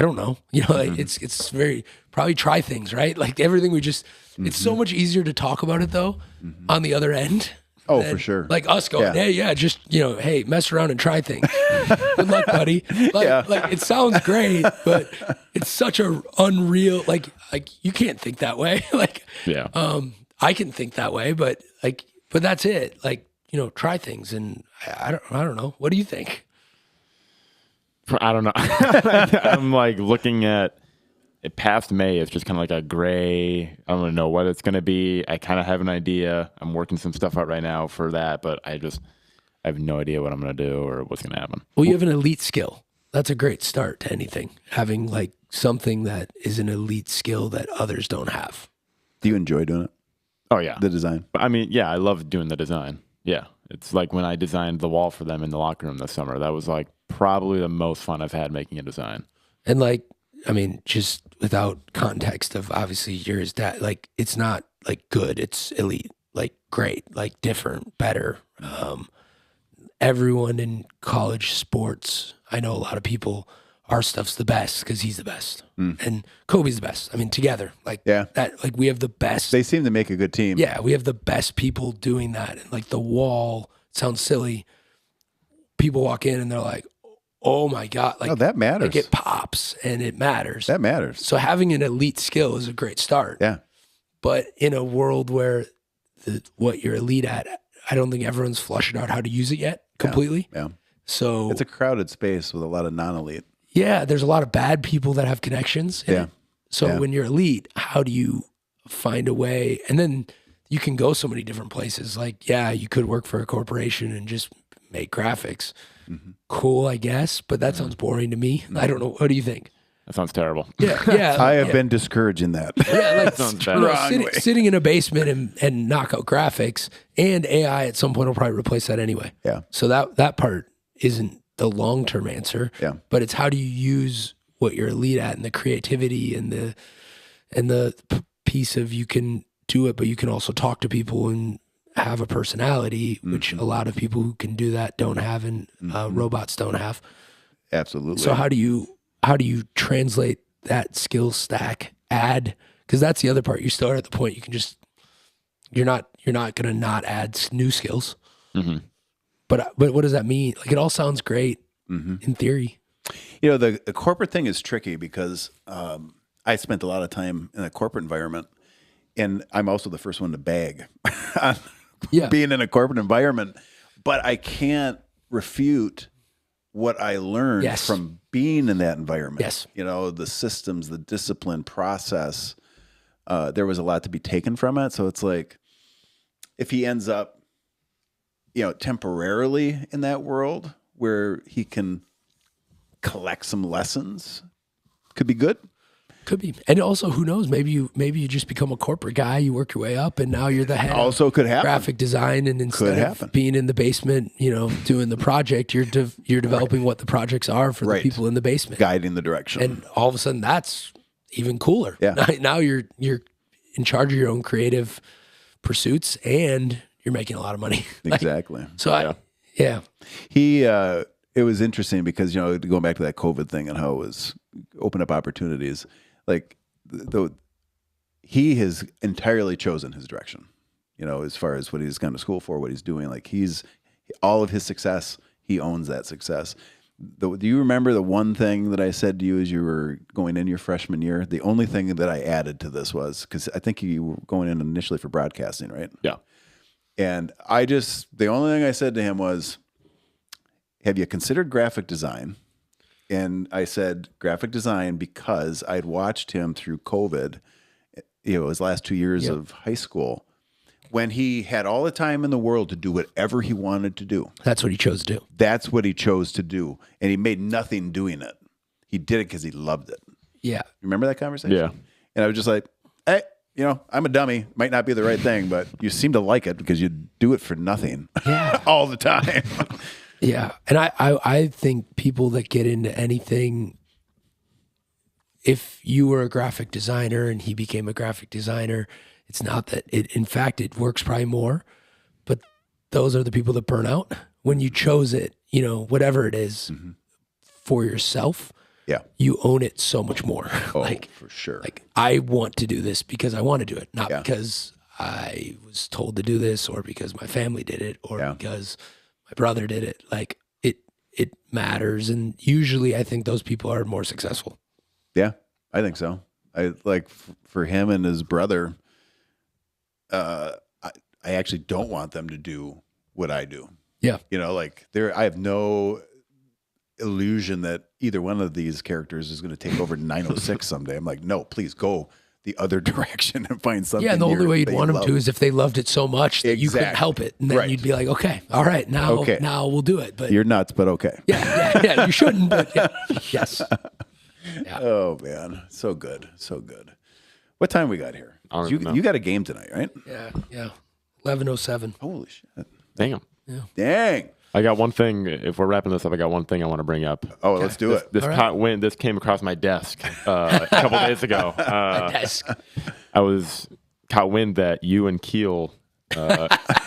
don't know. It's very, probably try things, right? Like everything it's so much easier to talk about it though on the other end. Oh, for sure. Like us going, hey, mess around and try things. Good luck, buddy. Like it sounds great, but it's such a unreal, like you can't think that way. I can think that way, but that's it. Like, try things. And I don't know. What do you think? I don't know. I'm like looking at it past May. It's just kind of like a gray. I don't know what it's going to be. I kind of have an idea. I'm working some stuff out right now for that, but I have no idea what I'm going to do or what's going to happen. Well, you have an elite skill. That's a great start to anything. Having like something that is an elite skill that others don't have. Do you enjoy doing it? Oh yeah. The design. I mean, yeah, I love doing the design. Yeah. It's like when I designed the wall for them in the locker room this summer. That was like probably the most fun I've had making a design. And like, I mean, just without context of obviously yours, that like, it's not like good, it's elite, like great, like different, better. Everyone in college sports, I know a lot of people, our stuff's the best because he's the best. And Kobe's the best. I mean, together, like that, like we have the best. They seem to make a good team. Yeah. We have the best people doing that. And like the wall, it sounds silly. People walk in and they're like, oh my God. Like that matters. Like it pops and it matters. That matters. So having an elite skill is a great start. Yeah. But in a world where what you're elite at, I don't think everyone's flushing out how to use it yet completely. Yeah. So it's a crowded space with a lot of non-elite. Yeah. There's a lot of bad people that have connections. So when you're elite, how do you find a way? And then you can go so many different places. Like, you could work for a corporation and just make graphics. Cool, I guess, but that sounds boring to me. I don't know. What do you think? That sounds terrible. Yeah. I have been discouraging that. Yeah, like sitting in a basement and knock out graphics, and AI at some point will probably replace that anyway. Yeah. So that part isn't the long-term answer. Yeah. But it's how do you use what you're elite at and the creativity and the piece of you can do it, but you can also talk to people and have a personality, which a lot of people who can do that don't have, and robots don't have. Absolutely. So how do you translate that skill stack? Because that's the other part. You still are at the point you can just you're not going to not add new skills. But what does that mean? Like, it all sounds great in theory. You know, the corporate thing is tricky because I spent a lot of time in a corporate environment, and I'm also the first one to bag on being in a corporate environment. But I can't refute what I learned from being in that environment. Yes. You know, the systems, the discipline process, there was a lot to be taken from it. So it's like, if he ends up, you know, temporarily in that world where he can collect some lessons, could be good. Could be. And also, who knows? Maybe you just become a corporate guy, you work your way up, and now you're the head also could happen. Graphic design, and instead of being in the basement, you know, doing the project, you're developing what the projects are for the people in the basement. Guiding the direction. And all of a sudden, that's even cooler. Yeah. Now you're in charge of your own creative pursuits, and you're making a lot of money. Exactly. So He it was interesting because, you know, going back to that COVID thing and how it was open up opportunities, like he has entirely chosen his direction, you know, as far as what he's gone to school for, what he's doing. Like, he's all of his success, he owns that success. Do you remember the one thing that I said to you as you were going in your freshman year? The only thing that I added to this was, because I think you were going in initially for broadcasting, right? Yeah. And the only thing I said to him was, have you considered graphic design? And I said graphic design because I'd watched him through COVID, you know, his last 2 years of high school, when he had all the time in the world to do whatever he wanted to do. That's what he chose to do. That's what he chose to do. And he made nothing doing it. He did it because he loved it. Yeah. Remember that conversation? Yeah. And I was just like, hey, you know, I'm a dummy. Might not be the right thing, but you seem to like it because you do it for nothing all the time. Yeah. And I think people that get into anything, if you were a graphic designer and he became a graphic designer, it's not that in fact, it works probably more, but those are the people that burn out. When you chose it, you know, whatever it is for yourself, you own it so much more. Oh, like, for sure. Like, I want to do this because I want to do it, not because I was told to do this or because my family did it or because my brother did it. Like, it matters. And usually I think those people are more successful. Yeah, I think so. I like for him and his brother, I actually don't want them to do what I do. Yeah. You know, like I have no illusion that either one of these characters is going to take over 906 someday. I'm like, no, please go the other direction and find something. Yeah, and the only way you'd want them to is if they loved it so much that you couldn't help it. And then you'd be like, okay, all right, now we'll do it. But you're nuts, but okay. Yeah, you shouldn't, but yes. Yeah. Oh, man. So good. So good. What time we got here? You got a game tonight, right? Yeah. 11:07. Holy shit. Damn. Yeah. Dang. I got one thing. If we're wrapping this up, I got one thing I want to bring up. Oh, let's do it. This came across my desk a couple days ago. I was caught wind that you and Keel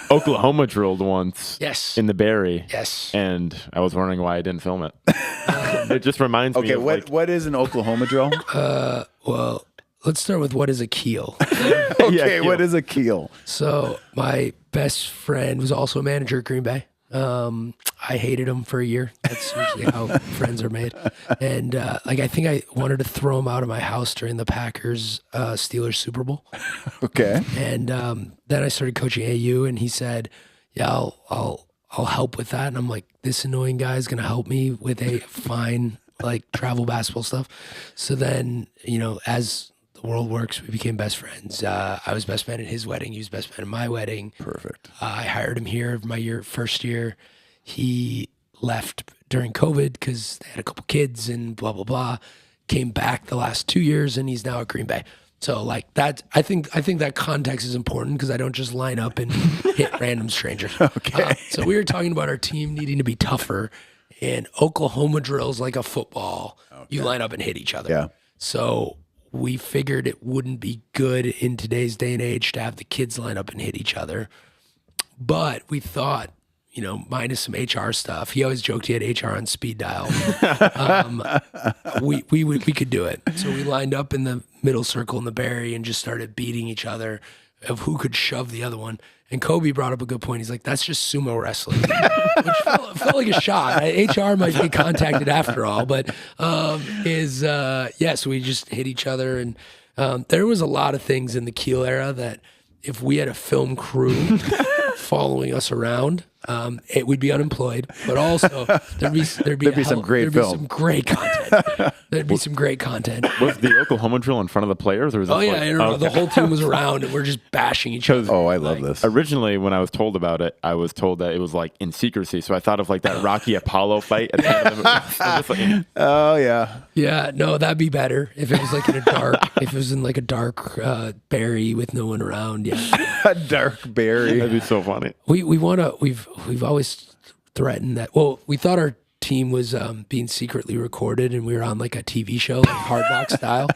Oklahoma drilled once in the Berry. Yes. And I was wondering why I didn't film it. It just reminds me of what is an Oklahoma drill? Well, let's start with what is a keel. Keel. What is a keel? So my best friend was also a manager at Green Bay. I hated him for a year. That's usually how friends are made. And I think I wanted to throw him out of my house during the Packers Steelers Super Bowl. Okay. And then I started coaching AU, and he said, "Yeah, I'll help with that." And I'm like, this annoying guy is gonna help me with a fine travel basketball stuff. So then, you know, as the world works, we became best friends. I was best man at his wedding. He was best man at my wedding. Perfect. I hired him here my first year. He left during COVID because they had a couple kids and blah, blah, blah. Came back the last 2 years, and he's now at Green Bay. So that, I think that context is important because I don't just line up and hit random strangers. Okay. So we were talking about our team needing to be tougher, and Oklahoma drills like a football. Okay. You line up and hit each other. Yeah. So we figured it wouldn't be good in today's day and age to have the kids line up and hit each other. But we thought, you know, minus some HR stuff. He always joked he had HR on speed dial. We could do it. So we lined up in the middle circle in the Berry and just started beating each other of who could shove the other one. And Kobe brought up a good point. He's like, that's just sumo wrestling, which felt like a shot. HR might get contacted after all, but so we just hit each other. And there was a lot of things in the Kiel era that if we had a film crew following us around, it would be unemployed, but also there'd be some great content. There'd be some great content. Was the Oklahoma drill in front of the players, or was it the whole team was around and we're just bashing each other. Oh, I love this. Originally, when I was told about it, I was told that it was like in secrecy. So I thought of like that Rocky Apollo fight at the end of the movie. Oh yeah. Yeah, no, that'd be better if it was like in a dark, if it was in like a dark berry with no one around. Yeah, a dark berry. That'd be so funny. We've always threatened that. Well, we thought our team was being secretly recorded, and we were on like a TV show, like Hard Rock style.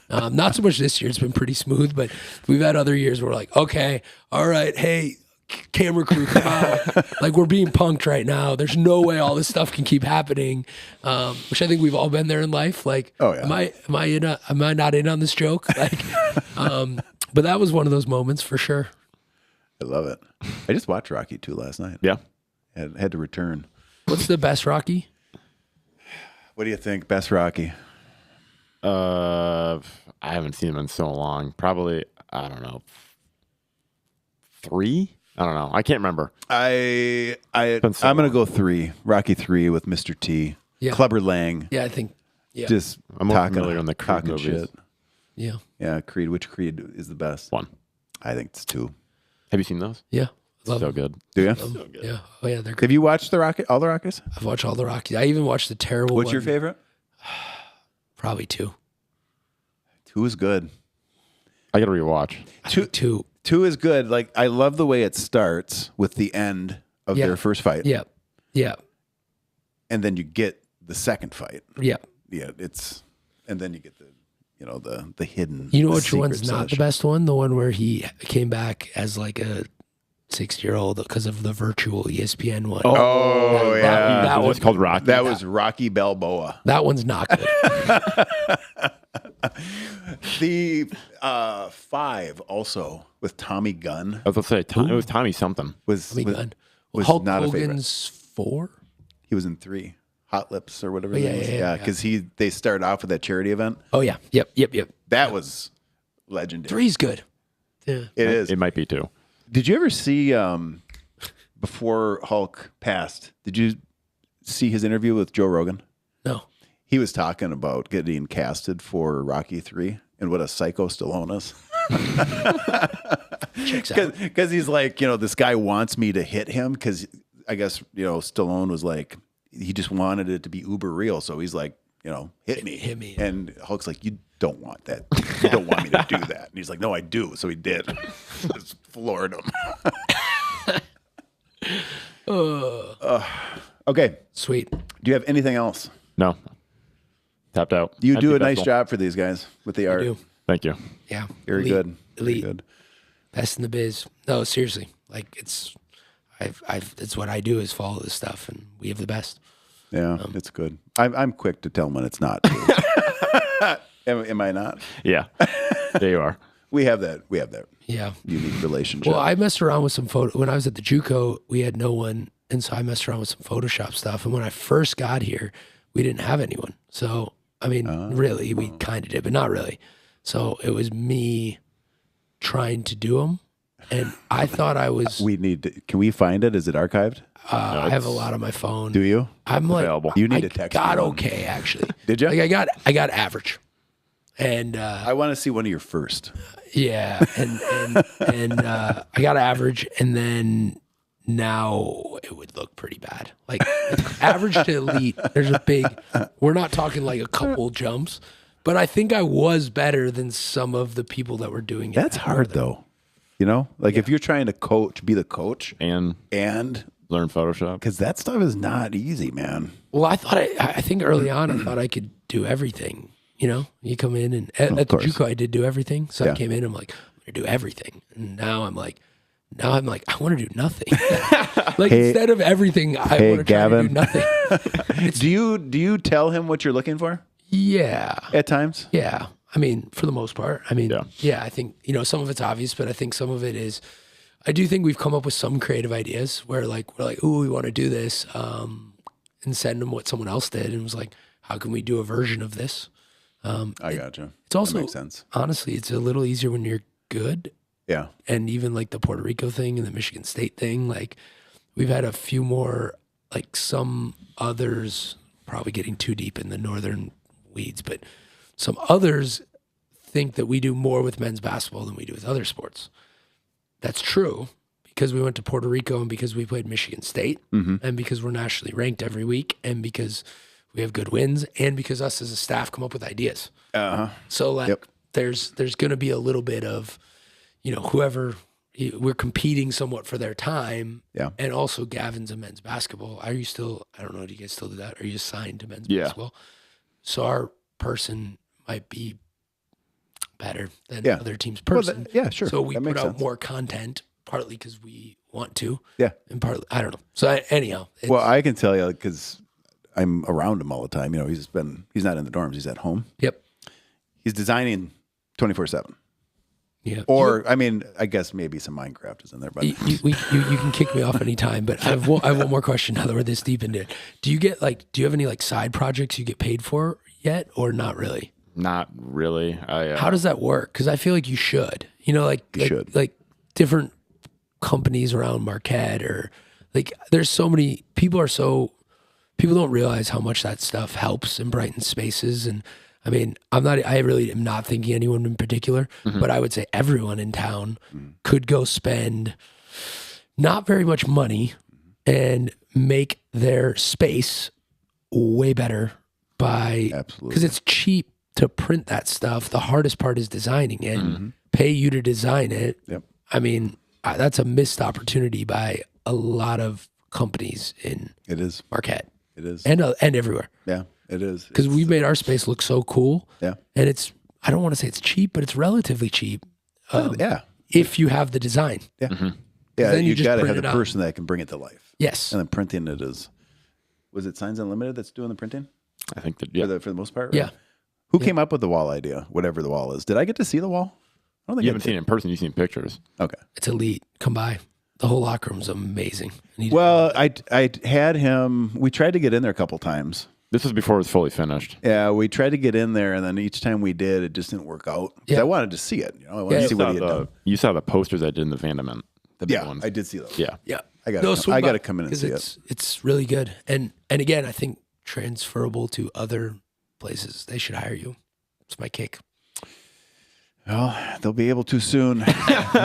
Not so much this year; it's been pretty smooth. But we've had other years where we're like, okay, all right, hey, camera crew, come out. Like we're being punked right now. There's no way all this stuff can keep happening. Which I think we've all been there in life. Like, oh yeah, am I not in on this joke? Like, but that was one of those moments for sure. I love it. I just watched Rocky 2 last night. Yeah. Had to return. What's the best Rocky? What do you think? Best Rocky? I haven't seen him in so long. Probably, I don't know, 3? I don't know. I can't remember. I'm going to go 3. Rocky 3 with Mr. T. Yeah. Clubber Lang. Yeah, I think. Yeah. Just I'm more familiar on the Creed movies. Shit. Yeah. Yeah, Creed. Which Creed is the best? 1. I think it's 2. Have you seen those? Yeah. So good. Do you? So good. Yeah. Oh yeah, they're great. Have you watched all the Rockies? I've watched all the Rockies. I even watched the terrible What's one. your favorite? Probably 2. 2 is good. I got to rewatch. 2 is good. Like, I love the way it starts with the end of their first fight. Yeah. Yeah. And then you get the second fight. Yeah. Yeah, and then you get the hidden. You know which one's not the best one? The one where he came back as like a 6-year-old because of the virtual ESPN one. Oh, yeah. That was called Rocky. That was Rocky Balboa. That one's not good. The 5 also with Tommy Gunn. I was going to say, it was Tommy something. Was Hulk not Hogan's a favorite. 4? He was in 3. Hot Lips or whatever. Yeah, because they started off with that charity event. Oh yeah, yep. That was legendary. 3's good. Yeah, it is. It might be 2. Did you ever see before Hulk passed? Did you see his interview with Joe Rogan? No. He was talking about getting casted for Rocky 3 and what a psycho Stallone is. Checks out. Because he's like, this guy wants me to hit him because I guess Stallone was like. He just wanted it to be uber real. So he's like, hit me. Hit me. And Hulk's like, you don't want that. You don't want me to do that. And he's like, no, I do. So he did. Just floored him. Okay. Sweet. Do you have anything else? No. Tapped out. You do a nice job for these guys with the art. Do. Thank you. Yeah. Very good. Elite. Very good. Best in the biz. No, seriously. Like it's what I do is follow this stuff, and we have the best. Yeah, it's good. I'm quick to tell them when it's not. Am I not? Yeah, there you are. We have that. Yeah, unique relationship. Well, I messed around with some photo when I was at the JUCO. We had no one, and so I messed around with some Photoshop stuff. And when I first got here, we didn't have anyone. So I mean, really, we kind of did, but not really. So it was me trying to do them. And I thought I was. Can we find it? Is it archived? I have a lot on my phone. Do you? I'm like, available. You need to text me. Got okay, actually. Did you? Like I got average. And I want to see one of your first. Yeah, and I got average, and then now it would look pretty bad. Like average to elite. There's a big. We're not talking like a couple jumps, but I think I was better than some of the people that were doing it. That's hard though. If you're trying to be the coach and learn Photoshop, because that stuff is not easy, man. Well, I think early on, I thought I could do everything. You come in and at the JUCO, I did do everything. So I came in, I'm like, I'm gonna do everything. And now I'm like, I want to do nothing. Instead of everything, I want to try to do nothing. Do you tell him what you're looking for? Yeah. At times? Yeah. I mean, for the most part. I mean, yeah I think, some of it's obvious, but I think some of it is I do think we've come up with some creative ideas where like we're like, ooh, we want to do this, and send them what someone else did, and it was like, how can we do a version of this? I gotcha. It's also, that makes sense. Honestly, it's a little easier when you're good. Yeah. And even like the Puerto Rico thing and the Michigan State thing, like we've had a few more, like some others, probably getting too deep in the northern weeds, but some others think that we do more with men's basketball than we do with other sports. That's true because we went to Puerto Rico and because we played Michigan State and because we're nationally ranked every week and because we have good wins and because us as a staff come up with ideas. So like there's going to be a little bit of, whoever we're competing somewhat for their time. Yeah. And also Gavin's a men's basketball. I don't know, do you guys still do that? Are you assigned to men's basketball? So our person might be better than other team's person. Sure. So we put out more content, partly because we want to. Yeah. And partly, I don't know. So anyhow. Well, I can tell you because I'm around him all the time. He's not in the dorms. He's at home. Yep. He's designing 24/7. Yeah. Or, I guess maybe some Minecraft is in there. But you can kick me off anytime, but I have one more question now that we're this deep into it. Do you have any like side projects you get paid for yet or not really? Not really. How does that work? Because I feel like you should. Like different companies around Marquette or like there's so many people don't realize how much that stuff helps and brightens spaces. And I really am not thinking anyone in particular, but I would say everyone in town could go spend not very much money and make their space way better because it's cheap to print that stuff. The hardest part is designing it, pay you to design it. Yep. That's a missed opportunity by a lot of companies in Marquette. It is. And everywhere. Yeah, it is. Because we've made our space look so cool. Yeah. And I don't want to say it's cheap, but it's relatively cheap. If you have the design. Yeah. Yeah, you got to have the person that can bring it to life. Yes. And then printing it was it Signs Unlimited that's doing the printing? I think that, for the most part? Right? Yeah. Who came up with the wall idea, whatever the wall is? Did I get to see the wall? I don't think you haven't seen it in person. You've seen pictures. Okay. It's elite. Come by. The whole locker room's amazing. Well, I had him. We tried to get in there a couple times. This was before it was fully finished. Yeah, we tried to get in there, and then each time we did, it just didn't work out. Yeah. I wanted to see it. I wanted to see what he had done. You saw the posters I did in the Vandament. The big ones. I did see those. Yeah. Yeah. I got to come in and see it. It's really good. And again, I think transferable to other places. They should hire you. It's my kick. Well, they'll be able to soon.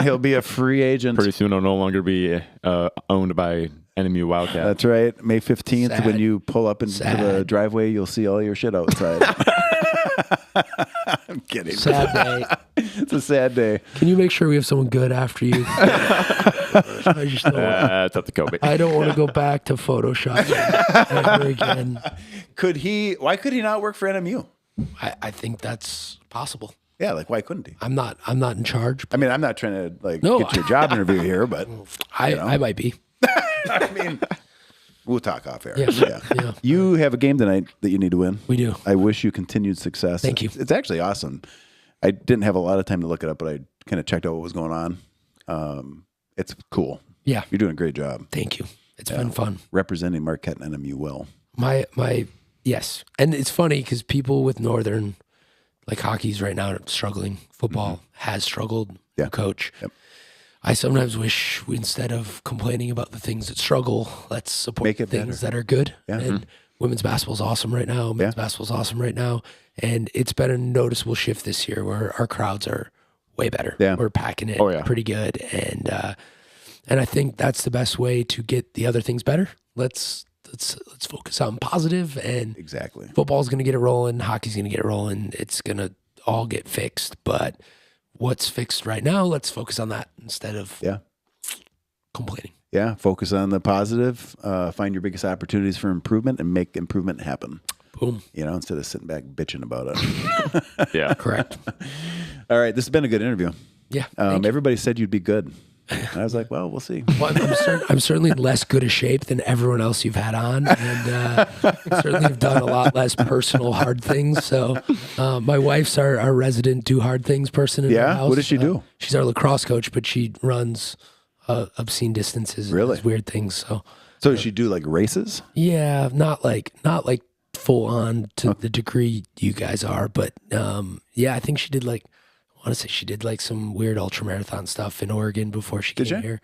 He'll be a free agent. Pretty soon he'll no longer be owned by NMU Wildcat. That's right. May 15th, when you pull up into the driveway, you'll see all your shit outside. I'm kidding. Sad day. It's a sad day. Can you make sure we have someone good after you? It's up to Kobe. I don't want to go back to Photoshop ever again. Why could he not work for NMU? I think that's possible. Yeah, like why couldn't he? I'm not in charge. I'm not trying to get you a job interview here, but I might be. We'll talk off air. Yeah. You have a game tonight that you need to win. We do. I wish you continued success. Thank you. It's actually awesome. I didn't have a lot of time to look it up, but I kind of checked out what was going on. It's cool. Yeah. You're doing a great job. Thank you. It's been fun. Representing Marquette and NMU well. Yes. And it's funny because people with Northern, like hockey's right now struggling. Football has struggled. Yeah. Coach. Yep. I sometimes wish instead of complaining about the things that struggle, let's support the things that are good. Yeah. And women's basketball is awesome right now. Men's basketball is awesome right now. And it's been a noticeable shift this year where our crowds are way better. Yeah. We're packing it pretty good. And I think that's the best way to get the other things better. Let's focus on positive, and exactly. Football's going to get it rolling. Hockey's going to get it rolling. It's going to all get fixed. But what's fixed right now, let's focus on that instead of complaining. Yeah, focus on the positive. Find your biggest opportunities for improvement and make improvement happen. Boom. Instead of sitting back bitching about it. Yeah, correct. All right, this has been a good interview. Yeah. Everybody said you'd be good. And I was like, well, we'll see. Well, I'm certainly less good a shape than everyone else you've had on, and certainly have done a lot less personal hard things. So my wife's our resident do hard things person in our house. What does she do? She's our lacrosse coach, but she runs obscene distances, Really? and weird things. So does she do like races? yeah, not like full on to the degree you guys are, but yeah, I think she did like, I want to say she did like some weird ultramarathon stuff in Oregon before she came here,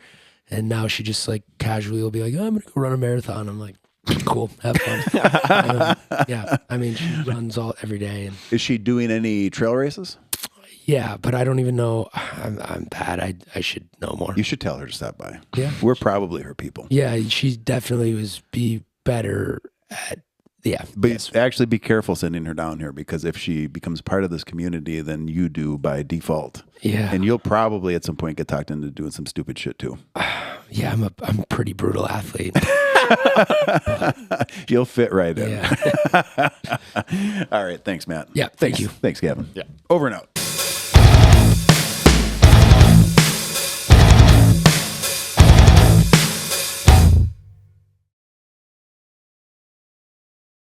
and now she just like casually will be like, oh, I'm gonna go run a marathon. I'm like, cool, have fun. Yeah, I mean, she runs every day. And is she doing any trail races? Yeah, but I don't even know. I'm bad. I should know more. You should tell her to stop by. Yeah, we're probably her people. Yeah, she definitely be better at. Yeah, but actually be careful sending her down here, because if she becomes part of this community, then you do by default. Yeah, and you'll probably at some point get talked into doing some stupid shit too. Yeah, I'm a pretty brutal athlete. You'll fit right in. Yeah. All right, thanks, Matt. Yeah, thank you. Thanks, Gavin. Yeah. Over and out.